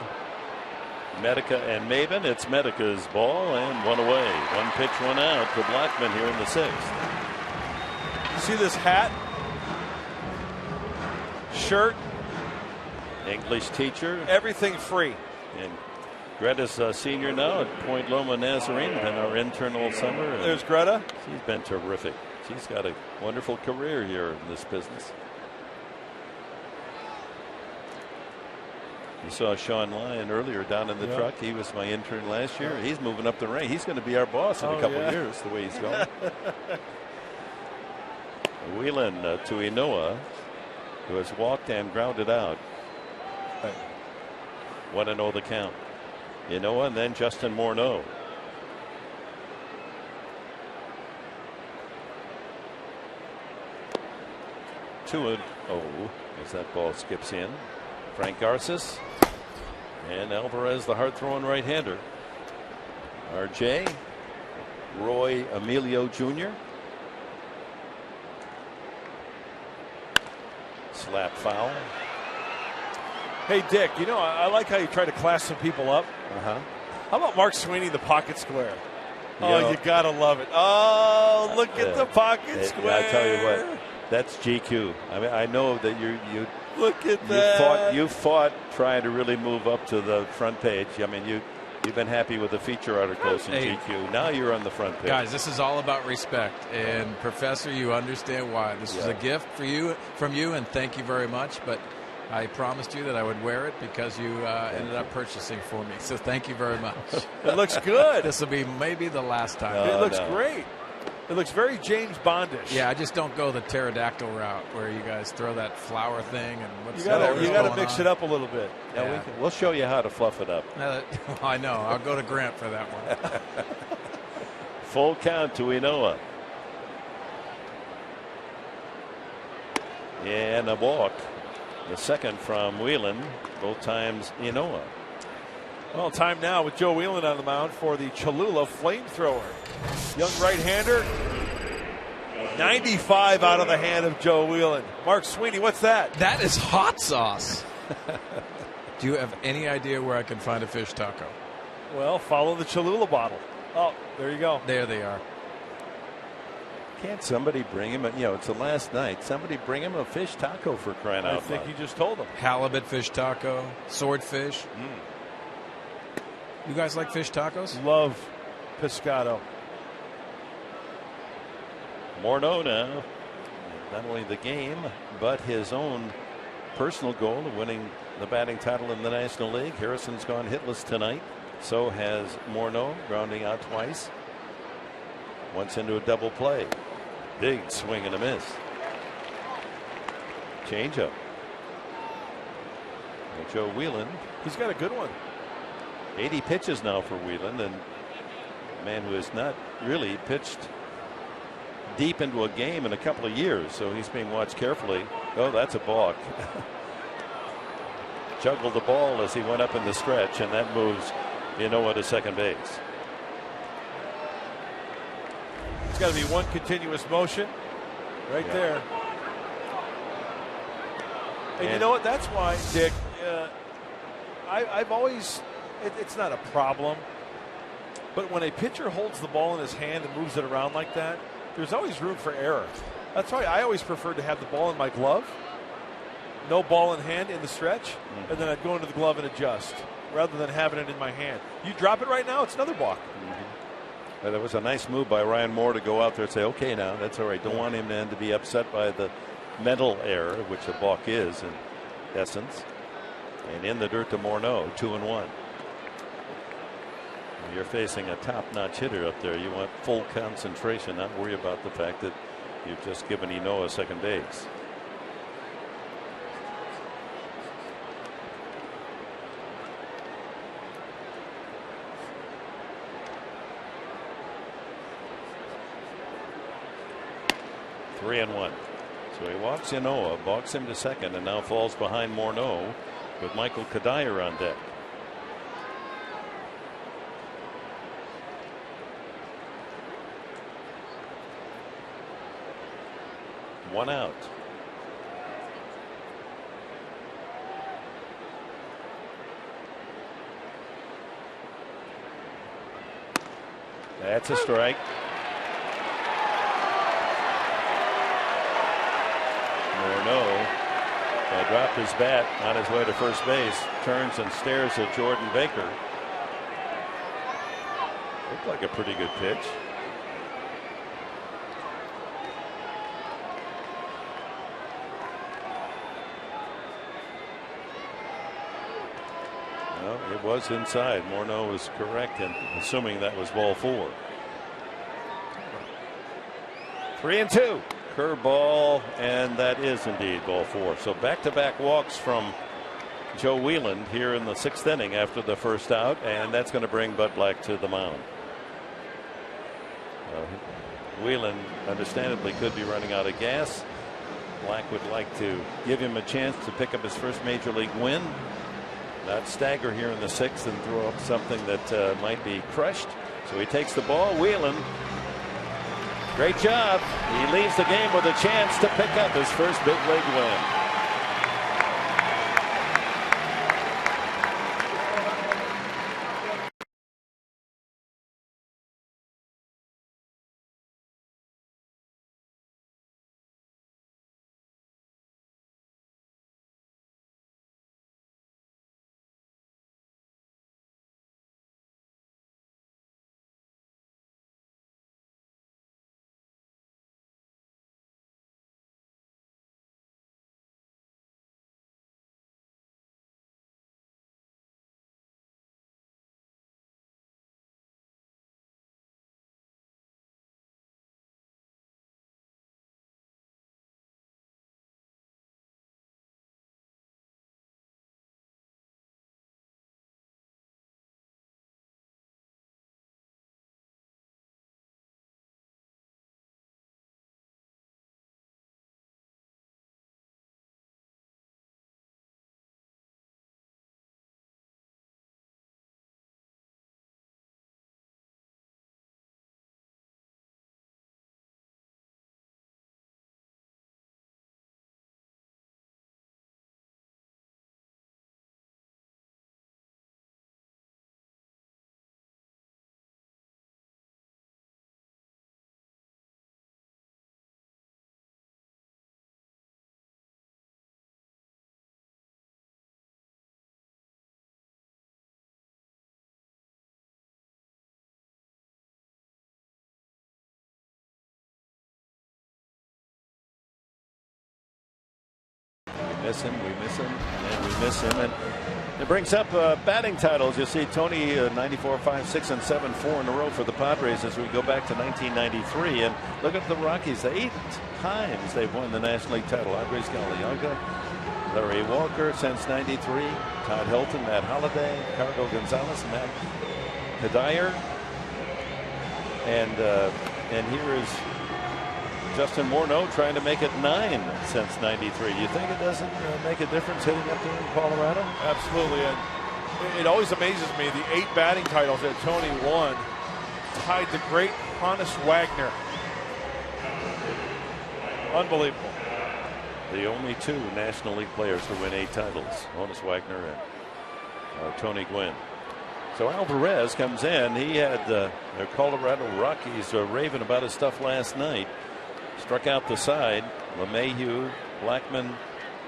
Medica and Maben. It's Medica's ball and 1 away. 1 pitch, 1 out to Blackman here in the 6th. See this hat? Shirt? English teacher. Everything free. And Greta's a senior now at Point Loma Nazarene. Been our intern all summer. There's Greta. She's been terrific. She's got a wonderful career here in this business. You saw Sean Lyon earlier down in the truck. He was my intern last year. He's moving up the rank. He's going to be our boss in a couple of years, the way he's going. Whelan to Inoa, who has walked and grounded out. 1-0 the count. Inoa and then Justin Morneau. Two as that ball skips in. Frank Garces and Alvarez, the hard throwing right hander. RJ, Roy Emilio Jr. Slap foul. Hey, Dick, you know, I like how you try to class some people up. How about Mark Sweeney, the pocket square? You gotta love it. Oh, look at the pocket square. I tell you what, that's GQ. I mean, I know that you look at that. You fought trying to really move up to the front page. I mean, you've been happy with the feature articles in GQ. Now you're on the front page. Guys, this is all about respect. And Professor, you understand why. This was a gift from you, and thank you very much. But I promised you that I would wear it because you ended up purchasing for me. So thank you very much. It looks good. This will be maybe the last time. It looks great. It looks very James Bondish. Yeah, I just don't go the pterodactyl route where you guys throw that flower thing and what's you gotta mix it up a little bit. Yeah. We'll show you how to fluff it up. I know. I'll go to Grant for that one. Full count to Inoa. And a walk. The second from Whelan. Both times Inoa. Well, time now with Joe Whelan on the mound for the Cholula flamethrower. Young right-hander. 95 out of the hand of Joe Whelan. Mark Sweeney, what's that? That is hot sauce. Do you have any idea where I can find a fish taco? Well, follow the Cholula bottle. Oh, there you go. There they are. Can't somebody bring him it's the last night. Somebody bring him a fish taco for crying out loud. I think you just told him. Halibut fish taco, swordfish. You guys like fish tacos? Love pescado. Morneau now. Not only the game, but his own personal goal of winning the batting title in the National League. Harrison's gone hitless tonight. So has Morneau, grounding out twice. Once into a double play. Big swing and a miss. Changeup. Joe Whelan. He's got a good one. 80 pitches now for Whelan, and a man who has not really pitched deep into a game in a couple of years, so he's being watched carefully. Oh, that's a balk. Juggled the ball as he went up in the stretch, and that moves Inoa to second base. It's got to be one continuous motion right there. And you know what? That's why, Dick, I've always, it's not a problem, but when a pitcher holds the ball in his hand and moves it around like that, there's always room for error. That's why I always preferred to have the ball in my glove, no ball in hand in the stretch, and then I'd go into the glove and adjust rather than having it in my hand. You drop it right now, it's another balk. That was a nice move by Ryan Moore to go out there and say, okay, now that's all right. Don't want him then to be upset by the mental error, which a balk is in essence. And in the dirt to Morneau, 2-1. You're facing a top-notch hitter up there. You want full concentration, not worry about the fact that You've just given Ynoa second base. Three and one. So he walks Ynoa, balks him to second, and now falls behind Morneau with Michael Kadire on deck. One out. That's a strike. Morneau dropped his bat on his way to first base, turns and stares at Jordan Baker. Looked like a pretty good pitch. Well, it was inside. Morneau was correct in assuming that was ball 4. 3-2. Curveball, and that is indeed ball 4. So back-to-back walks from Joe Whelan here in the 6th inning after the first out, and that's going to bring Bud Black to the mound. Whelan understandably could be running out of gas. Black would like to give him a chance to pick up his first major league win, not stagger here in the 6th and throw up something that might be crushed. So he takes the ball. Whelan, great job. He leaves the game with a chance to pick up his first big league win. Miss him, we miss him, and we miss him. And it brings up batting titles. You see Tony 94, 5, 6, and 7, 4 in a row for the Padres as we go back to 1993. And look at the Rockies. 8 times they've won the National League title. Andres Galeonga, Larry Walker since 93, Todd Hilton, Matt Holliday, Cargo Gonzalez, Matt Kadire. And here is Justin Morneau trying to make it 9 since 93. You think it doesn't make a difference hitting up there in Colorado? Absolutely. And it always amazes me the 8 batting titles that Tony won tied the great Honus Wagner. Unbelievable. The only 2 National League players to win 8 titles, Honus Wagner and Tony Gwynn. So Alvarez comes in. He had the Colorado Rockies raving about his stuff last night. Struck out the side. LeMahieu, Blackman,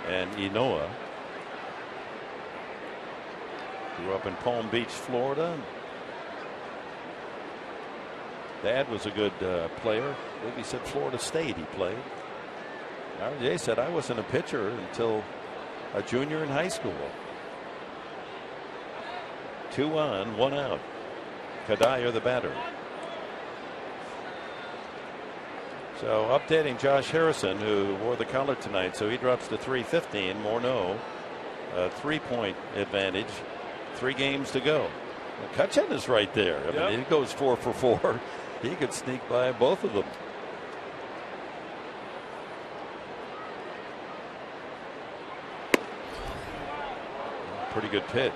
and Ynoa. Grew up in Palm Beach, Florida. Dad was a good player. I believe he said Florida State he played. RJ said I wasn't a pitcher until a junior in high school. 2 on, 1 out. Kadire the batter. So updating Josh Harrison, who wore the collar tonight, so he drops to 315. Morneau, 3-point advantage. 3 games to go. Well, Kutchen is right there. I mean, he goes 4 for 4. He could sneak by both of them. Pretty good pitch.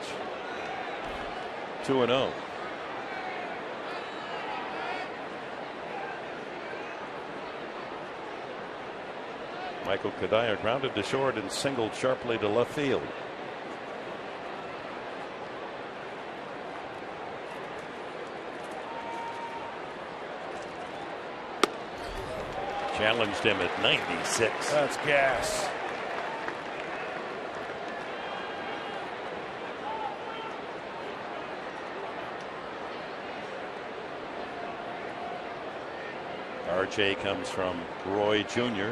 2-0. Michael Kadire grounded to short and singled sharply to left field. Challenged him at 96. That's gas. RJ comes from Roy Jr.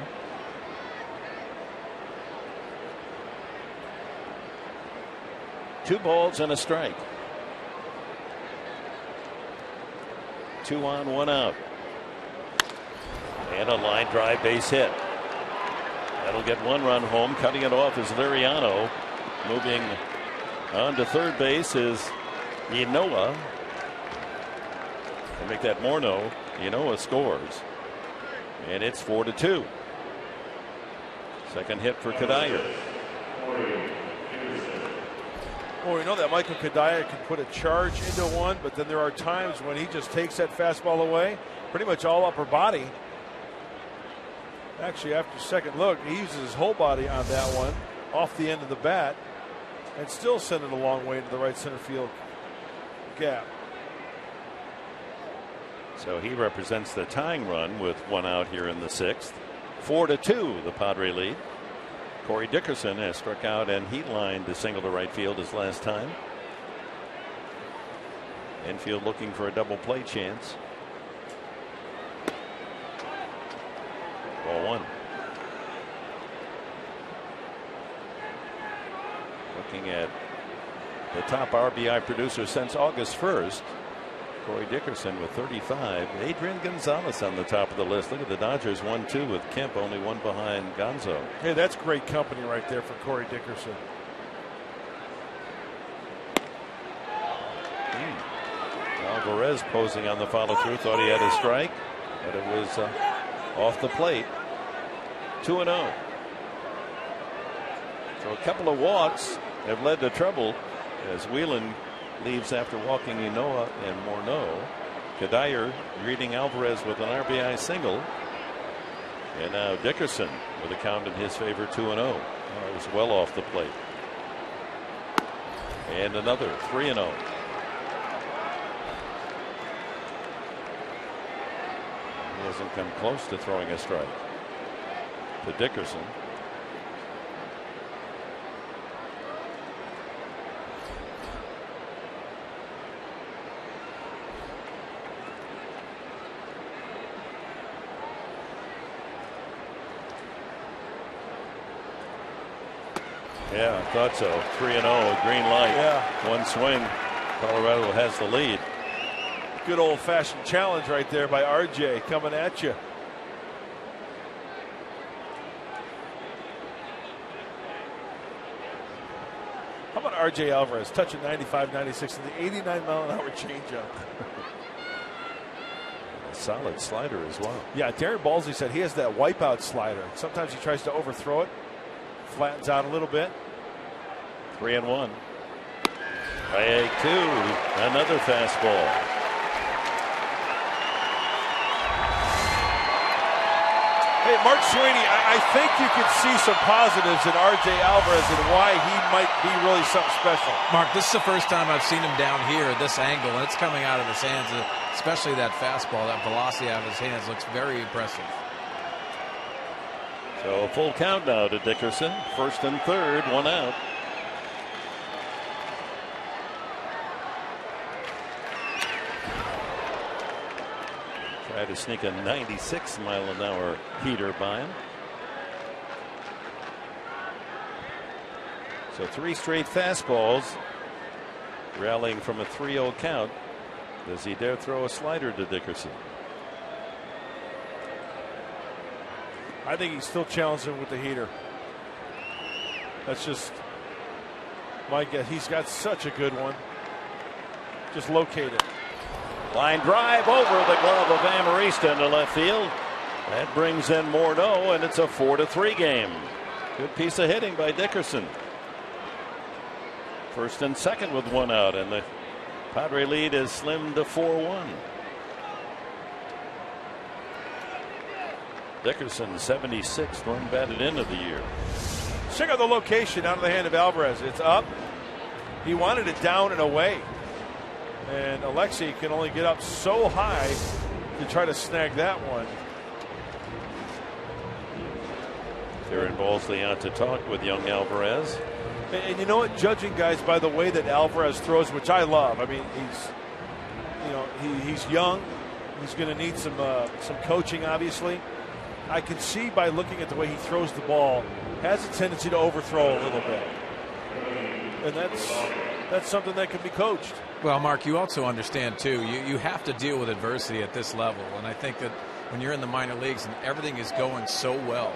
Two balls and a strike. 2 on, 1 out. And a line drive base hit. That'll get 1 run home. Cutting it off is Liriano. Moving on to third base is Ynoa. To make that Morneau. Ynoa scores. And it's 4-2. Second hit for Kadire. Well, we know that Michael Kadire can put a charge into one, but then there are times when he just takes that fastball away, pretty much all upper body. Actually, after second look, he uses his whole body on that one, off the end of the bat, and still send it a long way into the right center field gap. So he represents the tying run with 1 out here in the 6th. 4-2, the Padre lead. Corey Dickerson has struck out and heat lined to single to right field his last time. Infield looking for a double play chance. Ball 1. Looking at the top RBI producer since August 1st. Corey Dickerson with 35. Adrian Gonzalez on the top of the list. Look at the Dodgers 1-2 with Kemp, only 1 behind Gonzo. Hey, that's great company right there for Corey Dickerson. Alvarez posing on the follow through, thought he had a strike, but it was off the plate. 2-0. So a couple of walks have led to trouble as Whelan leaves after walking Ynoa and Morneau. Kadire greeting Alvarez with an RBI single. And now Dickerson with a count in his favor, 2-0. It was well off the plate. And another 3-0. He hasn't come close to throwing a strike to Dickerson. Yeah, I thought so. 3-0, green light. Yeah. 1 swing. Colorado has the lead. Good old-fashioned challenge right there by RJ coming at you. How about RJ Alvarez touching 95, 96 and the 89-mile-an-hour changeup? A solid slider as well. Yeah, Darren Balsley said he has that wipeout slider. Sometimes he tries to overthrow it, flattens out a little bit. 3-1. Strike 2. Another fastball. Hey, Mark Sweeney, I think you could see some positives in R.J. Alvarez and why he might be really something special. Mark, this is the first time I've seen him down here at this angle, and it's coming out of his hands, especially that fastball. That velocity out of his hands looks very impressive. So a full count now to Dickerson. 1st and 3rd, 1 out. Tried to sneak a 96-mile-an-hour heater by him. So 3 straight fastballs, rallying from a 3-0 count. Does he dare throw a slider to Dickerson? I think he's still challenging with the heater. That's just my guess. He's got such a good one. Just locate it. Line drive over the glove of Amarista into left field. That brings in Morneau, and it's a 4-3 game. Good piece of hitting by Dickerson. First and second with one out, and the Padre lead is slimmed to 4-1. Dickerson 76 run batted into the year. Check out the location out of the hand of Alvarez. It's up. He wanted it down and away. And Alexei can only get up so high to try to snag that one. Darren Balsley out to talk with young Alvarez. And you know what? Judging guys by the way that Alvarez throws, which I love. I mean, he's young. He's going to need some coaching, obviously. I can see by looking at the way he throws the ball, has a tendency to overthrow a little bit. And that's something that can be coached. Well, Mark, you also understand, too, you have to deal with adversity at this level. And I think that when you're in the minor leagues and everything is going so well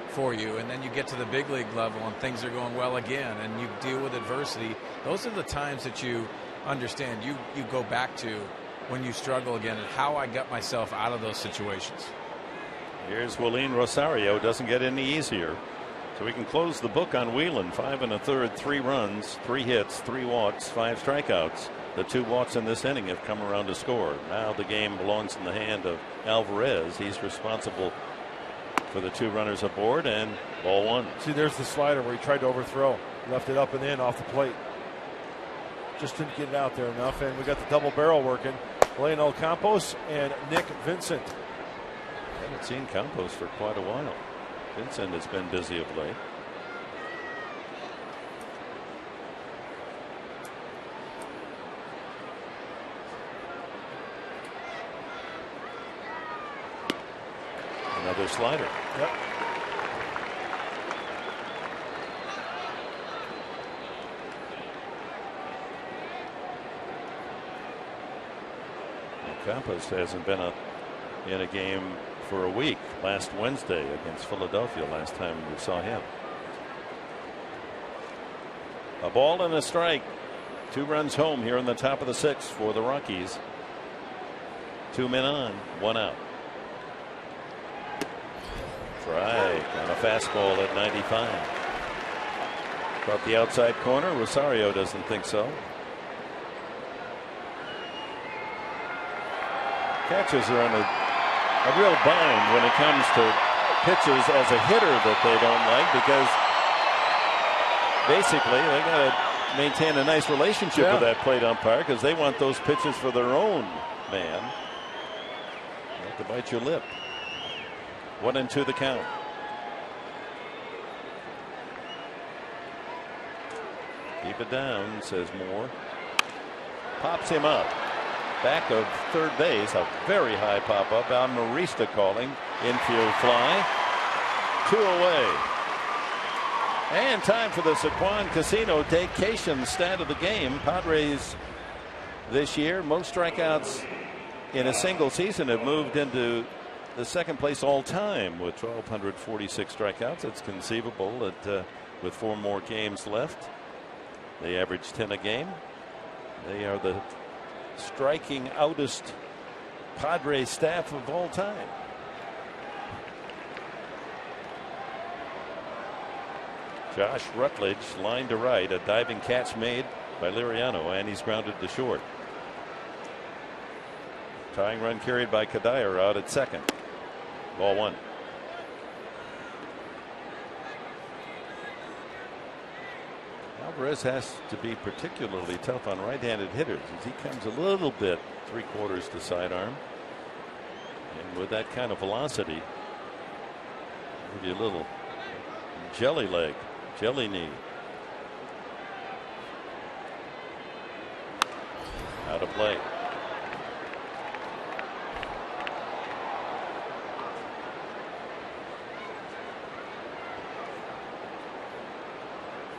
for you, and then you get to the big league level and things are going well again, and you deal with adversity, those are the times that you understand. You go back to when you struggle again and how I got myself out of those situations. Here's Willeen Rosario. Doesn't get any easier. So we can close the book on Whelan. 5 1/3, 3 runs, 3 hits, 3 walks, 5 strikeouts. The 2 walks in this inning have come around to score. Now the game belongs in the hand of Alvarez. He's responsible for the 2 runners aboard, and ball 1. See, there's the slider where he tried to overthrow. Left it up and in off the plate. Just didn't get it out there enough. And we got the double barrel working. Leonel Campos and Nick Vincent. Haven't seen Campos for quite a while. Vincent has been busy of late. Another slider. Yep. Campos hasn't been in a game for a week. Last Wednesday against Philadelphia, last time we saw him. A ball and a strike. 2 runs home here in the top of the 6th for the Rockies. 2 men on, 1 out. Strike on a fastball at 95. Caught the outside corner. Rosario doesn't think so. Catchers are in a real bind when it comes to pitchers as a hitter that they don't like, because basically they got to maintain a nice relationship with that plate umpire, because they want those pitches for their own man. You have to bite your lip. 1-2 the count. Keep it down, says Moore. Pops him up. Back of third base, a very high pop up. Amarista calling. Infield fly. 2 away. And time for the Saquon Casino Daycation stat of the game. Padres this year, most strikeouts in a single season, have moved into the 2nd place all time with 1,246 strikeouts. It's conceivable that with 4 more games left, they average 10 a game. They are the striking outest Padres staff of all time. Josh Rutledge line to right, a diving catch made by Liriano, and he's grounded to short. Tying run carried by Kadire out at 2nd. Ball 1. Alvarez has to be particularly tough on right-handed hitters as he comes a little bit 3/4 to sidearm, and with that kind of velocity, maybe a little jelly leg, jelly knee. Out of play.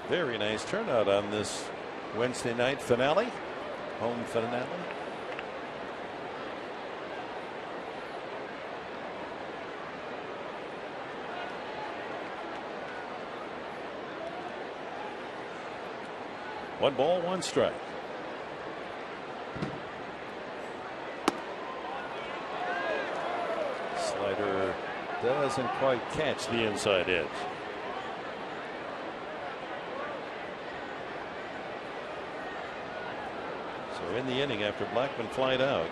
Very nice turnout on this Wednesday night finale, home finale. 1 ball, 1 strike. Slider doesn't quite catch the inside edge. So in the inning, after Blackmon flied out,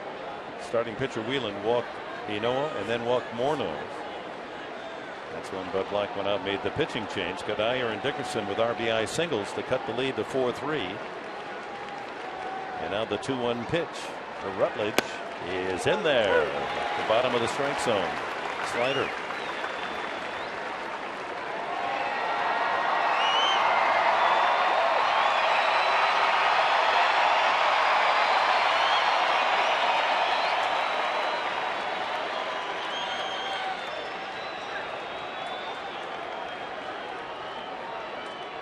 starting pitcher Whelan walked Inoa and then walked Morneau. That's when Bud Black went out, made the pitching change. Kadire and Dickerson with RBI singles to cut the lead to 4-3. And now the 2-1 pitch for Rutledge is in there at the bottom of the strike zone. Slider.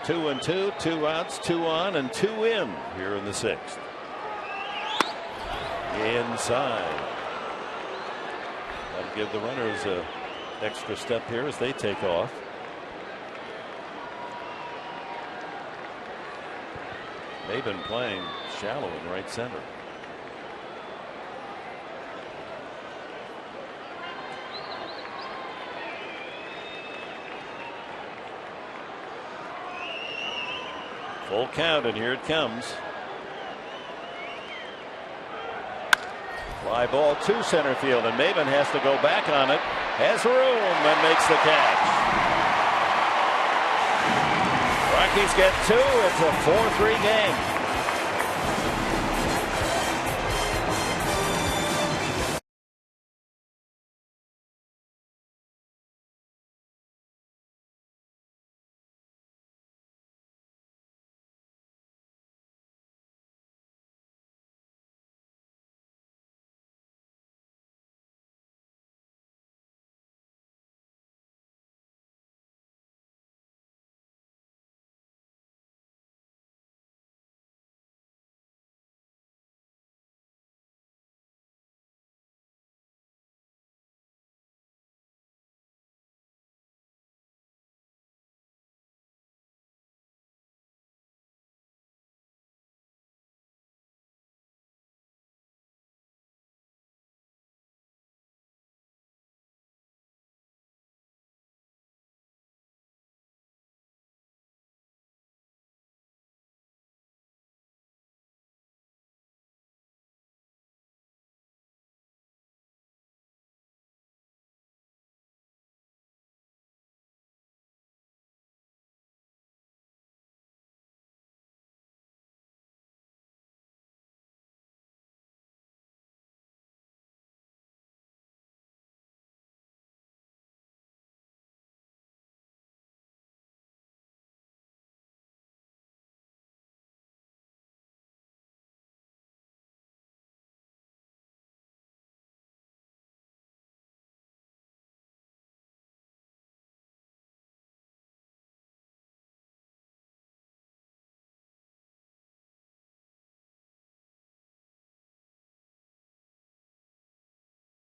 Two and two, 2 outs, 2 on, and 2 in here in the 6th. Inside. That'll give the runners an extra step here as they take off. They've been playing shallow in right center. Full count, and here it comes. Fly ball to center field, and Maven has to go back on it. Has room and makes the catch. Rockies get 2. It's a 4-3 game.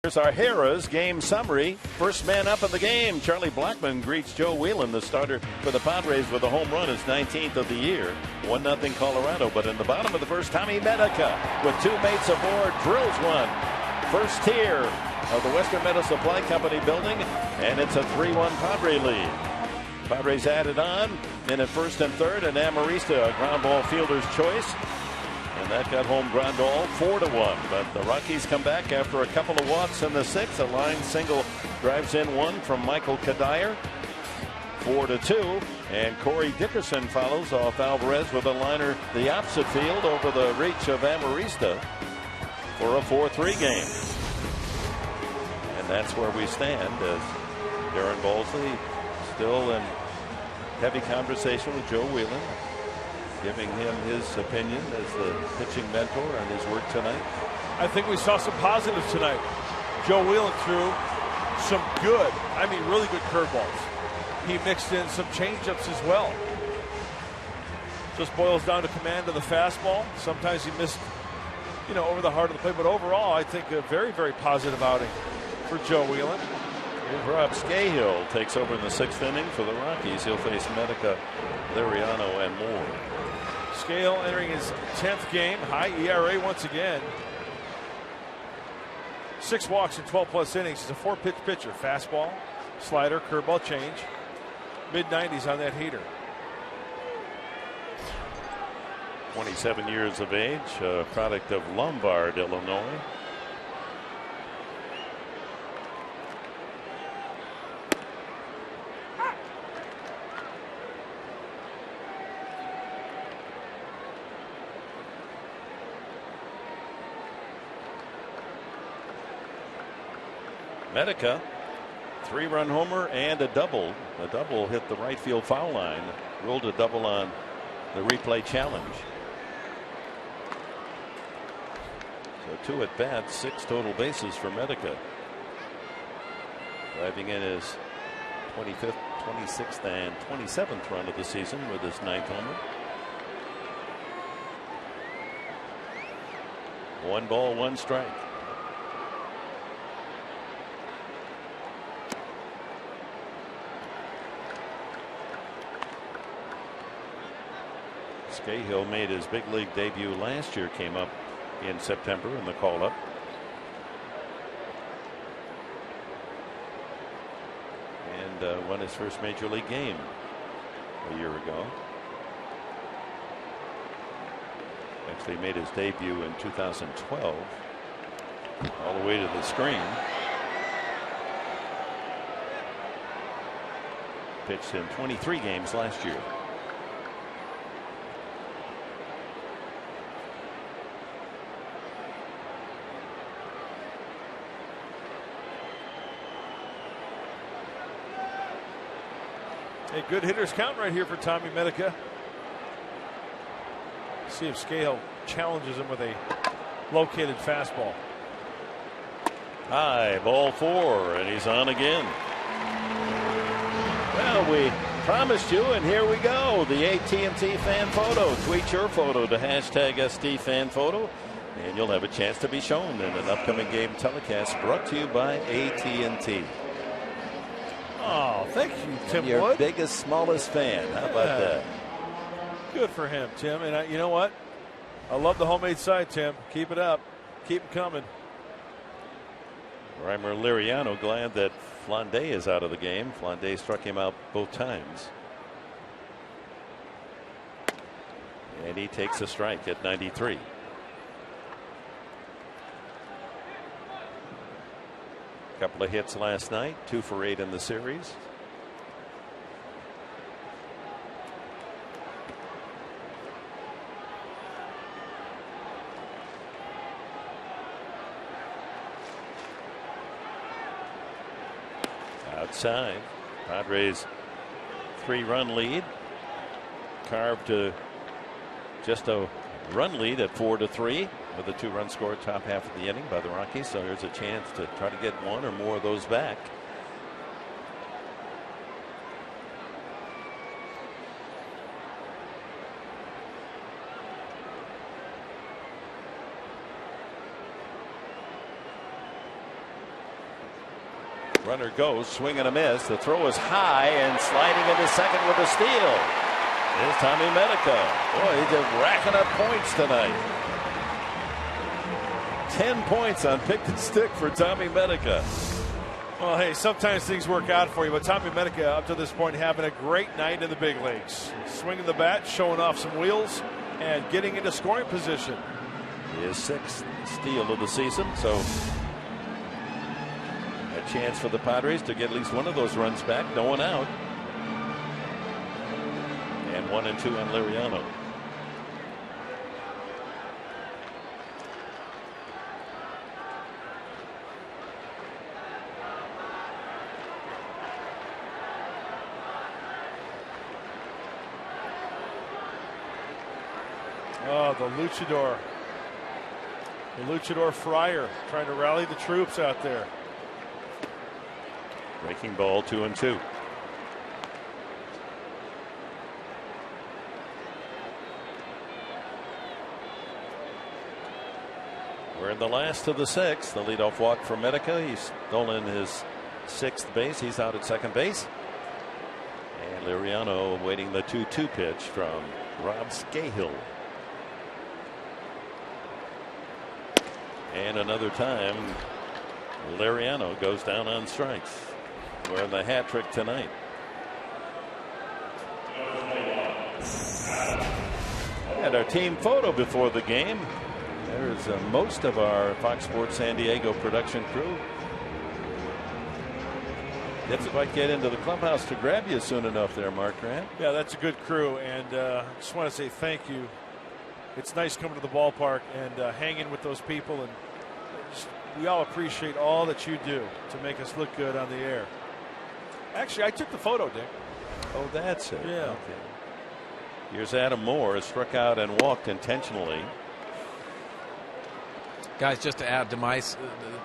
Here's our Harrah's game summary. First man up in the game, Charlie Blackmon greets Joe Whelan, the starter for the Padres, with a home run, his 19th of the year. 1-0 Colorado, but in the bottom of the first, Tommy Medica with 2 mates aboard drills one. First tier of the Western Metal Supply Company building, and it's a 3-1 Padre lead. Padres added on, then at first and third, and Amarista, a ground ball fielder's choice. And that got home Grandal 4-1. But the Rockies come back after a couple of walks in the 6th. A line single drives in one from Michael Kadire. 4-2. And Corey Dickerson follows off Alvarez with a liner the opposite field over the reach of Amarista for a 4-3 game. And that's where we stand, as Darren Balsley still in heavy conversation with Joe Whelan, giving him his opinion as the pitching mentor on his work tonight. I think we saw some positives tonight. Joe Whelan threw some good, really good curveballs. He mixed in some changeups as well. Just boils down to command of the fastball. Sometimes he missed, over the heart of the plate. But overall, I think a very, very positive outing for Joe Whelan. Rob Scahill takes over in the 6th inning for the Rockies. He'll face Medica, Liriano, and Moore. Scahill entering his 10th game. High ERA once again. 6 walks in 12+ innings. He's a 4-pitch pitcher. Fastball, slider, curveball, change. Mid-90s on that heater. 27 years of age, a product of Lombard, Illinois. Medica, 3-run homer and a double. The double hit the right field foul line. Rolled a double on the replay challenge. So 2 at bats, 6 total bases for Medica. Driving in his 25th, 26th, and 27th run of the season with his 9th homer. 1 ball, 1 strike. Scahill made his big league debut last year, came up in September in the call up. And won his first major league game a year ago. Actually made his debut in 2012. All the way to the screen. Pitched in 23 games last year. A good hitter's count right here for Tommy Medica. See if Scahill challenges him with a located fastball. High, ball 4, and he's on again. Well, we promised you, and here we go. The AT&T fan photo. Tweet your photo to hashtag SD fan photo, and you'll have a chance to be shown in an upcoming game telecast brought to you by AT&T. Oh, thank you, Tim Your Wood. biggest, smallest fan. How about that? Good for him, Tim. And you know what? I love the homemade side, Tim. Keep it up. Keep it coming. Reimer Liriano glad that Flande is out of the game. Flande struck him out both times. And he takes a strike at 93. Couple of hits last night, 2 for 8 in the series. Outside, Padres 3-run lead, carved to just a run lead at 4-3 with a 2-run score top half of the inning by the Rockies. So here's a chance to try to get 1 or more of those back. Runner goes, swing and a miss. The throw is high and sliding into second with a steal. Here's Tommy Medica. Boy, he's just racking up points tonight. 10 points on pick and stick for Tommy Medica. Well, hey, sometimes things work out for you, but Tommy Medica up to this point having a great night in the big leagues. Swinging the bat, showing off some wheels, and getting into scoring position. His 6th steal of the season, so a chance for the Padres to get at least one of those runs back. No one out. And 1 and 2 on Liriano. Oh, the luchador. The luchador Fryer trying to rally the troops out there. Breaking ball, 2 and 2. We're in the last of the 6th. The leadoff walk for Medica. He's stolen his 6th base. He's out at second base. And Liriano awaiting the 2-2 pitch from Rob Scahill. And another time, Liriano goes down on strikes. We're in the hat trick tonight. And our team photo before the game. There's most of our Fox Sports San Diego production crew. Didn't quite get into the clubhouse to grab you soon enough there, Mark Grant. Yeah, that's a good crew, and I just want to say thank you. It's nice coming to the ballpark and hanging with those people, and we all appreciate all that you do to make us look good on the air. Actually, I took the photo, Dick. Oh, that's it. Yeah. Okay. Here's Adam Moore, struck out and walked intentionally. Guys, just to add to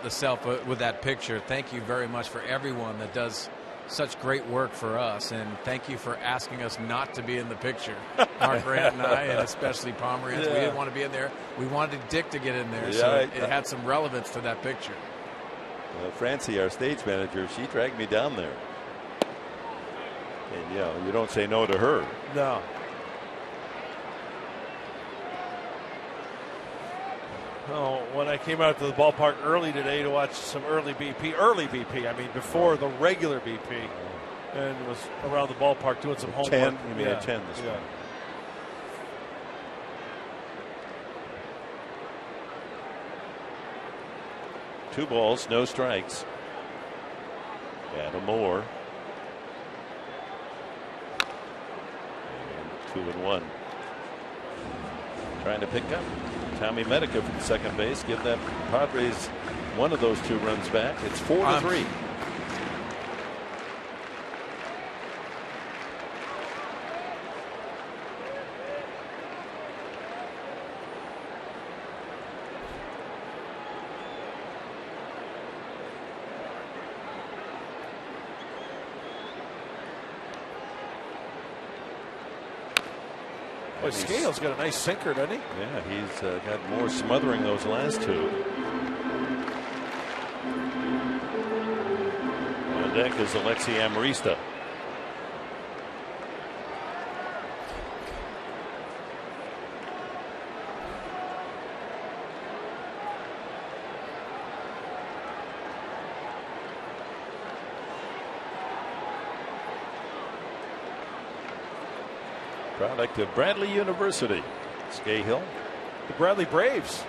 the self with that picture, thank you very much for everyone that does such great work for us, and thank you for asking us not to be in the picture. Mark Grant and I, and especially Pomerantz, we didn't want to be in there. We wanted Dick to get in there, so it had some relevance to that picture. Francie, our stage manager, she dragged me down there. And you don't say no to her. No. Oh, when I came out to the ballpark early today to watch some early BP, I mean before the regular BP, and was around the ballpark doing some homework. 10, you mean at 10 this morning. 2 balls, no strikes. Adam Moore. And 2-1. Trying to pick up Tommy Medica from second base. Give that Padres one of those 2 runs back. It's 4-3. Boy, Scale's got a nice sinker, doesn't he? Yeah, he's got more smothering those last 2. On deck is Alexi Amarista. Product of Bradley University. Scahill. The Bradley Braves.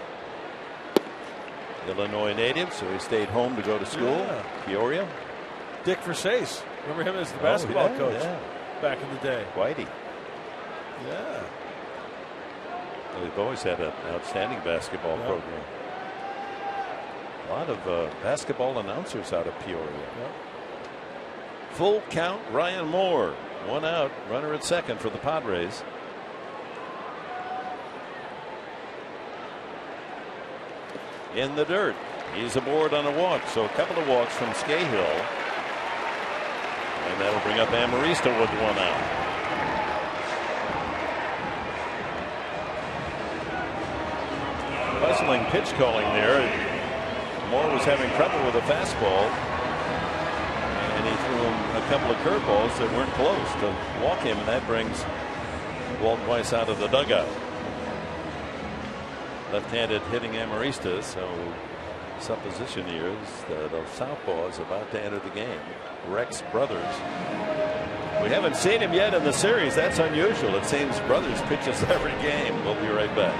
Illinois native, so he stayed home to go to school. Yeah. Peoria. Dick Versace. Remember him as the basketball coach back in the day. Whitey. Yeah. Well, they've always had an outstanding basketball program. A lot of basketball announcers out of Peoria. Full count, Ryan Moore. 1 out, runner at second for the Padres. In the dirt. He's aboard on a walk, so a couple of walks from Scahill. And that'll bring up Amarista with 1 out. Puzzling pitch calling there. Moore was having trouble with a fastball. And he threw him a couple of curveballs that weren't close to walk him, and that brings Walt Weiss out of the dugout. Left-handed hitting Amarista, so supposition here is that the southpaw is about to enter the game. Rex Brothers. We haven't seen him yet in the series. That's unusual. It seems Brothers pitches every game. We'll be right back.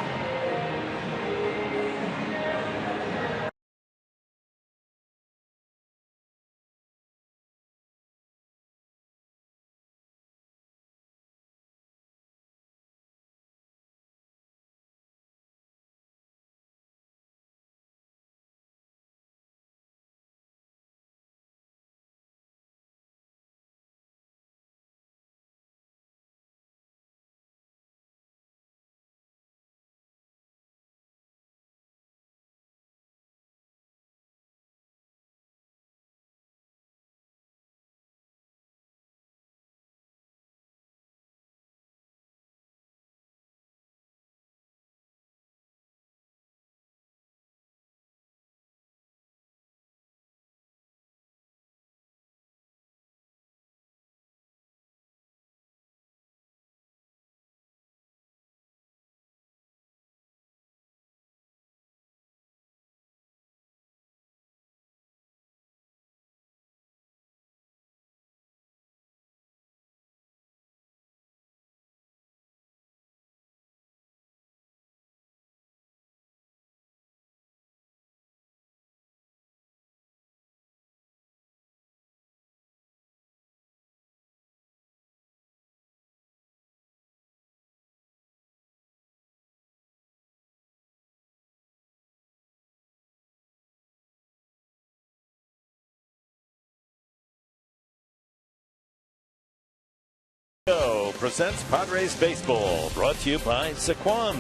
Presents Padres Baseball, brought to you by Sequan.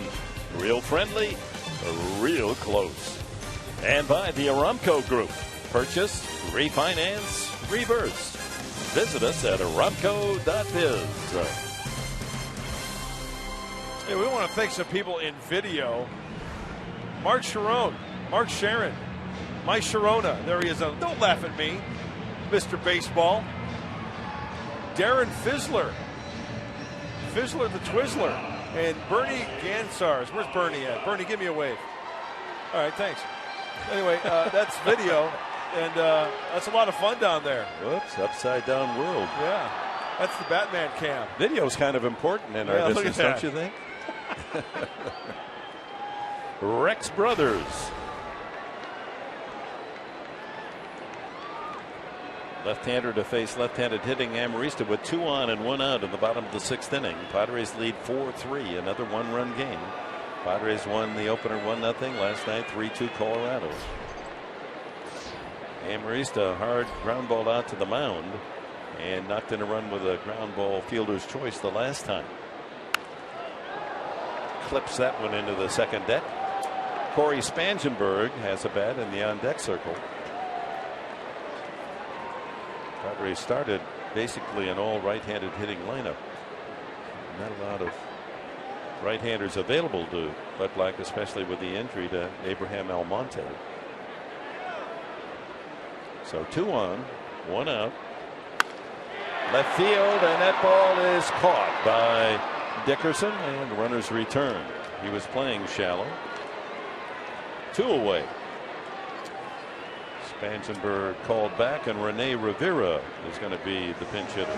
Real friendly, real close. And by the Aramco Group. Purchase, refinance, reverse. Visit us at aramco.biz. Hey, we want to thank some people in video. Mark Sharon, Mike Sharona. There he is. Don't laugh at me, Mr. Baseball. Darren Fizzler the Twizzler, and Bernie Gansars. Where's Bernie at? Bernie, give me a wave. All right, thanks. Anyway, that's video, and that's a lot of fun down there. Whoops, upside down world. Yeah, that's the Batman cam. Video's kind of important in our business, don't you think? Rex Brothers. Left-hander to face left-handed hitting Amarista with 2 on and 1 out in the bottom of the 6th inning. Padres lead 4-3, another 1-run game. Padres won the opener 1-0 last night, 3-2 Colorado. Amarista hard ground ball out to the mound and knocked in a run with a ground ball fielder's choice the last time. Clips that one into the second deck. Corey Spangenberg has a bat in the on-deck circle. Padres started basically an all right-handed hitting lineup. Not a lot of right-handers available to Bud Black, especially with the injury to Abraham Almonte. So 2 on, 1 out. Left field, and that ball is caught by Dickerson, and runners return. He was playing shallow. 2 away. Spangenberg called back, and Rene Rivera is going to be the pinch hitter.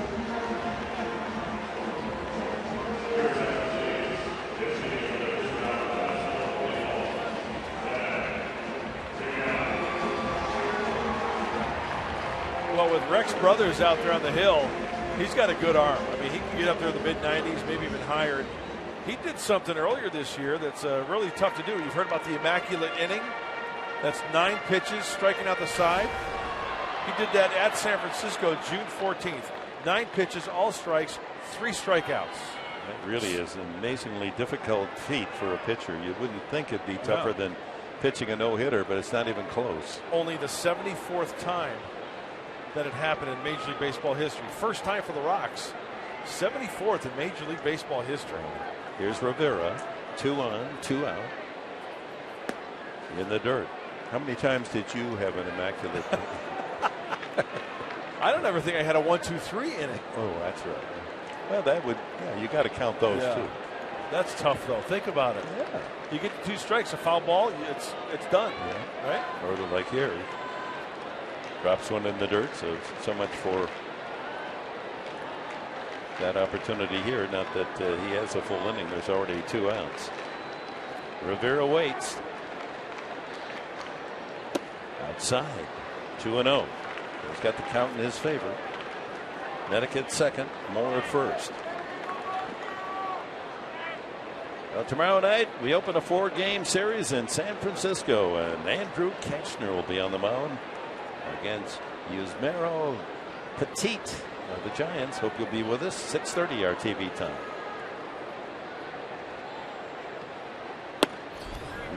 Well, with Rex Brothers out there on the hill, he's got a good arm. I mean, he can get up there in the mid-90s, maybe even higher. He did something earlier this year that's really tough to do. You've heard about the immaculate inning. That's 9 pitches, striking out the side. He did that at San Francisco June 14th. 9 pitches, all strikes, 3 strikeouts. That really is an amazingly difficult feat for a pitcher. You wouldn't think it'd be tougher than pitching a no-hitter, but it's not even close. Only the 74th time that it happened in Major League Baseball history. First time for the Rocks. 74th in Major League Baseball history. Here's Rivera. 2 on, 2 out. In the dirt. How many times did you have an immaculate? I don't ever think I had a 1-2-3 inning. Oh, that's right. Well, that would, you got to count those too. That's tough, though. Think about it. Yeah. You get 2 strikes, a foul ball, it's done. Yeah. Right? Or like here, drops one in the dirt. So much for that opportunity here. Not that he has a full inning. There's already 2 outs. Rivera waits. Outside, 2-0. He's got the count in his favor. Connecticut second, Moore at first. Well, tomorrow night we open a 4-game series in San Francisco, and Andrew Kachner will be on the mound against Yusmeiro Petit of the Giants. Hope you'll be with us. 6:30 our TV time.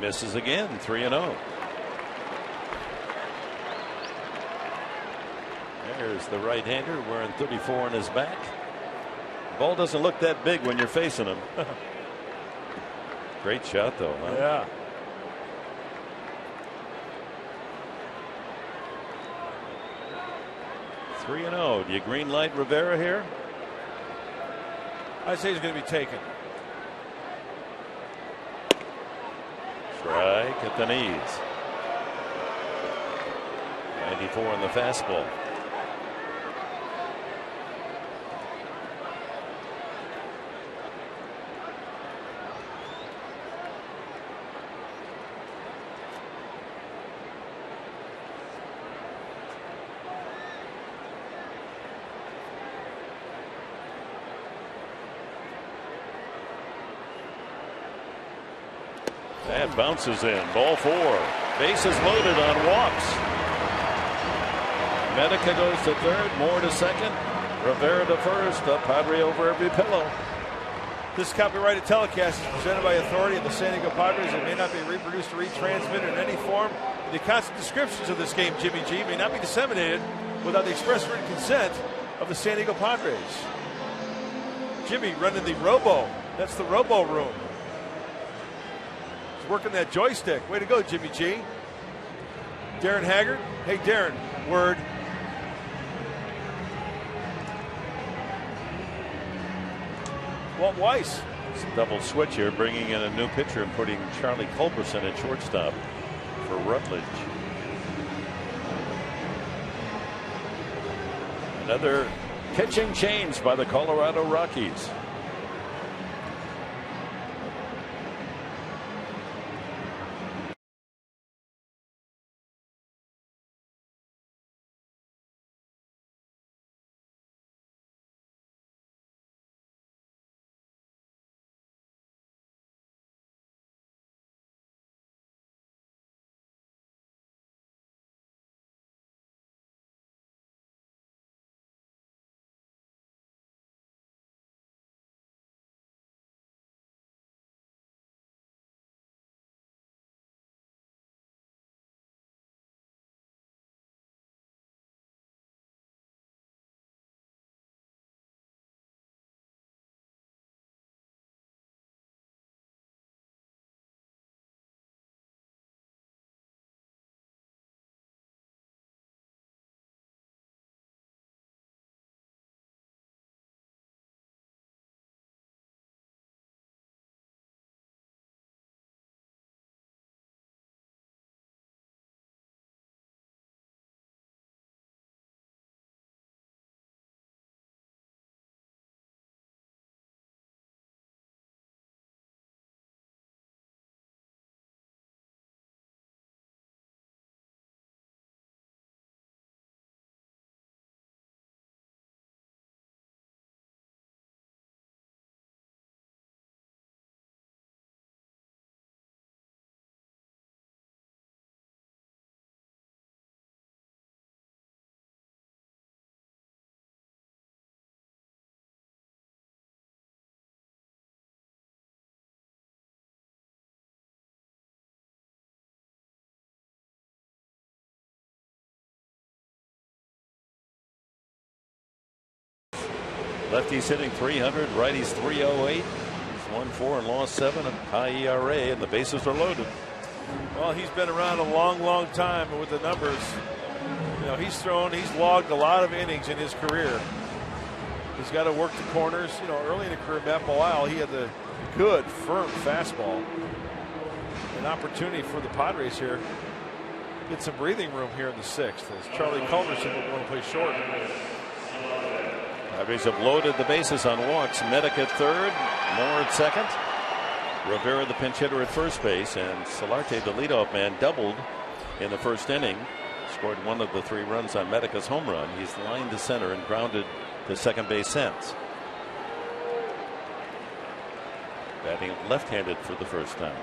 Misses again, 3-0. There's the right-hander wearing 34 on his back. The ball doesn't look that big when you're facing him. Great shot, though. Huh? Yeah. Three 3-0. Do you green light Rivera here? I say he's going to be taken. Strike at the knees. 94 on the fastball. That bounces in. Ball 4. Bases loaded on walks. Medica goes to third. Moore to second. Rivera to first. The Padre over every pillow. This copyrighted telecast is presented by authority of the San Diego Padres. It may not be reproduced or retransmitted in any form. The constant descriptions of this game, Jimmy G, may not be disseminated without the express written consent of the San Diego Padres. Jimmy running the robo. That's the robo room. He's working that joystick. Way to go, Jimmy G. Darren Haggard. Hey, Darren. Word. Walt Weiss. It's a double switch here, bringing in a new pitcher and putting Charlie Culberson at shortstop for Rutledge. Another pitching change by the Colorado Rockies. Lefties hitting 300, righties 308. He's won 4 and lost 7, a high ERA, and the bases are loaded. Well, he's been around a long time, and with the numbers, you know, he's logged a lot of innings in his career. He's got to work the corners. You know, early in the career, Matt Belisle, he had the good, firm fastball. An opportunity for the Padres here. Get some breathing room here in the 6th as Charlie Culberson will want to play short. Padres have loaded the bases on walks. Medic at third, Moore at second. Rivera the pinch hitter at first base, and Solarte, the leadoff man, doubled in the first inning. Scored one of the 3 runs on Medica's home run. He's lined to center and grounded to second base since. Batting left-handed for the first time.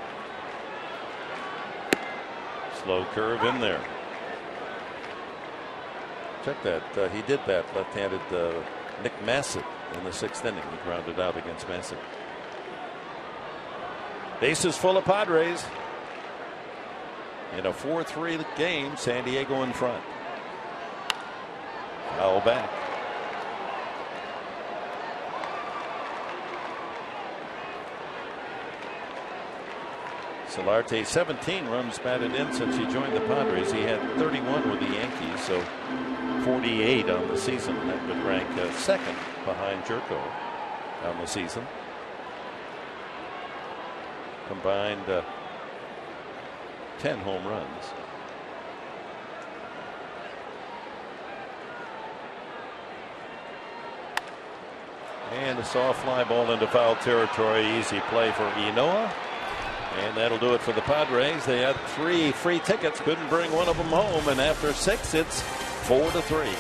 Slow curve in there. Check that. He did that left-handed Nick Massett in the 6th inning. He grounded out against Massett. Bases full of Padres. In a 4-3 game, San Diego in front. Foul back. Solarte, 17 runs batted in since he joined the Padres. He had 31 with the Yankees, so 48 on the season. That would rank second behind Jerko on the season. Combined 10 home runs. And a soft fly ball into foul territory. Easy play for Enoa. And that'll do it for the Padres. They had 3 free tickets, couldn't bring one of them home, and after 6 it's 4-3.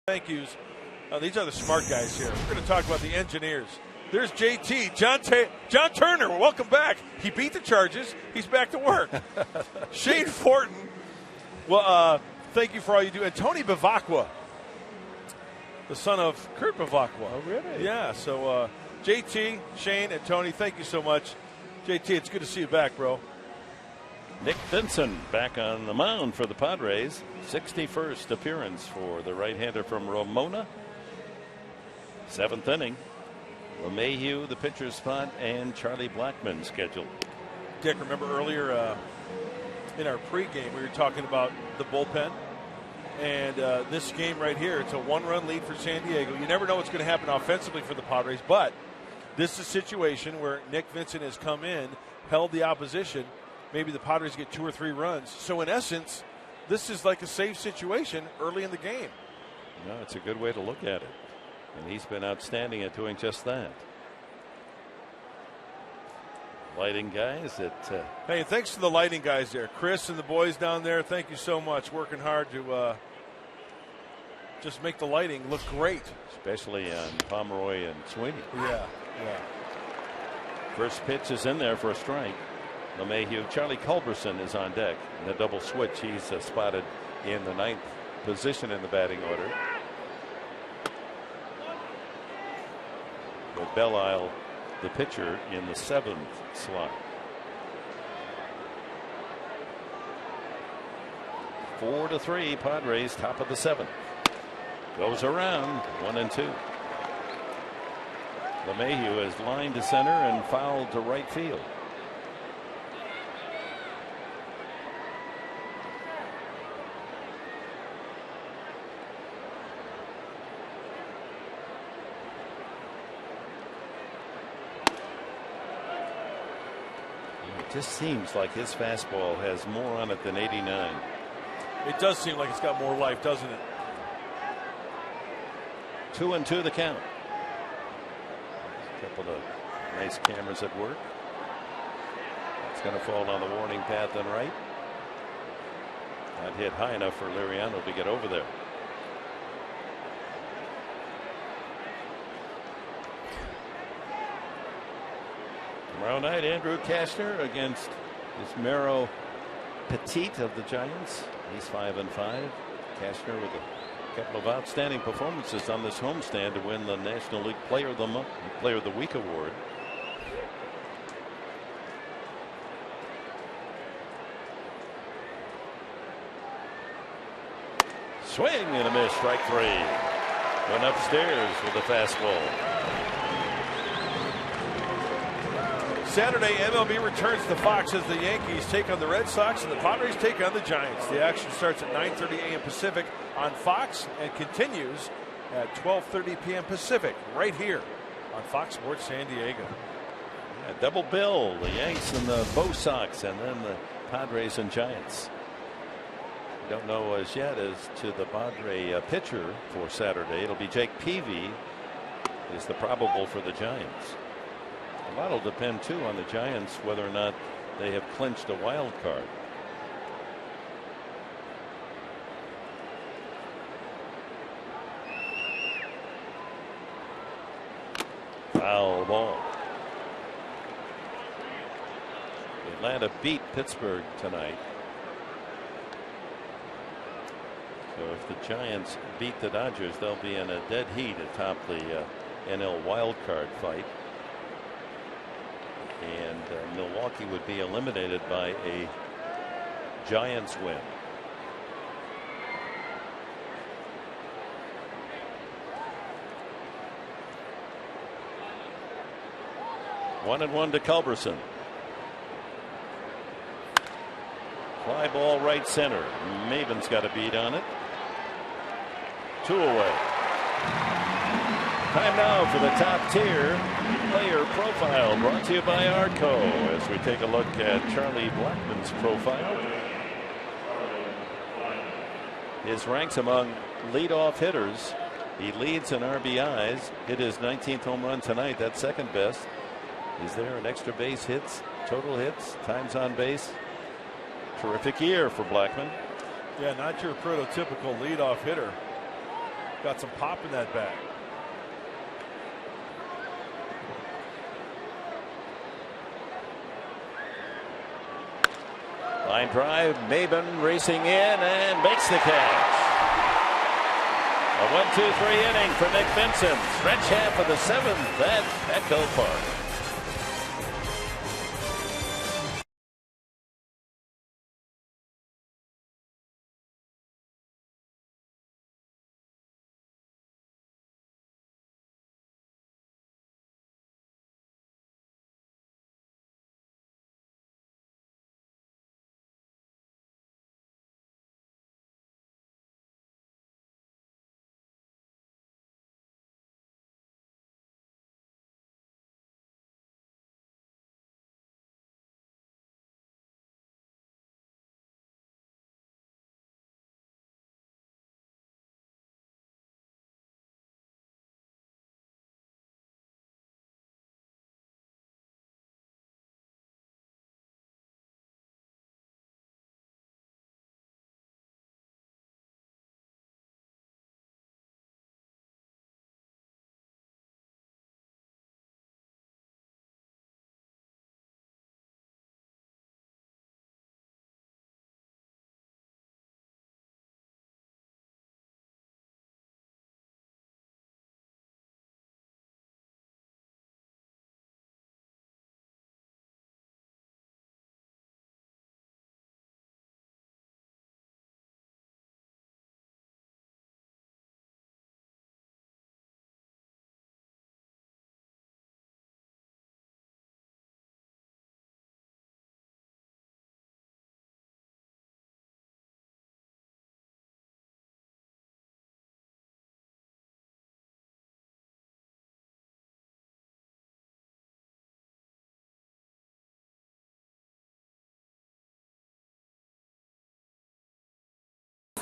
Thank yous. These are the smart guys here. We're going to talk about the engineers. There's JT, John Turner. Welcome back. He beat the charges. He's back to work. Shane Fortin. Well, thank you for all you do. And Tony Bavacqua, the son of Kurt Bavacqua. Oh, really? Yeah. So JT, Shane, and Tony, thank you so much. JT, it's good to see you back, bro. Nick Vincent back on the mound for the Padres. 61st appearance for the right-hander from Ramona. 7th inning. LeMahieu, the pitcher's spot, and Charlie Blackmon scheduled. Dick, remember earlier in our pregame we were talking about the bullpen, and this game right here, it's a 1-run lead for San Diego. You never know what's going to happen offensively for the Padres, but this is a situation where Nick Vincent has come in, held the opposition. Maybe the Padres get 2 or 3 runs. So in essence, this is like a safe situation early in the game. No, it's a good way to look at it. And he's been outstanding at doing just that. Lighting guys at hey, thanks to the lighting guys there. Chris and the boys down there, thank you so much. Working hard to just make the lighting look great. Especially on Pomeroy and Sweeney. Yeah. First pitch is in there for a strike. LeMahieu. Charlie Culberson is on deck. In a double switch, he's spotted in the 9th position in the batting order. With Belle-Isle, the pitcher, in the 7th slot. 4-3, Padres, top of the 7th. Goes around, 1-2. LeMahieu is lined to center and fouled to right field. It just seems like his fastball has more on it than 89. It does seem like it's got more life, doesn't it? 2-2 the count. A couple of nice cameras at work. It's going to fall on the warning path and right. Not hit high enough for Liriano to get over there. Tomorrow night, Andrew Cashner against Ismero Petit of the Giants. He's 5-5. Cashner with a couple of outstanding performances on this homestand to win the National League Player of the Month, Player of the Week award. Swing and a miss, strike 3. Went upstairs with a fastball. Saturday, MLB returns to Fox as the Yankees take on the Red Sox and the Padres take on the Giants. The action starts at 9:30 a.m. Pacific on Fox and continues at 12:30 p.m. Pacific right here on Fox Sports San Diego. Yeah, double bill, the Yanks and the Bo Sox, and then the Padres and Giants. We don't know as yet as to the Padre pitcher for Saturday. It'll be Jake Peavy is the probable for the Giants. A lot will depend too on the Giants whether or not they have clinched a wild card. Foul ball. Atlanta beat Pittsburgh tonight. So if the Giants beat the Dodgers, they'll be in a dead heat atop the NL wild card fight. And Milwaukee would be eliminated by a Giants win. One and one to Culberson. Fly ball right center. Maven's got a beat on it. 2 away. Time now for the top tier player profile, brought to you by Arco, as we take a look at Charlie Blackmon's profile. His ranks among leadoff hitters. He leads in RBIs. Hit his 19th home run tonight. That's second best. Is there an extra base hits, total hits, times on base? Terrific year for Blackmon. Yeah, not your prototypical leadoff hitter. got some pop in that bat. Line drive, Maben racing in and makes the catch. A 1-2-3 inning for Nick Vincent. Stretch half of the 7th at Petco Park.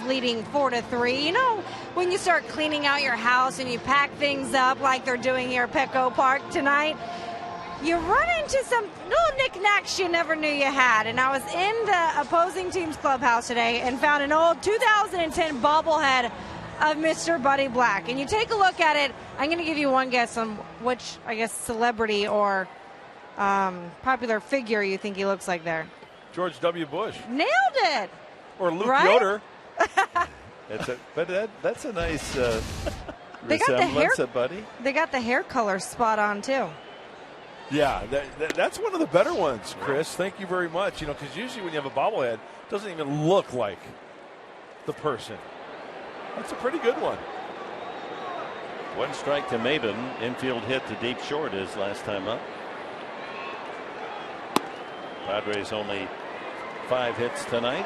Leading 4-3. You know, when you start cleaning out your house and you pack things up like they're doing here at Petco Park tonight, you run into some little knickknacks you never knew you had. And I was in the opposing team's clubhouse today and found an old 2010 bobblehead of Mr. Buddy Black. And you take a look at it, I'm going to give you one guess on which, I guess, celebrity or popular figure you think he looks like there. George W. Bush. Nailed it. Or Luke Right? Yoder. That's a nice They got the hair, Buddy. They got the hair color spot on too. Yeah, that's one of the better ones, Chris. Thank you very much. You know, because usually when you have a bobblehead, it doesn't even look like the person. That's a pretty good one. One strike to Maben. Infield hit to deep short his last time up. Padres only 5 hits tonight.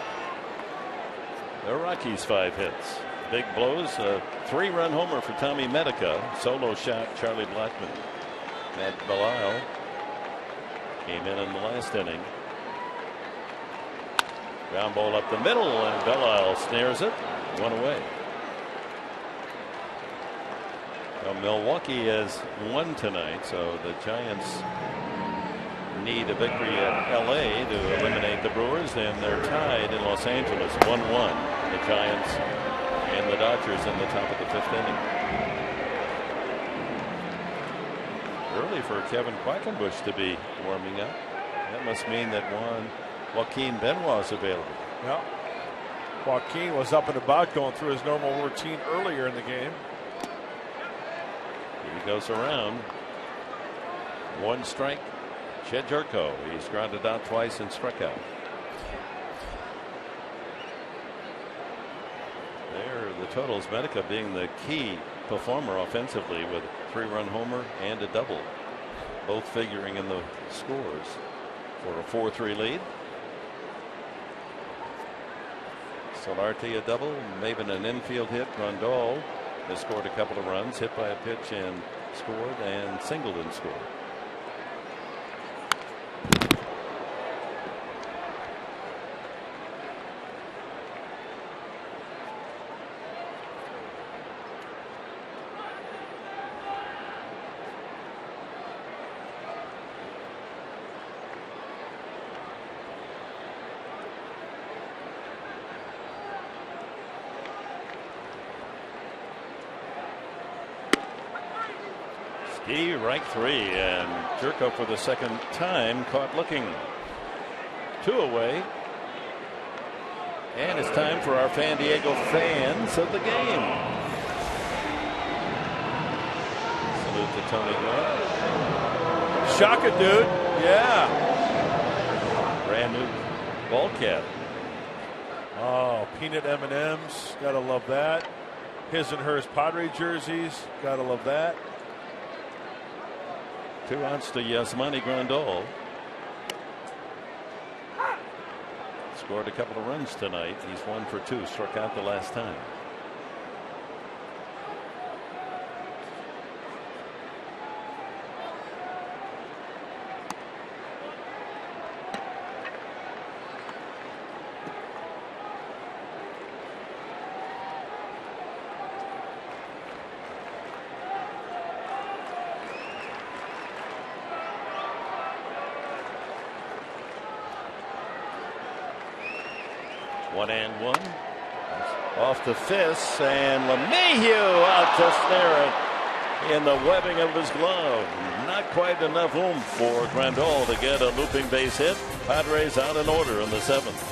The Rockies 5 hits. Big blows. A 3-run homer for Tommy Medica. Solo shot Charlie Blackmon. Matt Belisle came in the last inning. Ground ball up the middle and Belisle snares it. 1 away. Well, Milwaukee has won tonight, so the Giants need a victory at LA to eliminate the Brewers, and they're tied in Los Angeles 1-1. The Giants and the Dodgers in the top of the 5th inning. Early for Kevin Quackenbush to be warming up. That must mean that Joaquin Benoit is available. Yeah. Joaquin was up and about going through his normal routine earlier in the game. He goes around. 1 strike. Chet Jerko. He's grounded out twice and struck out. There, the totals. Medica being the key performer offensively with a 3-run homer and a double, both figuring in the scores for a 4-3 lead. Solarte a double, Maben an infield hit. Rondal has scored a couple of runs, hit by a pitch and scored, and Singleton scored. He ranked 3, and Jerko for the second time caught looking. 2 away. And it's time for our San Diego fans of the game. Salute to Tony Gwynn. Shaka, dude. Yeah. Brand new ball cap. Oh, peanut M&Ms. Gotta love that. His and hers Padre jerseys. Gotta love that. 2 outs to Yasmani Grandal. Scored a couple of runs tonight. He's 1 for 2. Struck out the last time. One and one. Off the fists, and LeMahieu out to snare it in the webbing of his glove. Not quite enough room for Grandal to get a looping base hit. Padres out in order in the 7th.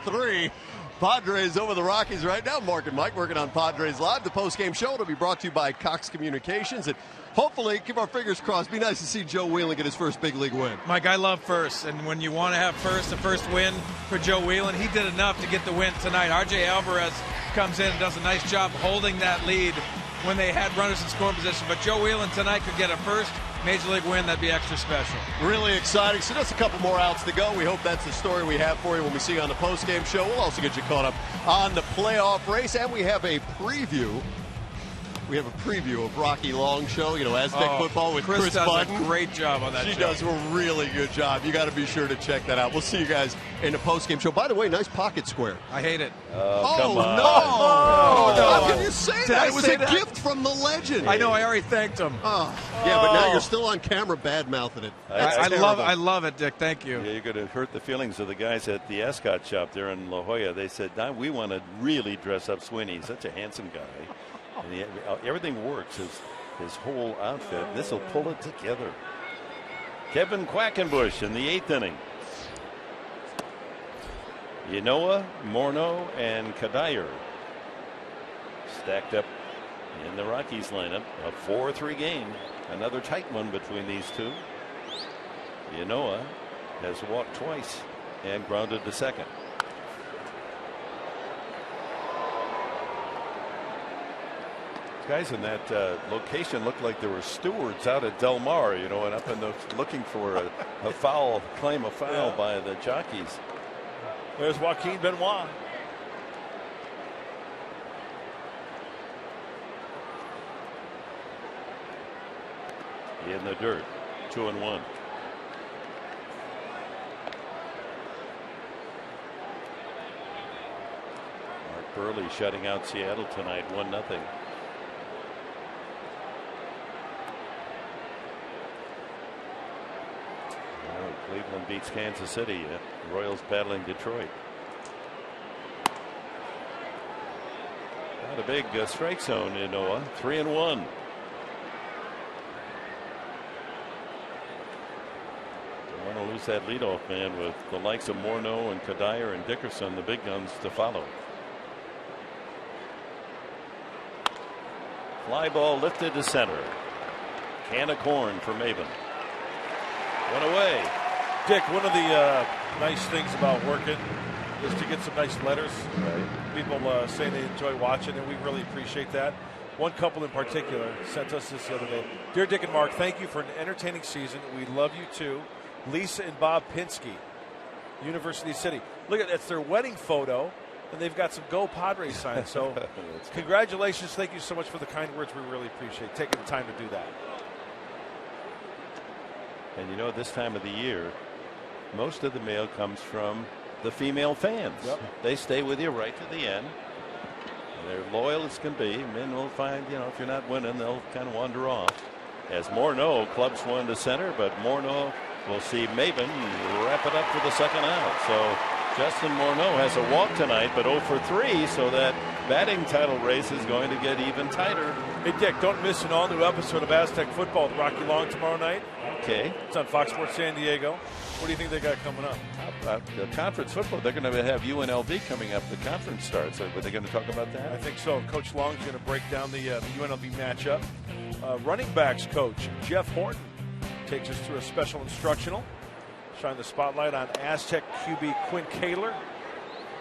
Three. Padres over the Rockies right now. Mark and Mike working on Padres Live. The post-game show will be brought to you by Cox Communications. And hopefully, keep our fingers crossed, be nice to see Joe Whelan get his first big league win. Mike, I love first. And when you want to have the first win for Joe Whelan, he did enough to get the win tonight. R.J. Alvarez comes in and does a nice job holding that lead when they had runners in scoring position. But Joe Whelan tonight could get a first Major League win. That'd be extra special. Really exciting. So just a couple more outs to go. We hope that's the story we have for you when we see you on the post-game show. We'll also get you caught up on the playoff race, and we have a preview. We have a preview of Rocky Long Show, Aztec football with Chris does Button. A great job on that show. She does a really good job. You got to be sure to check that out. We'll see you guys in the post-game show. By the way, nice pocket square. I hate it. Oh, come on. No. How can you say Did that? I It was say a that? gift from the legend. I know. I already thanked him. Yeah, but now you're still on camera bad-mouthing it. I love it, Dick. Thank you. Yeah, you're going to hurt the feelings of the guys at the Ascot shop there in La Jolla. They said, "Don, we want to really dress up Sweeney. He's such a handsome guy. And everything works. His whole outfit. This will pull it together." Kevin Quackenbush in the 8th inning. Yanoa, Morneau, and Kadair stacked up in the Rockies lineup. A 4-3 game. Another tight one between these two. Yanoa has walked twice and grounded to second. Guys in that location looked like there were stewards out at Del Mar, and up in the looking for a foul, claim a foul by the jockeys. There's Joaquin Benoit. In the dirt, 2-1. up early, shutting out Seattle tonight, 1-0. Cleveland beats Kansas City. Royals battling Detroit. Not a big strike zone in Noah. 3-1. Don't want to lose that leadoff man with the likes of Morneau and Kadire and Dickerson, the big guns, to follow. Fly ball lifted to center. Can of corn for Maven. One away. Dick, one of the nice things about working is to get some nice letters. Right. People say they enjoy watching, and we really appreciate that. One couple in particular sent us this the other day. Dear Dick and Mark, thank you for an entertaining season. We love you too. Lisa and Bob Pinsky, University City. Look at that's their wedding photo, and they've got some Go Padres signs. So congratulations. Thank you so much for the kind words. We really appreciate taking the time to do that. And you know, this time of the year, most of the mail comes from the female fans. Yep. They stay with you right to the end. And they're loyal as can be. Men will find, you know, if you're not winning, they'll kind of wander off. As Morneau clubs one to center, but Morneau will see Maven wrap it up for the second out. So Justin Morneau has a walk tonight, but 0 for 3, so that batting title race is going to get even tighter. Hey, Dick, don't miss an all-new episode of Aztec Football with Rocky Long tomorrow night. Okay. It's on Fox Sports San Diego. What do you think they got coming up? The conference football. They're going to have UNLV coming up. The conference starts. Are they going to talk about that? I think so. Coach Long's going to break down the UNLV matchup. Running backs coach Jeff Horton takes us through a special instructional. Shine the spotlight on Aztec QB Quinn Kaler.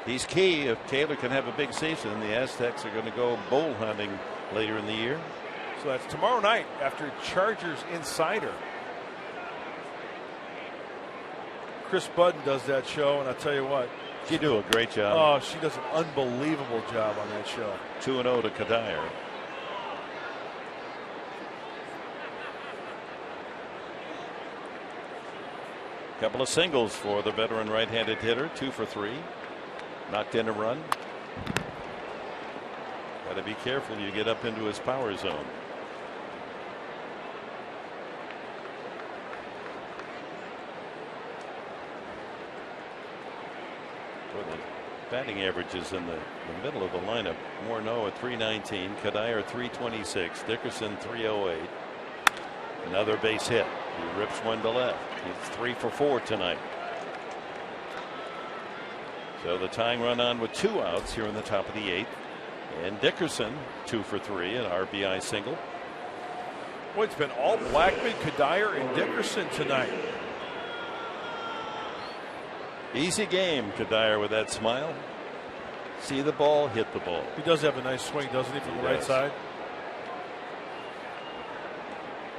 He's key. If Kaler can have a big season, the Aztecs are going to go bull hunting later in the year. So that's tomorrow night after Chargers Insider. Chris Budden does that show, and I'll tell you what. She do a great job. Oh, she does an unbelievable job on that show. 2-0 to Kadire. Couple of singles for the veteran right-handed hitter. 2 for 3. Knocked in a run. Got to be careful. You get up into his power zone. The batting averages in the middle of the lineup. Morneau at 319, Kadire 326, Dickerson 308. Another base hit. He rips one to left. He's 3 for 4 tonight. So the tying run on with 2 outs here in the top of the 8th. And Dickerson 2 for 3, an RBI single. Boy, it's been all Blackman, Kadire, and Dickerson tonight. Easy game, Kadire, with that smile. See the ball, hit the ball. He does have a nice swing, doesn't he, from the right side?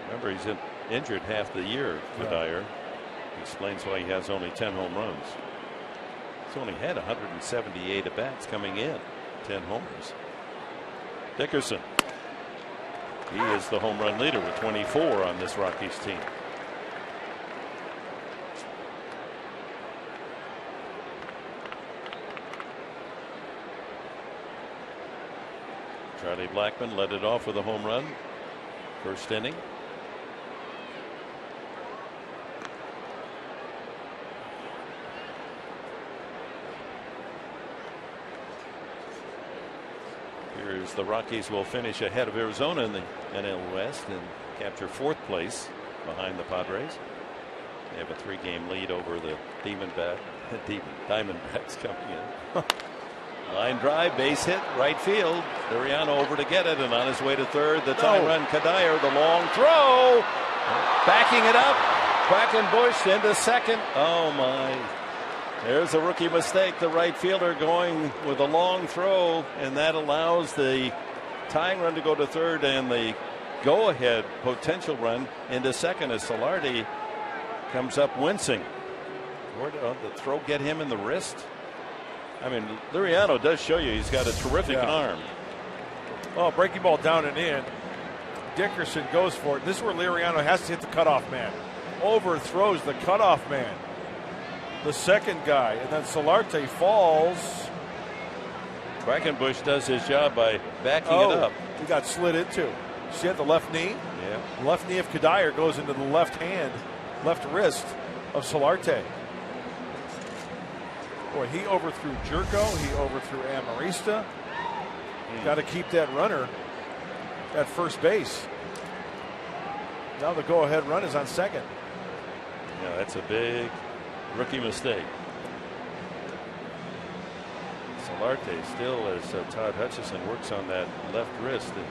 Remember, he's injured half the year, Kadire. Explains why he has only 10 home runs. He's only had 178 at-bats coming in. 10 homers. Dickerson. He is the home run leader with 24 on this Rockies team. Charlie Blackmon led it off with a home run. First inning. Here's the Rockies will finish ahead of Arizona in the NL West and capture 4th place behind the Padres. They have a 3-game lead over the Diamondbacks coming in. Line drive, base hit, right field. Liriano over to get it, and on his way to third, the tying run, Kadire, the long throw. Backing it up. Quackenbush into second. Oh, my. There's a rookie mistake. The right fielder going with a long throw, and that allows the tying run to go to third and the go-ahead potential run into second as Solardi comes up wincing. Where did the throw get him in the wrist? I mean, Liriano does show you he's got a terrific arm. Oh, breaking ball down and in. Dickerson goes for it. This is where Liriano has to hit the cutoff man. Overthrows the cutoff man. The second guy. And then Solarte falls. Quackenbush does his job by backing it up. He got slid into. See at the left knee? Yeah. Left knee of Kadire goes into the left hand, left wrist of Solarte. Boy, he overthrew Jerko. He overthrew Amarista. Got to keep that runner at first base. Now the go-ahead run is on second. Yeah, that's a big rookie mistake. Solarte still, as Todd Hutchison works on that left wrist, and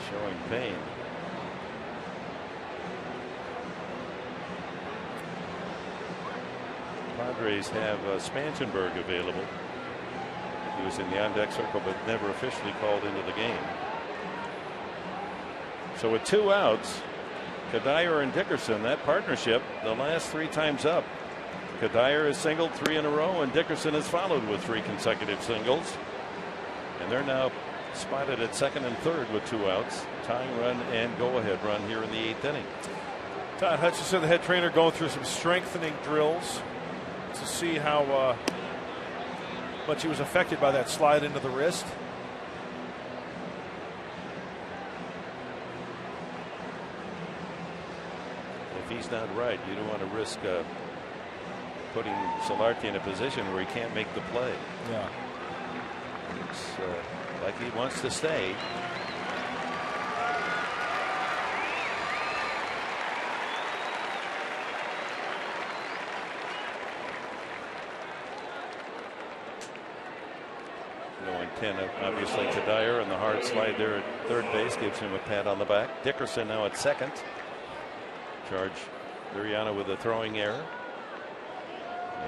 showing pain. Padres have Spangenberg available. He was in the on-deck circle but never officially called into the game. So with 2 outs, Kadire and Dickerson, that partnership, the last 3 times up. Kadire has singled 3 in a row, and Dickerson has followed with 3 consecutive singles. And they're now spotted at second and third with 2 outs. Tying run and go-ahead run here in the 8th inning. Todd Hutchison, the head trainer, going through some strengthening drills to see how much he was affected by that slide into the wrist. If he's not right, you don't want to risk putting Solarte in a position where he can't make the play. Yeah. It's like he wants to stay. Going 10, obviously Kadire, and the hard slide there at third base gives him a pat on the back. Dickerson now at second. Charge Liriano with a throwing error.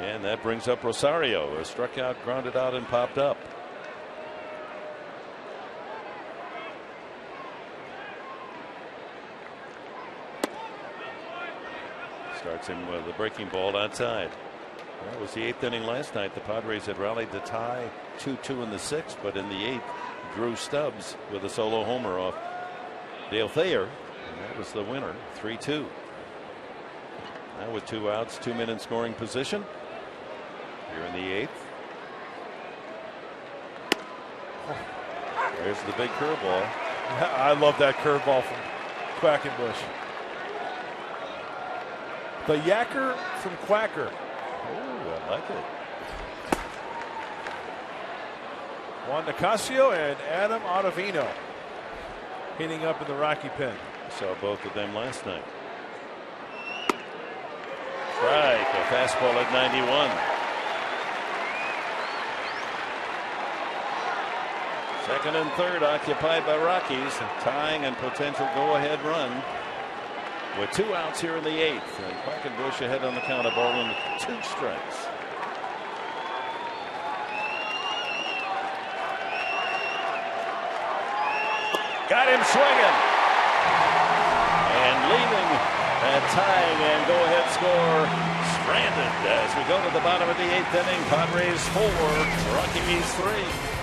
And that brings up Rosario, who struck out, grounded out, and popped up. Starts him with a breaking ball outside. That was the 8th inning last night. The Padres had rallied to tie 2-2 in the 6th, but in the 8th, Drew Stubbs with a solo homer off Dale Thayer. And that was the winner, 3-2. Now with 2 outs, 2 men in scoring position. Here in the 8th. There's the big curveball. I love that curveball from Quackenbush. The Yacker from Quacker. Oh, I like it. Juan Nicasio and Adam Ottavino hitting up in the Rocky pen. Saw both of them last night. Strike, a fastball at 91. Second and third occupied by Rockies. Tying and potential go-ahead run. With 2 outs here in the 8th. And Quackenbush ahead on the count of ball with 2 strikes. Got him swinging. And leaving that tying and go-ahead score stranded as we go to the bottom of the 8th inning. Padres 4, Rockies 3.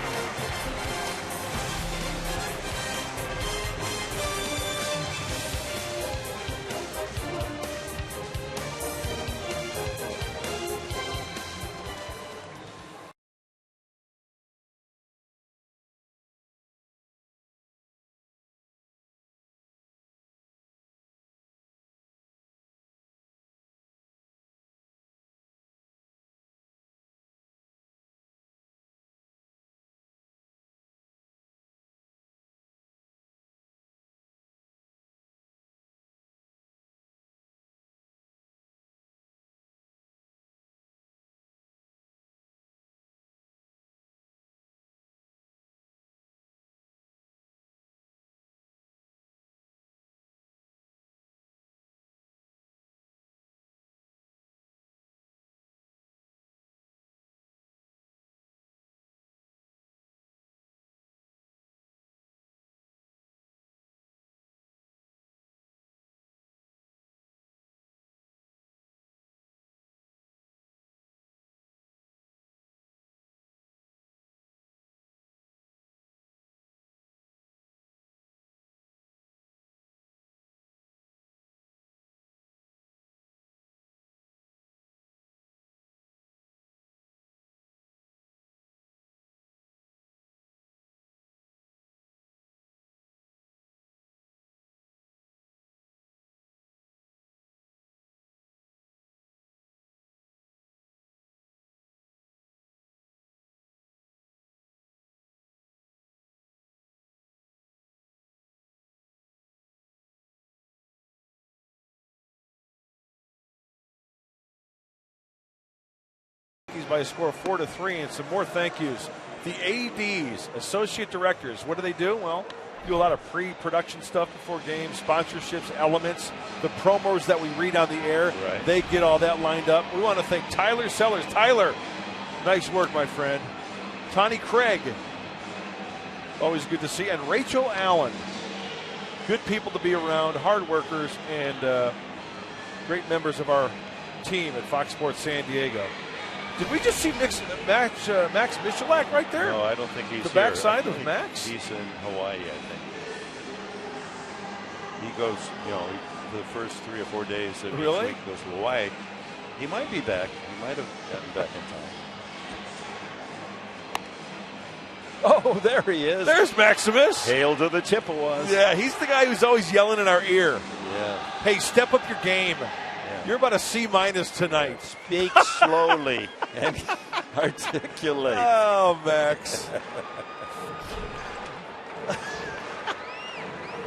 Rockies by a score of 4-3, and some more thank yous. The ADs, associate directors, what do? Well, do a lot of pre-production stuff before games, sponsorships, elements, the promos that we read on the air. Right. They get all that lined up. We want to thank Tyler Sellers. Tyler, nice work, my friend. Tawny Craig, always good to see. And Rachel Allen, good people to be around, hard workers, and great members of our team at Fox Sports San Diego. Did we just see Max Michalak right there? No, I don't think he's the here. backside of Max? He's in Hawaii, I think. He goes, the first 3 or 4 days of each week goes to Hawaii. He might be back. He might have gotten back in time. Oh, there he is. There's Maximus. Hail to the Chippewas. Yeah, he's the guy who's always yelling in our ear. Yeah. Hey, step up your game. Yeah. You're about a C- tonight. Speak slowly and articulate. Oh, Max.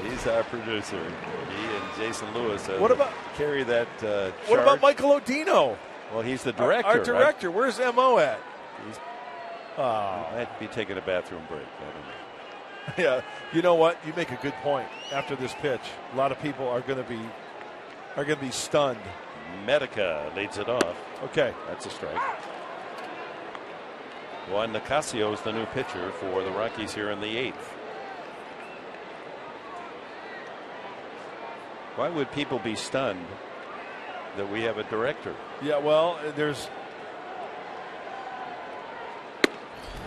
He's our producer. He and Jason Lewis carry that charge. What about Michael Odino? Well, he's the director. Our director. Right? Where's M.O. at? He might be taking a bathroom break. I don't know. Yeah, you know what? You make a good point. After this pitch, a lot of people are going to be stunned. Medica leads it off. Okay, that's a strike. Juan Nicasio is the new pitcher for the Rockies here in the 8th. Why would people be stunned that we have a director? Yeah, well,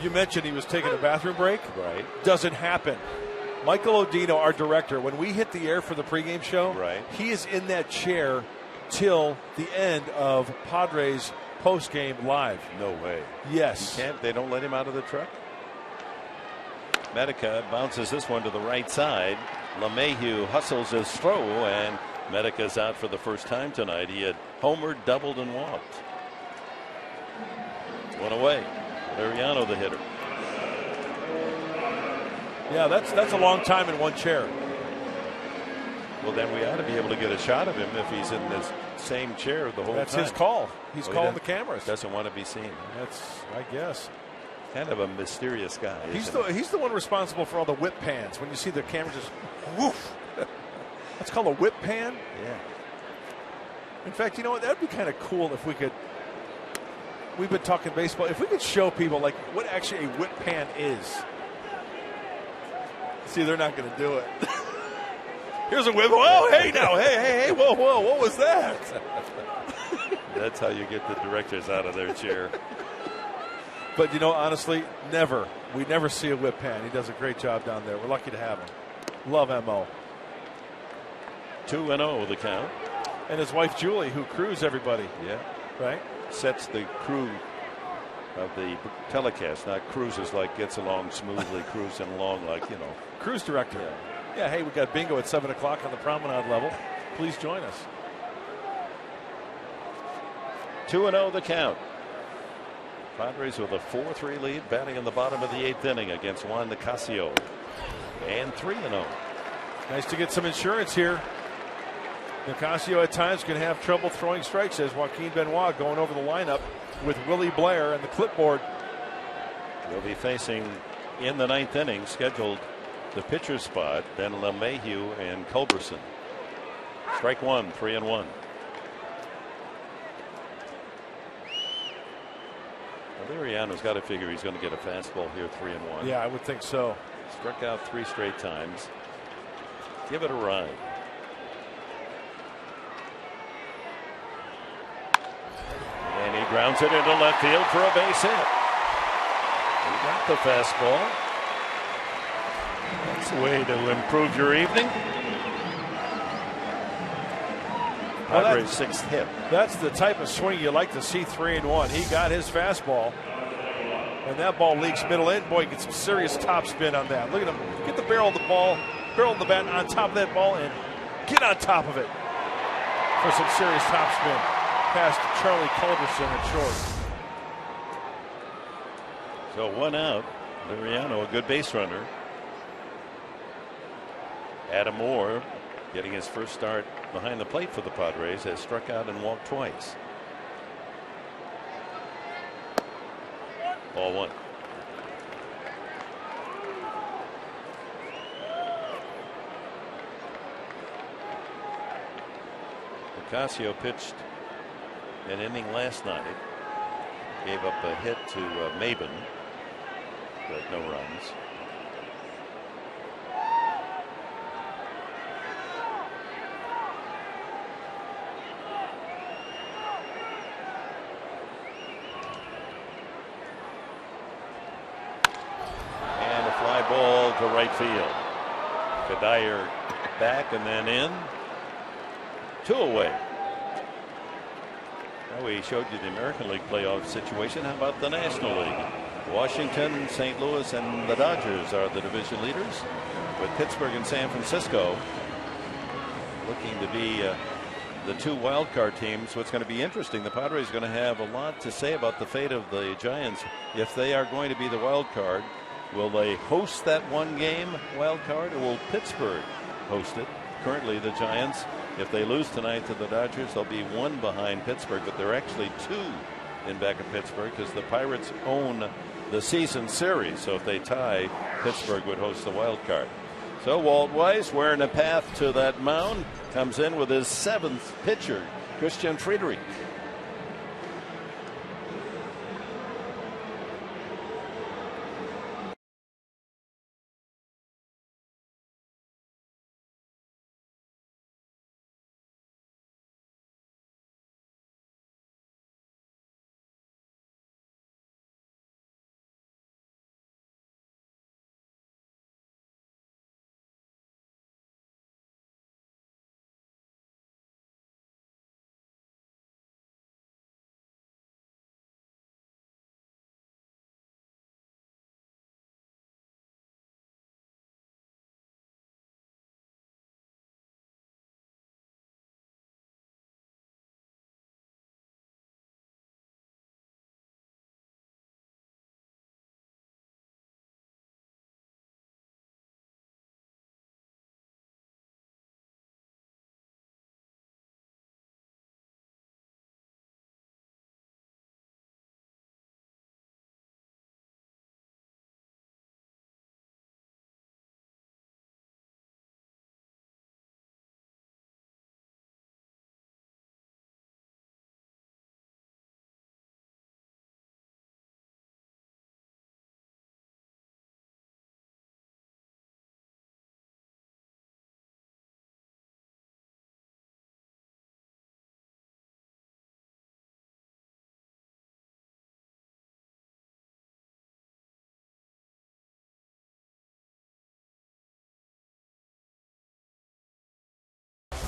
you mentioned he was taking a bathroom break. Right. Doesn't happen. Michael Odino, our director, when we hit the air for the pregame show, he is in that chair till the end of Padres postgame live. No way. Yes. They don't let him out of the truck? Medica bounces this one to the right side. LeMahieu hustles his throw, and Medica's out for the first time tonight. He had homered, doubled, and walked. One away. Liriano, the hitter. Yeah, that's a long time in one chair. Well, then we ought to be able to get a shot of him if he's in this same chair the whole time. That's his call. He's calling the cameras. Doesn't want to be seen. That's, I guess. Kind of a mysterious guy. He's the one responsible for all the whip pans. When you see the camera just woof. That's called a whip pan? Yeah. In fact, you know what? That would be kind of cool if we could. We've been talking baseball. If we could show people like what actually a whip pan is. See, they're not going to do it. Here's a whip. Oh, hey now. Hey. Whoa. What was that? That's how you get the directors out of their chair. But, honestly, we never see a whip pan. He does a great job down there. We're lucky to have him. Love M.O. 2-0 the count. And his wife, Julie, who crews everybody. Yeah. Right? Sets the crew of the telecast. Not cruises like gets along smoothly, cruising along like, Cruise director. Yeah, hey, we got bingo at 7 o'clock on the promenade level. Please join us. 2-0 the count. Padres with a 4-3 lead, batting in the bottom of the 8th inning against Juan Nicasio. And 3-0. Nice to get some insurance here. Nicasio at times can have trouble throwing strikes, says Joaquin Benoit, going over the lineup with Willie Blair and the clipboard. He'll be facing in the 9th inning, scheduled the pitcher's spot, then LeMahieu and Culberson. Strike one, 3-1. Liriano's got to figure he's going to get a fastball here, 3-1. Yeah, I would think so. Struck out 3 straight times. Give it a ride. And he grounds it into left field for a base hit. He got the fastball. That's a way to improve your evening. Padres' 6th hit. That's the type of swing you like to see, 3-1. He got his fastball, and that ball leaks middle in. Boy, get some serious top spin on that. Look at him get the barrel of the ball, barrel of the bat on top of that ball, and get on top of it for some serious top spin. Past Charlie Culberson at short. So 1 out. Liriano, a good base runner. Adam Moore, getting his first start behind the plate for the Padres, has struck out and walked twice. Ball one. Ocasio pitched an inning last night. Gave up a hit to Maben, but no runs. And a fly ball to right field. Kadire back and then in. 2 away. Now we showed you the American League playoff situation. How about the National League? Washington, St. Louis, and the Dodgers are the division leaders, with Pittsburgh and San Francisco looking to be the 2 wild card teams. What's going to be interesting, the Padres are going to have a lot to say about the fate of the Giants if they are going to be the wild card. Will they host that 1 game wild card, or will Pittsburgh host it? Currently, the Giants, if they lose tonight to the Dodgers, they'll be 1 behind Pittsburgh, but they're actually 2 in back of Pittsburgh because the Pirates own the season series. So if they tie, Pittsburgh would host the wild card. So Walt Weiss, wearing a path to that mound, comes in with his 7th pitcher, Christian Friedrich.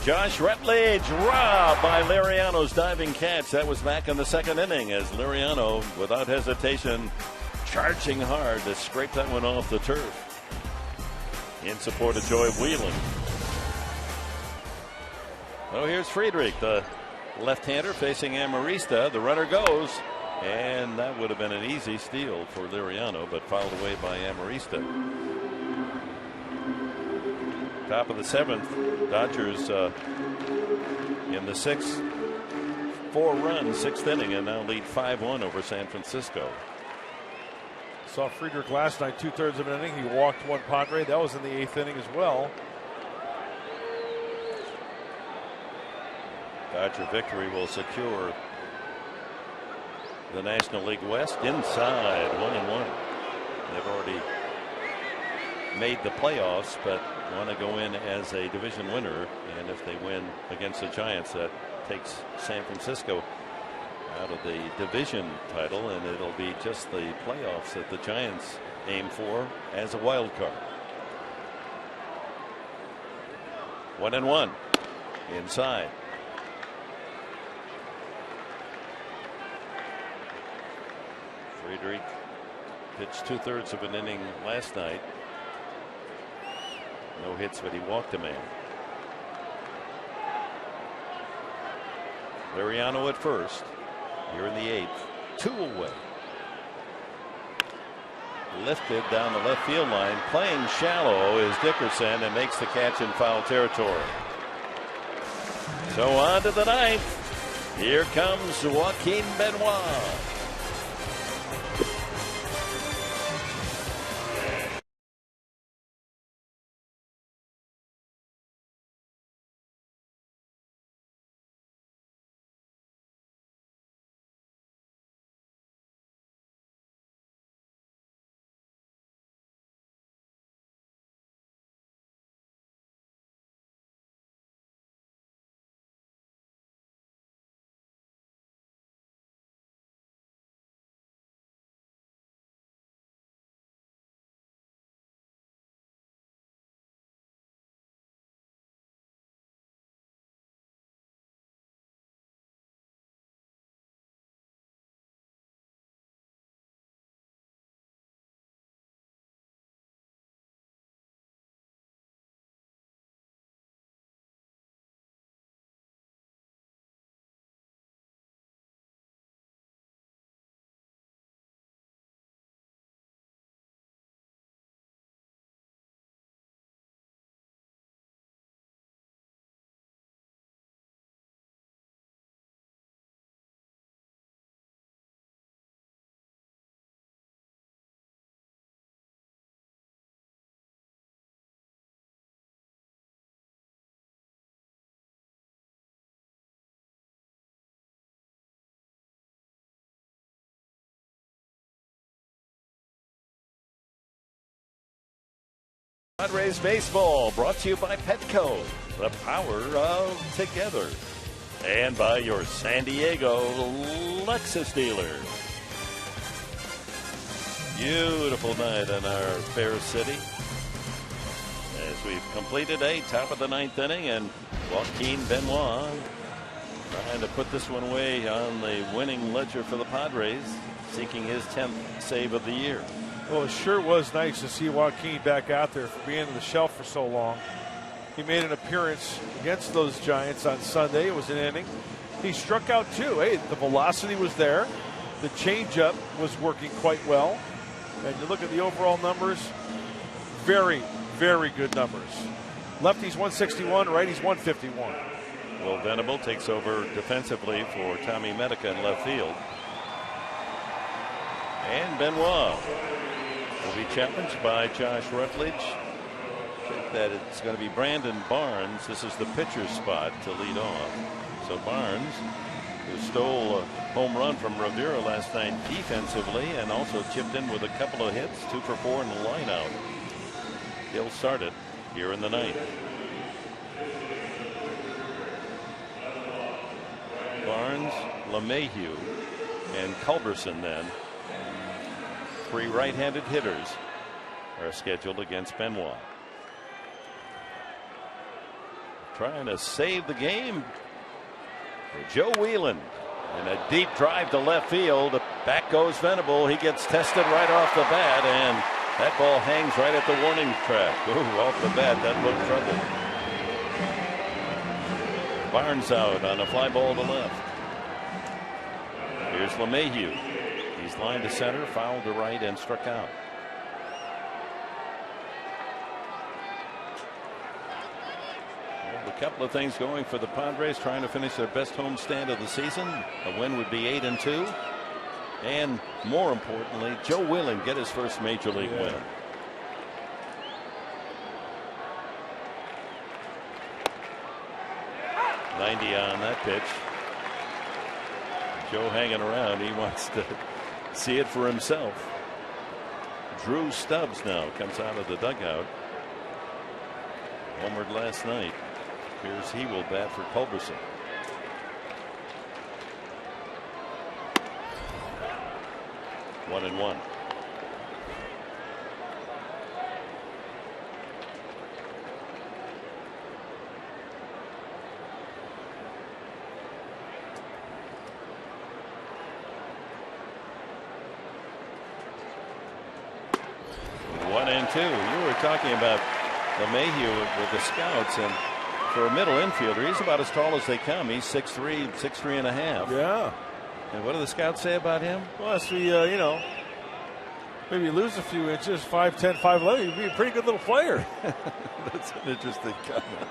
Josh Rutledge robbed by Liriano's diving catch. That was back in the 2nd inning as Liriano, without hesitation, charging hard to scrape that one off the turf in support of Joy Whelan. So here's Friedrich, the left-hander facing Amarista. The runner goes, and that would have been an easy steal for Liriano, but fouled away by Amarista. Top of the 7th, Dodgers in the 6th, 4-run 6th inning, and now lead 5-1 over San Francisco. Saw Friedrich last night, 2/3 of an inning. He walked 1 Padre. That was in the 8th inning as well. Dodger victory will secure the National League West inside 1-1. They've already made the playoffs, but want to go in as a division winner, and if they win against the Giants, that takes San Francisco out of the division title, and it'll be just the playoffs that the Giants aim for as a wild card. 1-1 inside. Friedrich pitched 2/3 of an inning last night. No hits, but he walked a man. Liriano at first. Here in the 8th. 2 away. Lifted down the left field line. Playing shallow is Dickerson and makes the catch in foul territory. So on to the 9th. Here comes Joaquin Benoit. Padres baseball brought to you by Petco, the power of together, and by your San Diego Lexus dealer. Beautiful night in our fair city as we've completed a top of the ninth inning, and Joaquin Benoit trying to put this one away on the winning ledger for the Padres, seeking his 10th save of the year. Well, it sure was nice to see Joaquin back out there for being on the shelf for so long. He made an appearance against those Giants on Sunday. It was an inning. He struck out too. Hey, the velocity was there. The changeup was working quite well. And you look at the overall numbers, very, very good numbers. Lefties 161, righties 151. Will Venable takes over defensively for Tommy Medica in left field. And Benoit will be challenged by Josh Rutledge. Check that it's going to be Brandon Barnes. This is the pitcher's spot to lead off. So Barnes, who stole a home run from Rivera last night defensively and also chipped in with a couple of hits, 2 for 4 in the line out. He'll start it here in the ninth. Barnes, LeMahieu, and Culberson then. 3 right-handed hitters are scheduled against Benoit. Trying to save the game for Joe Whelan. And a deep drive to left field. Back goes Venable. He gets tested right off the bat, and that ball hangs right at the warning track. Ooh, off the bat, that looked trouble. Barnes out on a fly ball to left. Here's LeMahieu. He's lined to center, fouled to right, and struck out. Well, a couple of things going for the Padres, trying to finish their best homestand of the season. A win would be 8-2. And more importantly, Joe Whelan get his first major league win. 90 on that pitch. Joe hanging around. He wants to see it for himself. Drew Stubbs now comes out of the dugout. Homered last night. Appears he will bat for Culberson. One and one. One and two. You were talking about LeMahieu with the scouts, and for a middle infielder, he's about as tall as they come. He's 6'3", 6'3 and a half. Yeah. And what do the scouts say about him? Well, as we, maybe lose a few inches, 5'10", 5'11", he'd be a pretty good little player. That's an interesting comment.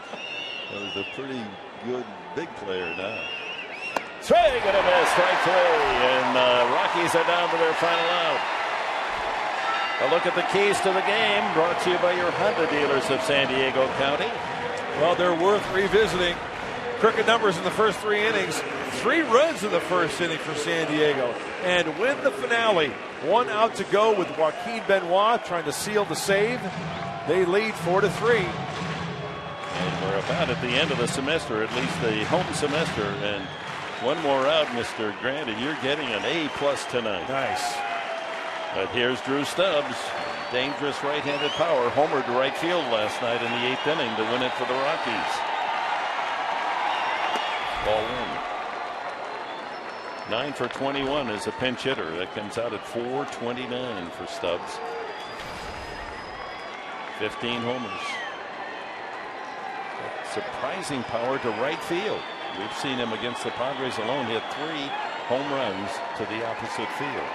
That was a pretty good big player now. Swing and a miss, strike 3, and Rockies are down to their final out. A look at the keys to the game, brought to you by your Honda dealers of San Diego County. Well, they're worth revisiting. Crooked numbers in the first 3 innings. 3 runs in the first inning for San Diego. And win the finale. 1 out to go with Joaquin Benoit trying to seal the save. They lead 4-3. And we're about at the end of the semester, at least the home semester. And one more out, Mr. Grant, and you're getting an A+ tonight. Nice. But here's Drew Stubbs. Dangerous right-handed power. Homered to right field last night in the 8th inning to win it for the Rockies. Ball 1. 9 for 21 as a pinch hitter. That comes out at .429 for Stubbs. 15 homers. Surprising power to right field. We've seen him against the Padres alone hit 3 home runs to the opposite field.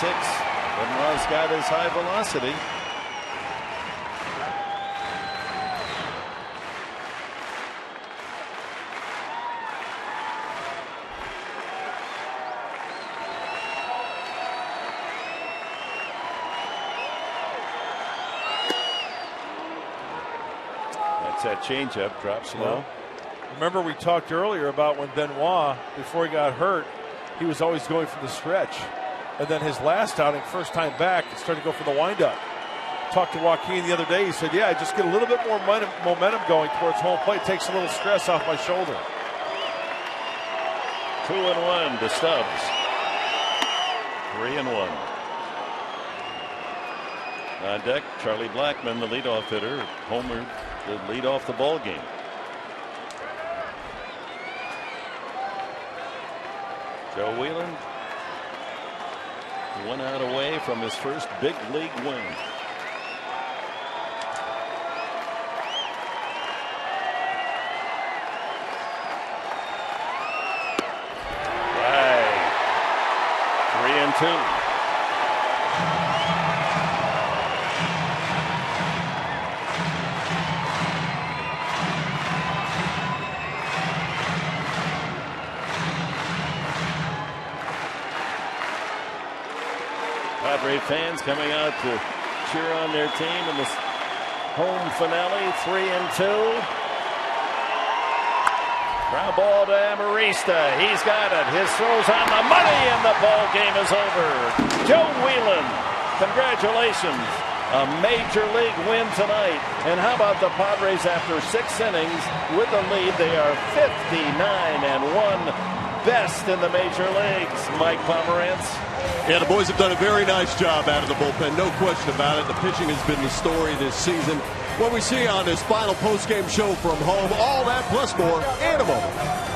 Benoit's got his high velocity. Gets that changeup, drops low. Remember we talked earlier about when Benoit, before he got hurt, he was always going for the stretch. And then his last outing, first time back, he started to go for the windup. Talked to Joaquin the other day. He said, yeah, I just get a little bit more momentum going towards home plate. Takes a little stress off my shoulder. 2-1 to Stubbs. 3-1. On deck, Charlie Blackmon, the leadoff hitter, homered to lead off the ball game. Joe Whelan, 1 out away from his first big league win. Right. 3-2. Padres fans coming out to cheer on their team in this home finale. 3-2. Ground ball to Amarista. He's got it. His throw's on the money, and the ball game is over. Joe Whelan, congratulations. A major league win tonight. And how about the Padres after 6 innings with the lead? They are 59-1. Best in the major leagues. Mike Pomerantz. Yeah, the boys have done a very nice job out of the bullpen, no question about it. The pitching has been the story this season. What we see on this final post-game show from home, all that plus more in a moment.